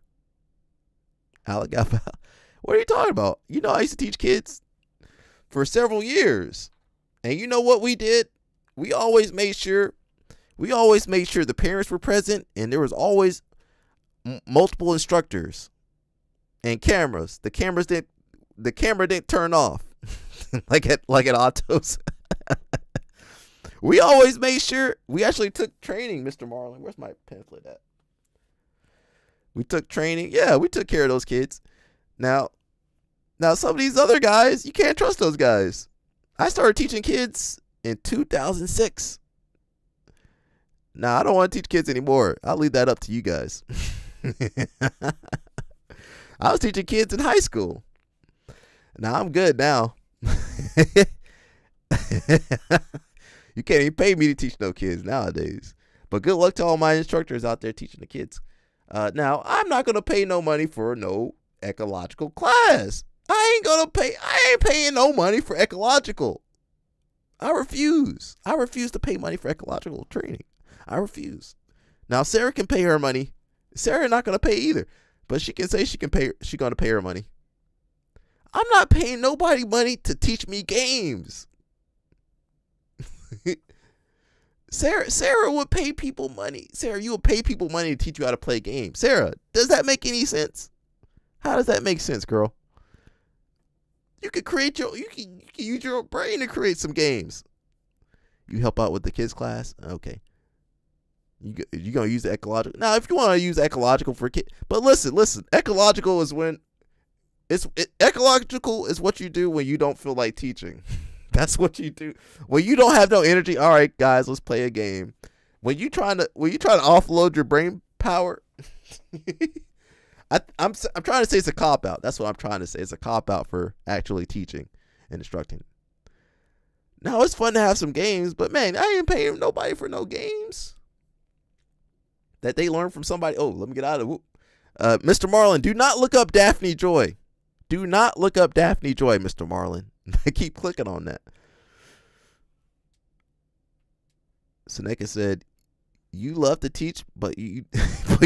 Alec, what are you talking about? You know, I used to teach kids for several years, and you know what we did? We always made sure the parents were present, and there was always multiple instructors and cameras. The camera didn't turn off like at autos. We always made sure. We actually took training, Mr. Marlin. Where's my pamphlet at? We took training. Yeah, we took care of those kids. Now some of these other guys, you can't trust those guys. I started teaching kids in 2006. Now, I don't want to teach kids anymore. I'll leave that up to you guys. I was teaching kids in high school. Now, I'm good now. You can't even pay me to teach no kids nowadays. But good luck to all my instructors out there teaching the kids. Now, I'm not going to pay no money for no ecological class. I ain't paying no money for ecological. I refuse. I refuse to pay money for ecological training. I refuse. Now, Sarah can pay her money. Sarah not going to pay either. But she can say she's going to pay her money. I'm not paying nobody money to teach me games. Sarah would pay people money. Sarah, you would pay people money to teach you how to play games. Sarah, does that make any sense? How does that make sense, girl? You could create you can use your brain to create some games. You help out with the kids class, okay. You gonna use the ecological? Now, if you want to use ecological for kids, but listen. Ecological is when ecological is what you do when you don't feel like teaching. That's what you do when you don't have no energy. All right, guys, let's play a game. When you trying to offload your brain power. I'm trying to say it's a cop out. That's what I'm trying to say. It's a cop out for actually teaching and instructing. Now, it's fun to have some games, but man, I ain't paying nobody for no games that they learn from somebody. Oh, let me get out of it. Mr. Marlin, do not look up Daphne Joy. Do not look up Daphne Joy, Mr. Marlin. I keep clicking on that. Seneca said, you love to teach, but you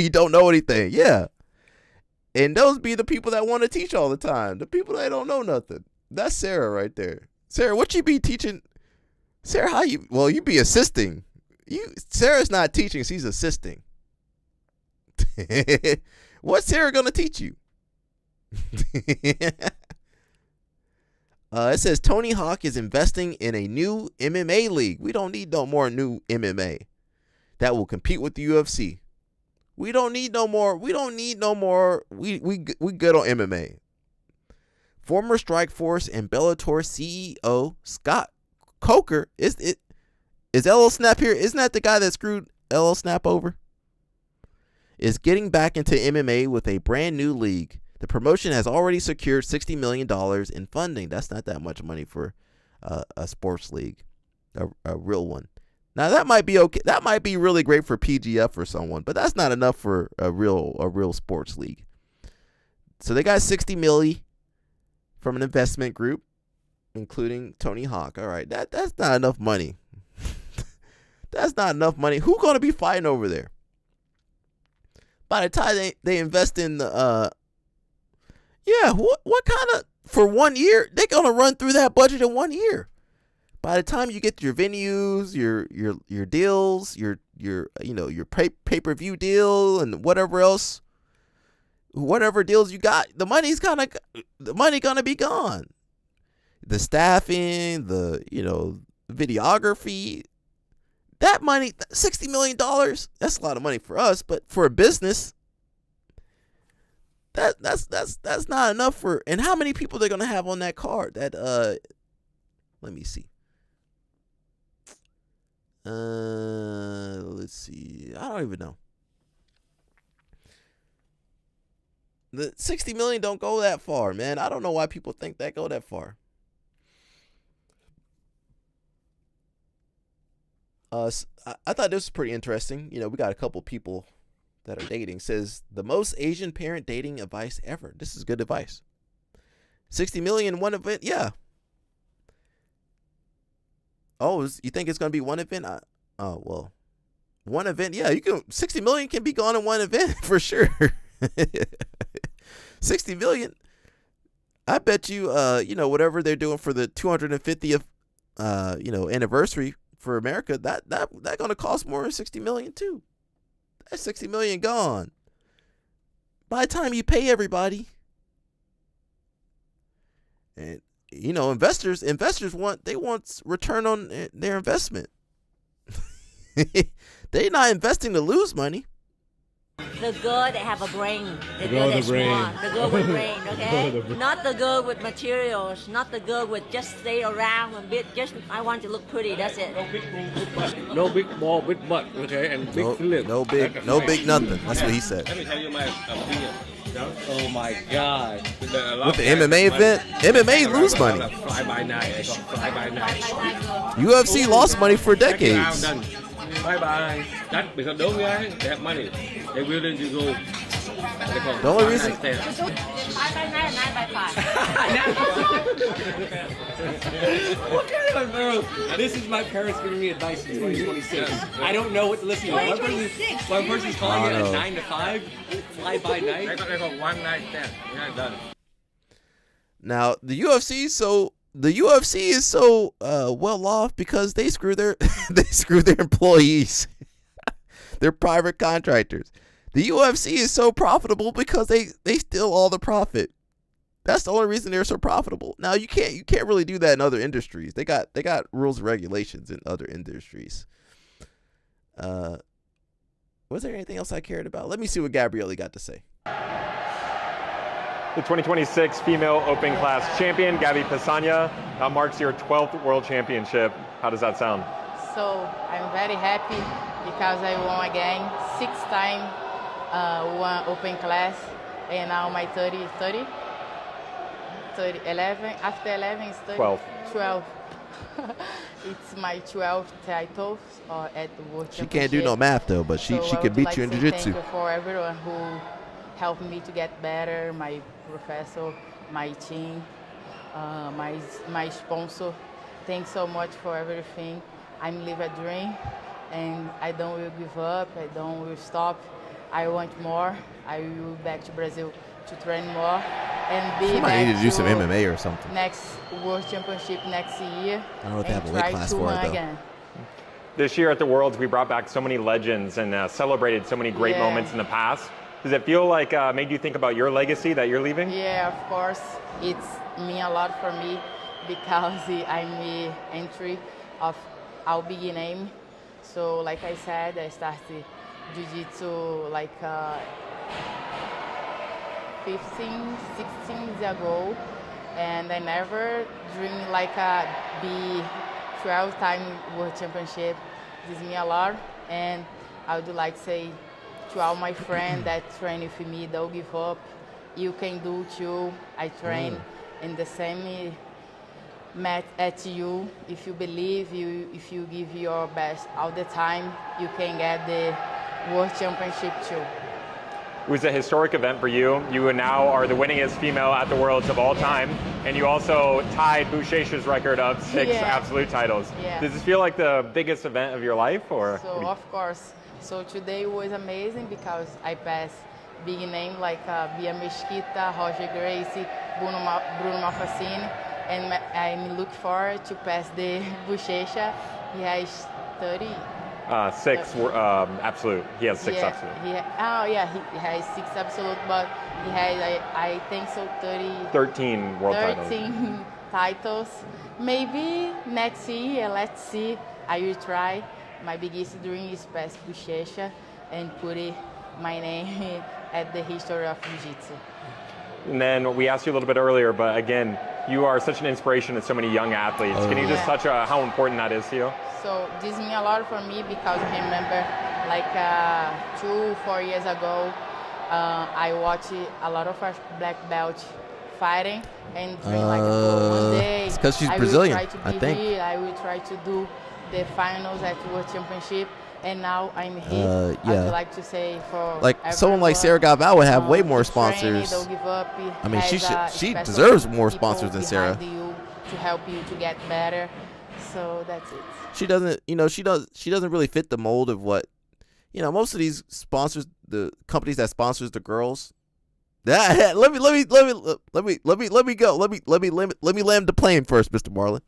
don't know anything. Yeah. And those be the people that want to teach all the time. The people that don't know nothing. That's Sarah right there. Sarah, what you be teaching? Sarah, you be assisting. Sarah's not teaching, she's assisting. What's Sarah gonna teach you? It says Tony Hawk is investing in a new MMA league. We don't need no more new MMA that will compete with the UFC. We don't need no more. We good on MMA. Former Strikeforce and Bellator CEO Scott Coker is LL Snap here? Isn't that the guy that screwed LL Snap over? Is getting back into MMA with a brand new league. The promotion has already secured $60 million in funding. That's not that much money for a sports league, a real one. Now that might be okay. That might be really great for PGF or someone, but that's not enough for a real sports league. So they got $60 million from an investment group, including Tony Hawk. All right, that's not enough money. That's not enough money. Who's gonna be fighting over there? By the time they invest in the what kind of, for 1 year, they're gonna run through that budget in 1 year. By the time you get your venues, your deals, your pay-per-view deal and whatever deals you got, the money gonna be gone. The staffing, the videography, that money, $60 million, that's a lot of money for us, but for a business, that's not enough for. And how many people they're gonna have on that card? That let me see. Let's see. I don't even know. The $60 million don't go that far, man. I don't know why people think that go that far. I thought this was pretty interesting. We got a couple people that are dating. Says the most Asian parent dating advice ever. This is good advice. 60 million one event, yeah. Oh, you think it's gonna be one event? Well, one event, yeah. 60 million can be gone in one event for sure. 60 million. I bet you, whatever they're doing for the 250th, anniversary for America, that gonna cost more than 60 million too. That's 60 million gone. By the time you pay everybody, and investors want return on their investment. They're not investing to lose money. The girl that have a brain, the girl that's smart, the girl with brain, okay? Not the girl with materials, not the girl with just stay around a bit. Just I want to look pretty. That's it. No big ball, big butt, okay, and big lip. No big nothing. That's what he said. Let me tell you my opinion. Oh my God! With the MMA event, MMA lose money. Fly by night. UFC lost money for decades. Bye bye. That because those guys they have money. They willing to go. The only reason. 5 by 9, 9 by 5. What kind of a girl? This is my parents giving me advice in 2026. I don't know what to listen to. One person's calling it a 9 to 5, fly by night. They go 1 night stand. You're not done. Now the UFC is so well off because they screw their employees. They're private contractors. The UFC is so profitable because they steal all the profit. That's the only reason they're so profitable. Now you can't really do that in other industries. They got rules and regulations in other industries. Was there anything else I cared about? Let me see what Gabrielle got to say. The 2026 female open class champion, Gabby Pessanha, marks your 12th world championship. How does that sound? So I'm very happy because I won again, 6 times one open class, and now my 30, 11, after 11 is 30, 12. It's my 12th title at the World Championship. She can't do no math though, but she can beat you in jiu-jitsu. Thank you for everyone who helped me to get better, my professor, my team, my sponsor. Thanks so much for everything. I'm living a dream, and I don't will give up. I don't will stop. I want more. I will back to Brazil to train more and be Somebody need to do some MMA or something. Next World Championship next year. I don't know if they have a weight class for it though. Again. This year at the Worlds, we brought back so many legends and celebrated so many great moments in the past. Does it feel like made you think about your legacy that you're leaving? Yeah, of course. It's mean a lot for me because I'm the entry of our big name. So like I said, I started jiu-jitsu like 15, 16 years ago, and I never dreamed like be 12-time World Championship. This means a lot, and I would like to say to all my friends that train with me, don't give up. You can do too. I train in the same mat at you. If you believe, if you give your best all the time, you can get the World Championship too. It was a historic event for you. You now are the winningest female at the Worlds of all time, and you also tied Boucher's record of 6 absolute titles. Yeah. Does this feel like the biggest event of your life, or? So of course. So today was amazing because I passed big name like Bia Mesquita, Roger Gracie, Bruno Malfacine, and I'm looking forward to pass the Boucher. He has 30. 6 absolute. He has 6 absolute. He has 6 absolute, but he has, I think so, 13 world titles. 13 titles. Maybe next year, let's see. I will try. My biggest dream is pass Boucher and put my name at the history of Jiu-Jitsu. And then we asked you a little bit earlier, but again, you are such an inspiration to so many young athletes. Can you just touch how important that is to you? So this means a lot for me because I remember like 2-4 years ago, I watched a lot of black belts fighting and dream like one day. It's because she's Brazilian, I think. Here. I will try to do the finals at World Championship, and now I'm here. I would like to say for like someone like Sarah Galvao would have way more sponsors. Don't give up. I mean, she deserves more sponsors than Sarah. You to help you to get better. So that's it. She doesn't really fit the mold of what, most of these sponsors, the companies that sponsors the girls. Let me land the plane first, Mr. Marlon.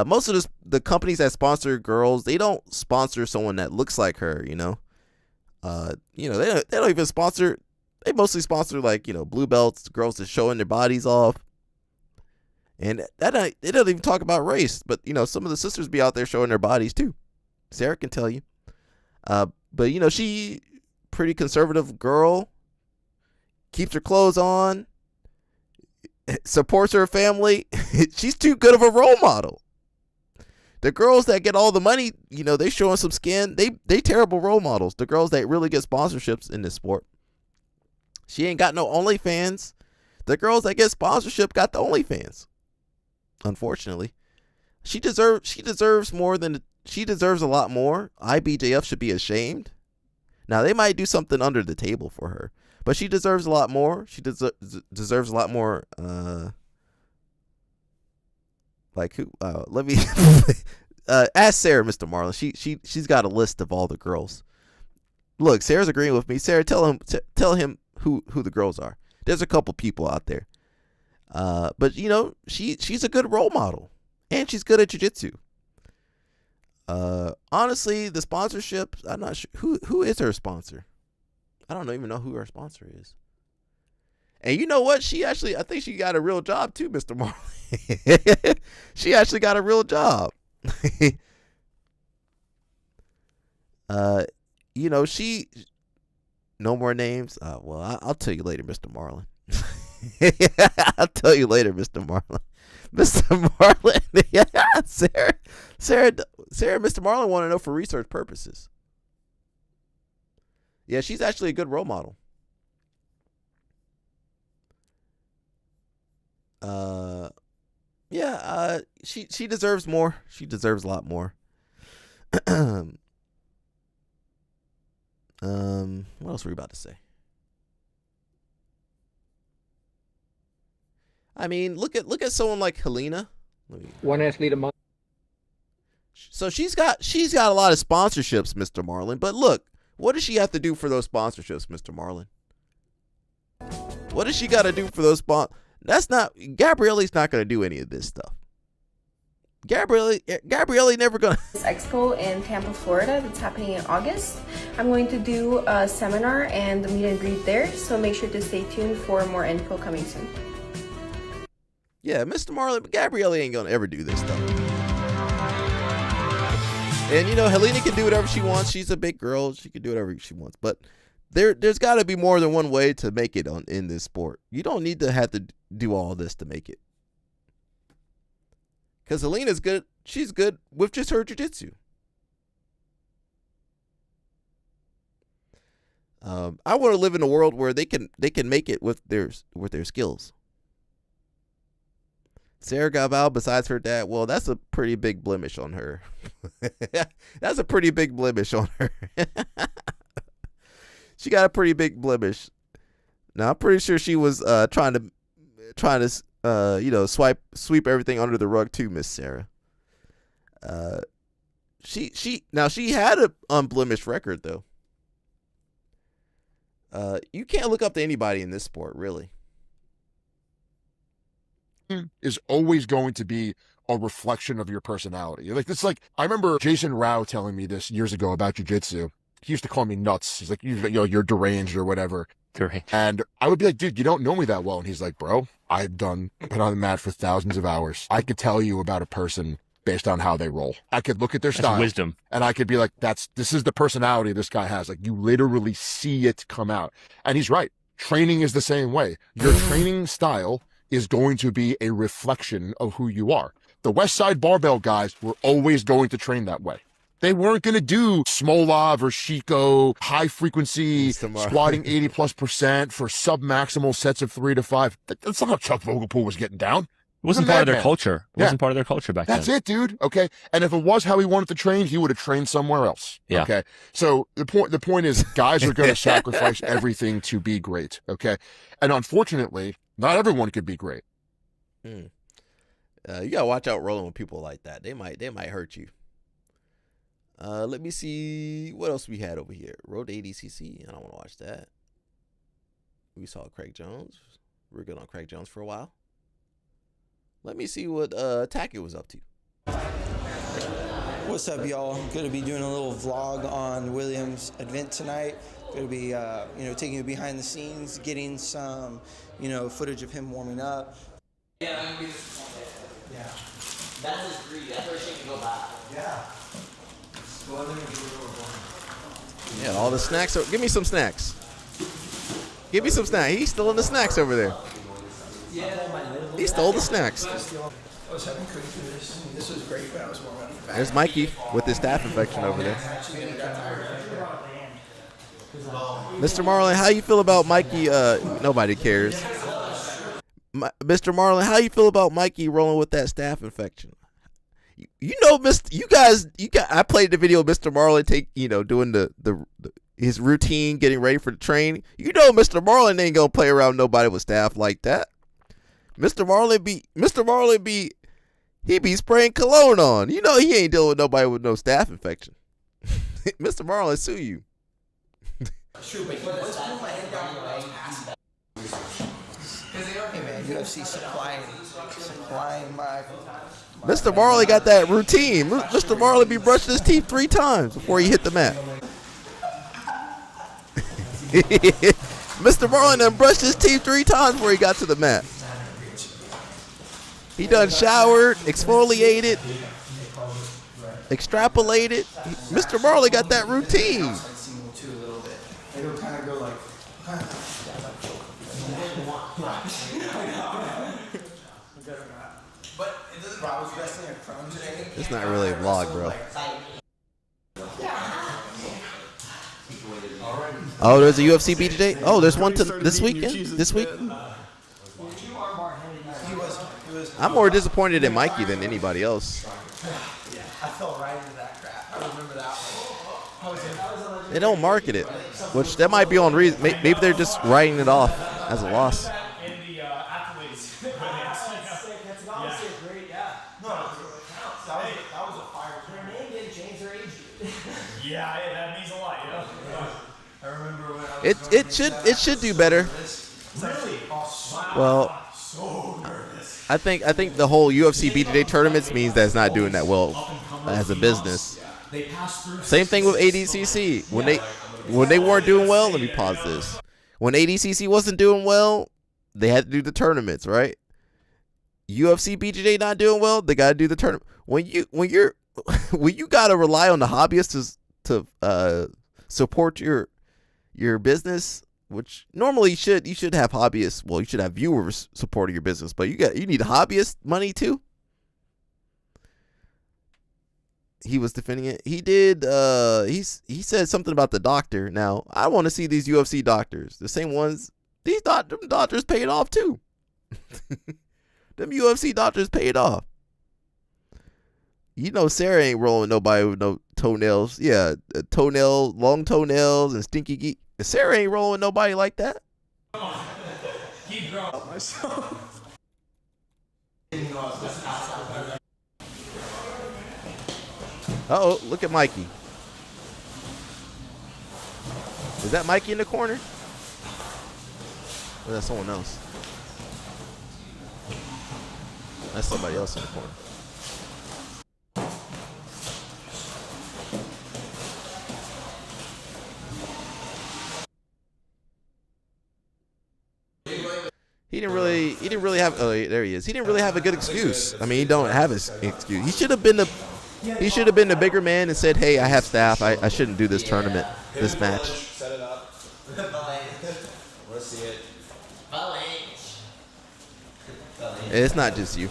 Most of the companies that sponsor girls, they don't sponsor someone that looks like her, they don't even sponsor. They mostly sponsor like blue belts, girls that's showing their bodies off, and it doesn't even talk about race. But some of the sisters be out there showing their bodies too. Sarah can tell you. But she pretty conservative girl, keeps her clothes on, supports her family. She's too good of a role model. The girls that get all the money, they showing some skin. They terrible role models. The girls that really get sponsorships in this sport. She ain't got no OnlyFans. The girls that get sponsorship got the OnlyFans. Unfortunately, she deserves more than she deserves a lot more. IBJF should be ashamed. Now they might do something under the table for her, but she deserves a lot more. She deserves a lot more. Like who? Let me ask Sarah, Mr. Marlon. She's got a list of all the girls. Look, Sarah's agreeing with me. Sarah, tell him who the girls are. There's a couple people out there. But she's a good role model, and she's good at jiu-jitsu. Honestly, the sponsorship, I'm not sure who is her sponsor. I don't even know who her sponsor is. And you know what? I think she got a real job too, Mr. Marley. She actually got a real job. No more names. Well, I'll tell you later, Mr. Marlin. I'll tell you later, Mr. Marlin. Mr. Marlin. Yeah, Sarah, Mr. Marlin want to know for research purposes. Yeah, she's actually a good role model. She deserves more. She deserves a lot more. What else were we about to say? I mean, look at someone like Helena. One athlete a month. So she's got a lot of sponsorships, Mr. Marlin. But look, what does she have to do for those sponsorships, Mr. Marlin? What does she got to do for those Gabrielle's not going to do any of this stuff. Gabrielle never gonna. This expo in Tampa, Florida, that's happening in August. I'm going to do a seminar and the meet and greet there, so make sure to stay tuned for more info coming soon. Yeah, Mr. Marlin, Gabrielle ain't gonna ever do this stuff. And Helena can do whatever she wants. She's a big girl; she can do whatever she wants. But there's got to be more than one way to make it in this sport. You don't need to have to do all this to make it. Because Helena's good. She's good with just her jiu-jitsu. I want to live in a world where they can make it with their skills. Sarah Gaval, besides her dad, well, that's a pretty big blemish on her. That's a pretty big blemish on her. She got a pretty big blemish. Now I'm pretty sure she was trying to sweep everything under the rug too, Miss Sarah. She had an unblemished record though. You can't look up to anybody in this sport, really. Is always going to be a reflection of your personality. I remember Jason Rao telling me this years ago about jiu-jitsu. He used to call me nuts. He's like, you're deranged or whatever. And I would be like, dude, you don't know me that well. And he's like, bro, been on the mat for thousands of hours. I could tell you about a person based on how they roll. I could look at their style. Wisdom. And I could be like, this is the personality this guy has. Like, you literally see it come out. And he's right. Training is the same way. Your training style is going to be a reflection of who you are. The West Side Barbell guys were always going to train that way. They weren't going to do Smolov or Shiko, high frequency, squatting 80+% for sub-maximal sets of 3 to 5. That's not how Chuck Vogelpool was getting down. It wasn't part of their culture. It wasn't part of their culture back then. That's it, dude. Okay. And if it was how he wanted to train, he would have trained somewhere else. Yeah. Okay. So the point is guys are going to sacrifice everything to be great. Okay. And unfortunately, not everyone could be great. You gotta watch out rolling with people like that. They might hurt you. Let me see what else we had over here. Road to ADCC. I don't want to watch that. We saw Craig Jones. We were good on Craig Jones for a while. Let me see what Tackett was up to. What's up, y'all? Going to be doing a little vlog on Williams' event tonight. Going to be, taking you behind the scenes, getting some, footage of him warming up. Yeah. That's his greed. That's where she can go back. Yeah. Yeah, all the snacks. Give me some snacks. Give me some snacks. He's still in the snacks over there. He stole the snacks. I was having cookie for this. This was great, but I was warming up. There's Mikey with his staph infection over there. Mr. Marlin, how you feel about Mikey? Nobody cares. Mr. Marlin, how you feel about Mikey rolling with that staph infection? I played the video of Mr. Marlin doing his routine, getting ready for the train. Mr. Marlin ain't gonna play around nobody with staph like that. Mr. Marlin be spraying cologne on. He ain't dealing with nobody with no staph infection. Mr. Marlin sue you. True, but he was pulling my head down when I was passing. Hey man, UFC supplying my Mr. Marley got that routine. Mr. Marley be brushing his teeth 3 times before he hit the mat. Mr. Marlin done brushed his teeth 3 times before he got to the mat. He done showered, exfoliated, extrapolated. Mr. Marlin got that routine. It's not really a vlog, bro. Oh, there's a UFC beat today? Oh, there's one this weekend? This week? I'm more disappointed in Mikey than anybody else. I fell right into that crap. I remember that one. They don't market it, which that might be on reason. Maybe they're just writing it off as a loss. Yeah, that means a lot, you know. I remember when It should do better. Really? Well, I think the whole UFC Beat Today tournaments means that it's not doing that well as a business. Same thing with ADCC. When they weren't doing well, let me pause this. When ADCC wasn't doing well, they had to do the tournaments, right? UFC BJJ not doing well, they got to do the tournament. When you got to rely on the hobbyists to support your business, which normally you should have hobbyists. Well, you should have viewers supporting your business, but you need hobbyist money too. He was defending it. He did. He said something about the doctor. Now I want to see these UFC doctors, the same ones. These doctors paid off too. Them UFC doctors paid off. You know, Sarah ain't rolling nobody with no toenails. Yeah, long toenails and stinky geek. Sarah ain't rolling nobody like that. Keep growing myself. Uh-oh, look at Mikey. Is that Mikey in the corner? Or is that someone else? That's somebody else in the corner. He didn't really have. Oh, there he is. He didn't really have a good excuse. I mean, he don't have his excuse. He should have been the bigger man and said, "Hey, I have staff. I shouldn't do this tournament, this match." Set it up. Let's see it. It's not just you.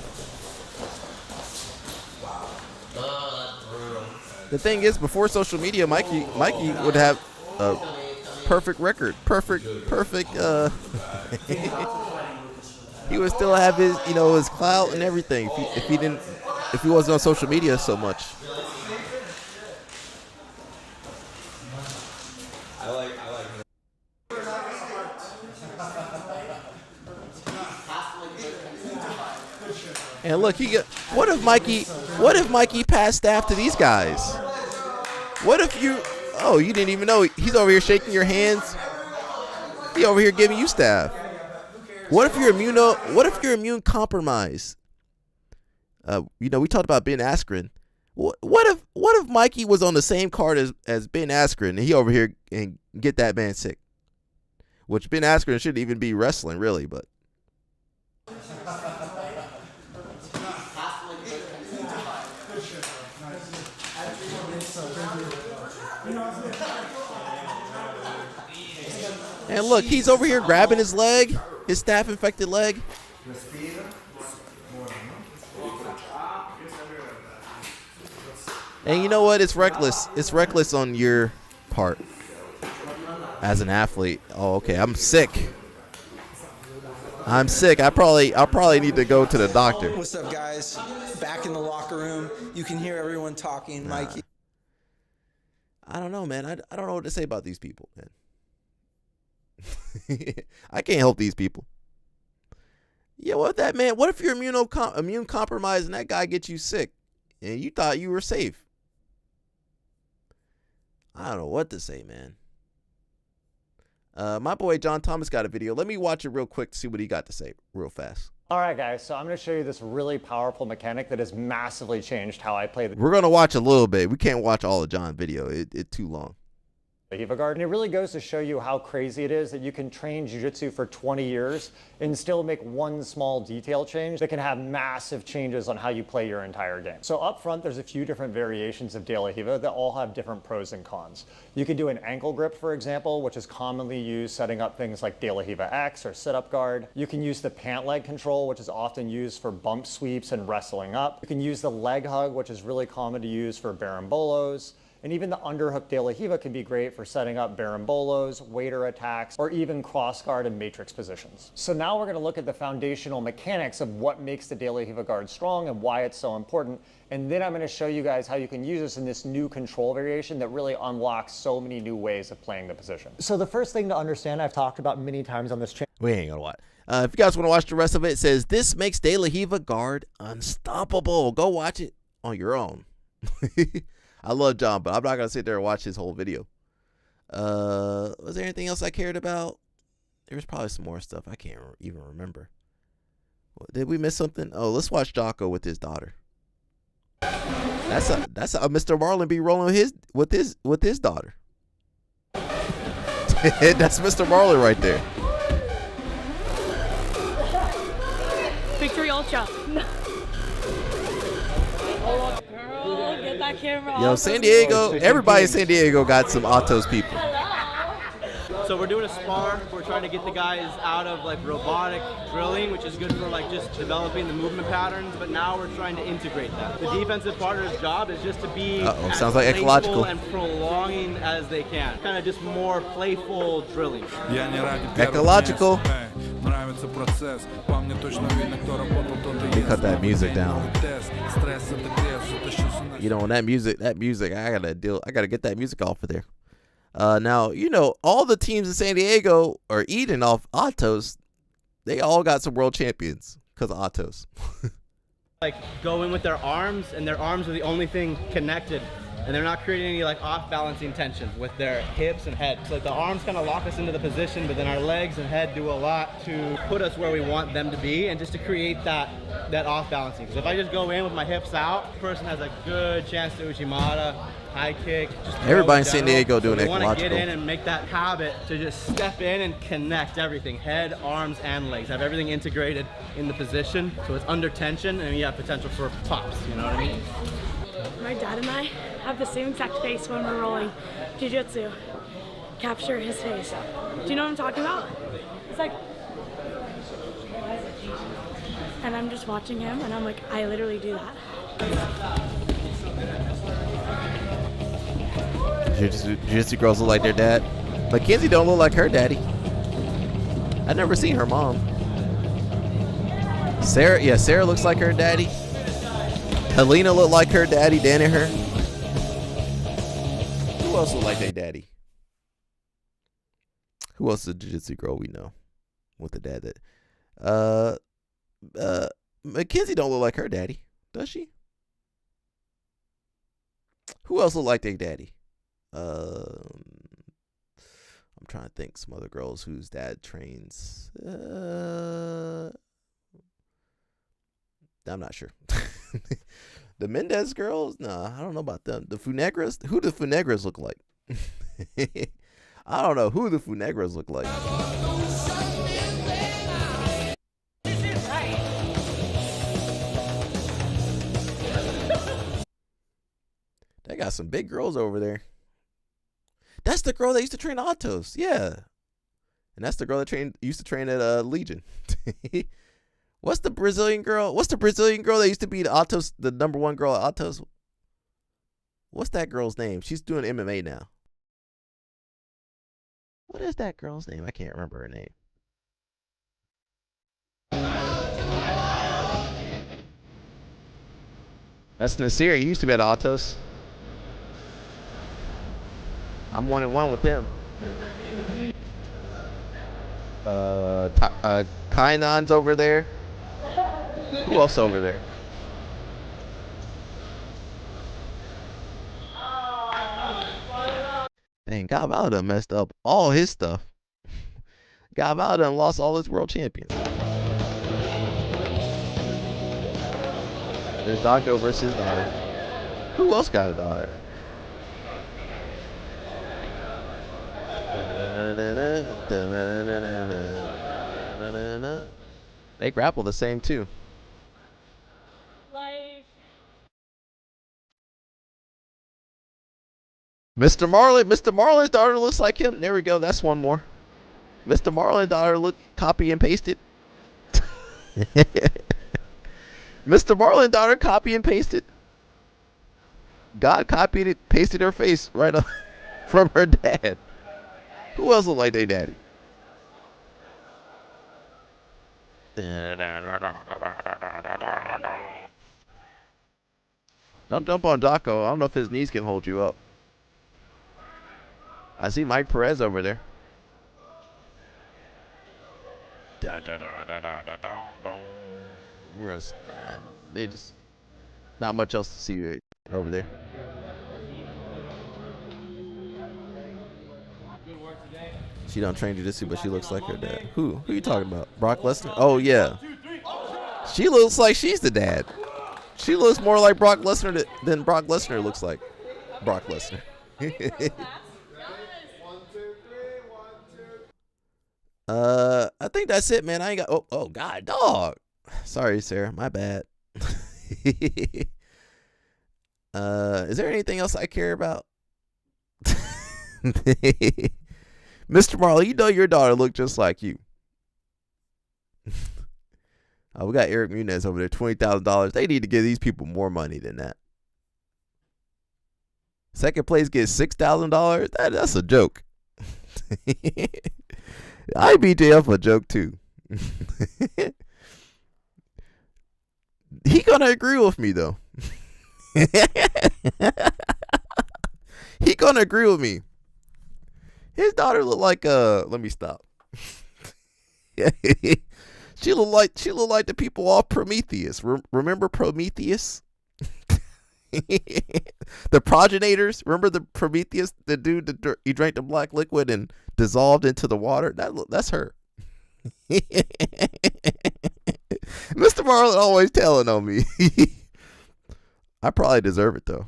The thing is, before social media, Mikey would have a perfect record. Perfect. He would still have his, his clout and everything if he wasn't on social media so much. I like And look, what if Mikey passed staff to these guys? What if you didn't even know he's over here shaking your hands? He over here giving you staff. What if you're immune compromised? We talked about Ben Askren. What if Mikey was on the same card as Ben Askren and he over here and get that man sick? Which Ben Askren shouldn't even be wrestling really, but and look, he's over here grabbing his leg, his staph-infected leg. And you know what? It's reckless. It's reckless on your part as an athlete. Oh, okay. I'm sick. I'll probably need to go to the doctor. What's up, guys? Back in the locker room. You can hear everyone talking. Mikey. I don't know, man. I don't know what to say about these people, man. I can't help these people. Yeah, what if you're immune compromised and that guy gets you sick and you thought you were safe? I don't know what to say, man. My boy John Thomas got a video. Let me watch it real quick to see what he got to say real fast. All right, guys, so I'm going to show you this really powerful mechanic that has massively changed how I play. We're going to watch a little bit. We can't watch all of John's video. It's too long. Hiva guard. And it really goes to show you how crazy it is that you can train jiu-jitsu for 20 years and still make one small detail change that can have massive changes on how you play your entire game. So up front, there's a few different variations of De La Riva that all have different pros and cons. You could do an ankle grip, for example, which is commonly used setting up things like De La Riva X or sit-up guard. You can use the pant leg control, which is often used for bump sweeps and wrestling up. You can use the leg hug, which is really common to use for barambolos. And even the underhook De La Riva can be great for setting up barambolos, waiter attacks, or even cross guard and matrix positions. So now we're going to look at the foundational mechanics of what makes the De La Riva guard strong and why it's so important. And then I'm going to show you guys how you can use this in this new control variation that really unlocks so many new ways of playing the position. So the first thing to understand, I've talked about many times on this channel. We ain't gonna watch. If you guys want to watch the rest of it, it says this makes De La Riva guard unstoppable. Go watch it on your own. I love John, but I'm not going to sit there and watch his whole video. Was there anything else I cared about? There was probably some more stuff. I can't even remember. Did we miss something? Oh, let's watch Jocko with his daughter. That's a Mr. Marlin be rolling with his daughter. That's Mr. Marlin right there. Victory Ultra. Get that camera. Yo, San Diego, everybody in San Diego got some Autos people. So we're doing a spar. We're trying to get the guys out of like robotic drilling, which is good for like just developing the movement patterns, but now we're trying to integrate that. The defensive partner's job is just to be as sounds like ecological and prolonging as they can. Kind of just more playful drilling. Ecological. You cut that music down. You know, when that music, I gotta get that music off of there. Now, you know, all the teams in San Diego are eating off Autos. They all got some world champions because of Autos. Like go in with their arms, and their arms are the only thing connected, and they're not creating any like off-balancing tension with their hips and head. So the arms kind of lock us into the position, but then our legs and head do a lot to put us where we want them to be, and just to create that off-balancing. Because if I just go in with my hips out, the person has a good chance to Uchimata, high kick. Everybody in San Diego doing ecological. We want to get in and make that habit to just step in and connect everything, head, arms, and legs. Have everything integrated in the position, so it's under tension, and you have potential for pops, you know what I mean? My dad and I have the same exact face when we're rolling jiu-jitsu. Capture his face. Do you know what I'm talking about? It's like, and I'm just watching him, and I'm like, I literally do that. Jiu-jitsu girls look like their dad. Mackenzie don't look like her daddy. I've never seen her mom. Sarah looks like her daddy. Helena looked like her daddy, Danaher. Who else look like their daddy? Who else is a jiu-jitsu girl we know with the dad that? Mackenzie don't look like her daddy, does she? Who else look like their daddy? I'm trying to think some other girls whose dad trains. I'm not sure. The Mendez girls? Nah, I don't know about them. The Funegras? Who do Funegras look like? I don't know who the Funegras look like. They got some big girls over there. That's the girl that used to train Autos. Yeah. And that's the girl that used to train at Legion. What's the Brazilian girl? What's the Brazilian girl that used to be the Autos, the #1 girl at Autos? What's that girl's name? She's doing MMA now. What is that girl's name? I can't remember her name. That's Nasir. He used to be at Autos. I'm 1-1 with him. Kainan's over there. Who else over there? Dang, Gaval done messed up all his stuff. Gaval done lost all his world champions. There's Doctor versus daughter. Who else got a daughter? They grapple the same too. Mr. Marlin's daughter looks like him. There we go. That's one more. Mr. Marlin's daughter look copy and pasted. Mr. Marlin's daughter copy and pasted. God copied it, pasted her face right up from her dad. Who else look like their daddy? Don't jump on Daco. I don't know if his knees can hold you up. I see Mike Perez over there. They just not much else to see over there. She don't train jiu-jitsu, but she looks like her dad. Who you talking about? Brock Lesnar? Oh yeah. She looks like she's the dad. She looks more like Brock Lesnar than Brock Lesnar looks like Brock Lesnar. I think that's it, man. I ain't got. Oh God, dog. Sorry, Sarah. My bad. Is there anything else I care about? Mr. Marley, you know your daughter looked just like you. We got Eric Munez over there, $20,000. They need to give these people more money than that. Second place gets $6,000. That's a joke. IBJF a joke too. He gonna agree with me though. He gonna agree with me. His daughter look like let me stop. She look like the people off Prometheus. Remember Prometheus? The progenitors. Remember the Prometheus, the dude that he drank the black liquid and dissolved into the water? That's her. Mr. Marlon always telling on me. I probably deserve it though.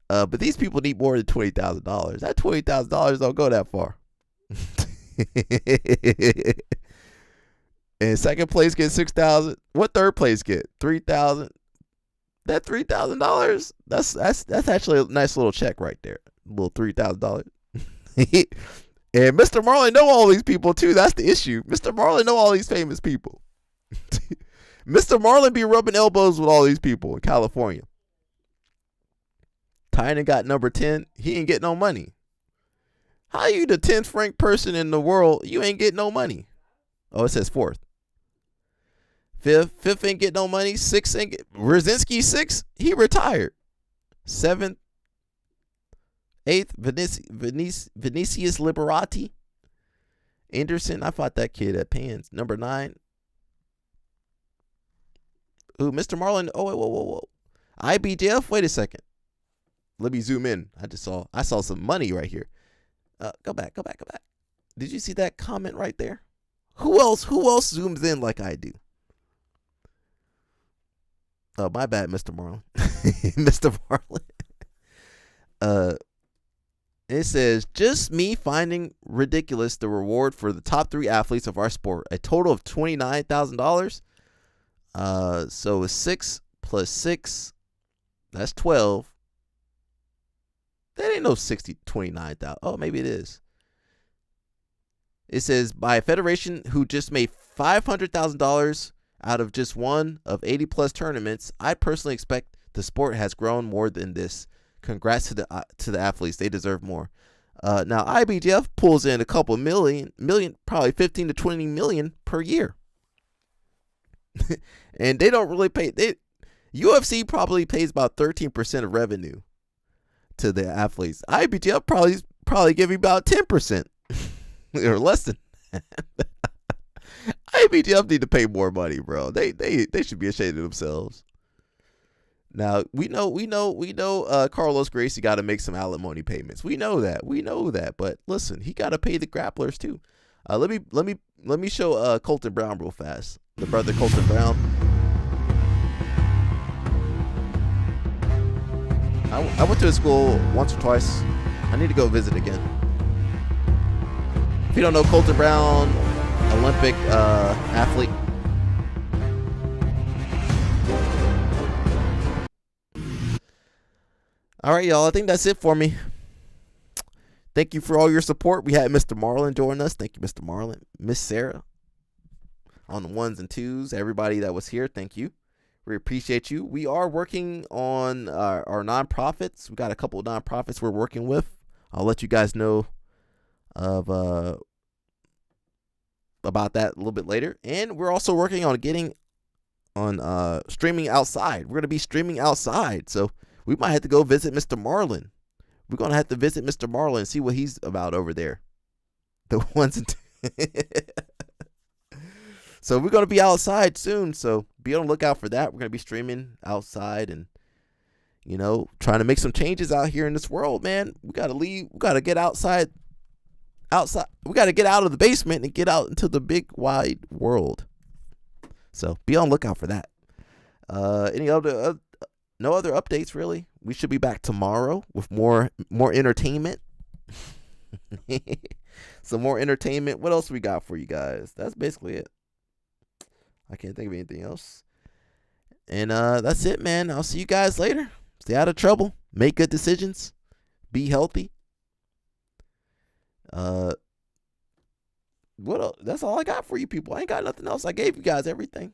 But these people need more than $20,000. That $20,000 don't go that far. And second place gets $6,000. What third place get? $3,000. That $3,000. That's actually a nice little check right there. A little $3,000. And Mr. Marley know all these people too. That's the issue. Mr. Marley know all these famous people. Mr. Marlin be rubbing elbows with all these people in California. Tynan got number 10. He ain't getting no money. How you the 10th ranked person in the world? You ain't getting no money. Oh, it says 4th. Fifth ain't get no money. 6th ain't get. Brzezinski 6th. He retired. 7th. 8th. Vinicius Liberati. Anderson. I fought that kid at Penn's. Number 9. Ooh, Mr. Marlin. Oh, wait, whoa. IBJF. Wait a second. Let me zoom in. I saw some money right here. Go back. Did you see that comment right there? Who else zooms in like I do? Oh, my bad, Mr. Marlin. Mr. Marlin. It says, just me finding ridiculous the reward for the top 3 athletes of our sport. A total of $29,000. So it's 6 plus 6. That's 12. That ain't no 29,000. Oh, maybe it is. It says by a federation who just made $500,000 out of just one of 80 plus tournaments. I personally expect the sport has grown more than this. Congrats to the athletes. They deserve more. Now IBJF pulls in a couple million, probably 15 to 20 million per year. And they don't really pay. UFC probably pays about 13% of revenue to the athletes. IBJF probably giving about 10% or less than that. IBJF need to pay more money, bro. They should be ashamed of themselves. Now we know Carlos Gracie got to make some alimony payments. We know that. But listen, he got to pay the grapplers too. Let me show Colton Brown real fast. The brother Colton Brown. I went to his school once or twice. I need to go visit again. If you don't know, Colton Brown, Olympic athlete. All right, y'all. I think that's it for me. Thank you for all your support. We had Mr. Marlin join us. Thank you, Mr. Marlin. Miss Sarah on the ones and twos. Everybody that was here, thank you. We appreciate you. We are working on our nonprofits. We got a couple of nonprofits we're working with. I'll let you guys know of about that a little bit later. And we're also working on getting on streaming outside. We're going to be streaming outside. So we might have to go visit Mr. Marlin. We're going to have to visit Mr. Marlin and see what he's about over there. The ones and So we're going to be outside soon. So be on the lookout for that. We're going to be streaming outside and, you know, trying to make some changes out here in this world, man. We got to leave. We got to get outside. We got to get out of the basement and get out into the big wide world. So be on the lookout for that. Any other no other updates really. We should be back tomorrow with more entertainment. Some more entertainment. What else we got for you guys? That's basically it. I can't think of anything else. And that's it, man. I'll see you guys later. Stay out of trouble. Make good decisions. Be healthy. What else? That's all I got for you people. I ain't got nothing else. I gave you guys everything.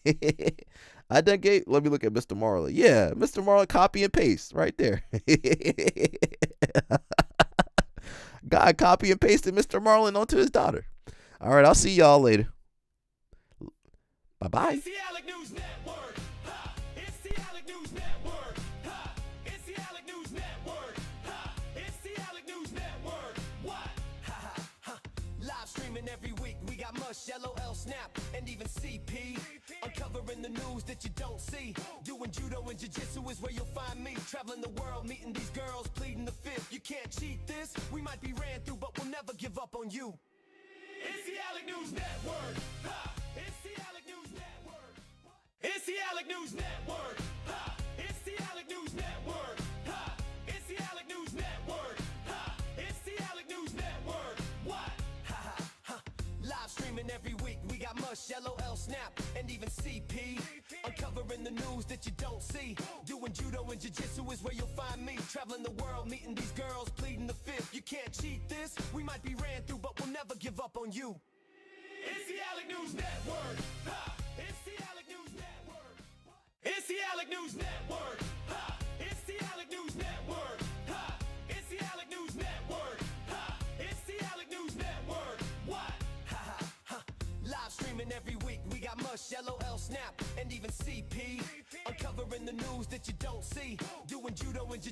Let me look at Mr. Marley. Yeah, Mr. Marley, copy and paste right there. God copy and pasted Mr. Marlin onto his daughter. All right, I'll see y'all later. Bye-bye. It's the Alec News Network. Ha! It's the Alec News Network. Ha! It's the Alec News Network. Ha! It's the Alec News Network. What? Ha ha ha! Live streaming every week. We got Mush, LOL, Snap, and even CP. Uncovering the news that you don't see. Doing judo and jiu-jitsu is where you'll find me. Traveling the world, meeting these girls, pleading the fifth. You can't cheat this. We might be ran through, but we'll never give up on you. It's the Alec News Network. Ha! It's the Alec News Network. It's the Alec News Network. Ha! It's the Alec News Network. Ha! It's the Alec News Network. Ha! It's the Alec News Network. What? Ha ha ha! Live streaming every week. We got Mush, LOL, Snap, and even CP. Uncovering the news that you don't see. Doing judo and jiu-jitsu is where you'll find me. Traveling the world, meeting these girls, pleading the fifth. You can't cheat this. We might be ran through, but we'll never give up on you. It's the Alec News Network. Ha! It's the Alec News Network. It's the Alec News Network. Ha! It's the Alec News Network. Ha! It's the Alec News Network. Ha! It's the Alec News Network. What? Ha ha ha! Live streaming every week. We got Mush, LOL, Snap, and even CP. Uncovering the news that you don't see. Doing judo and jiu-jitsu.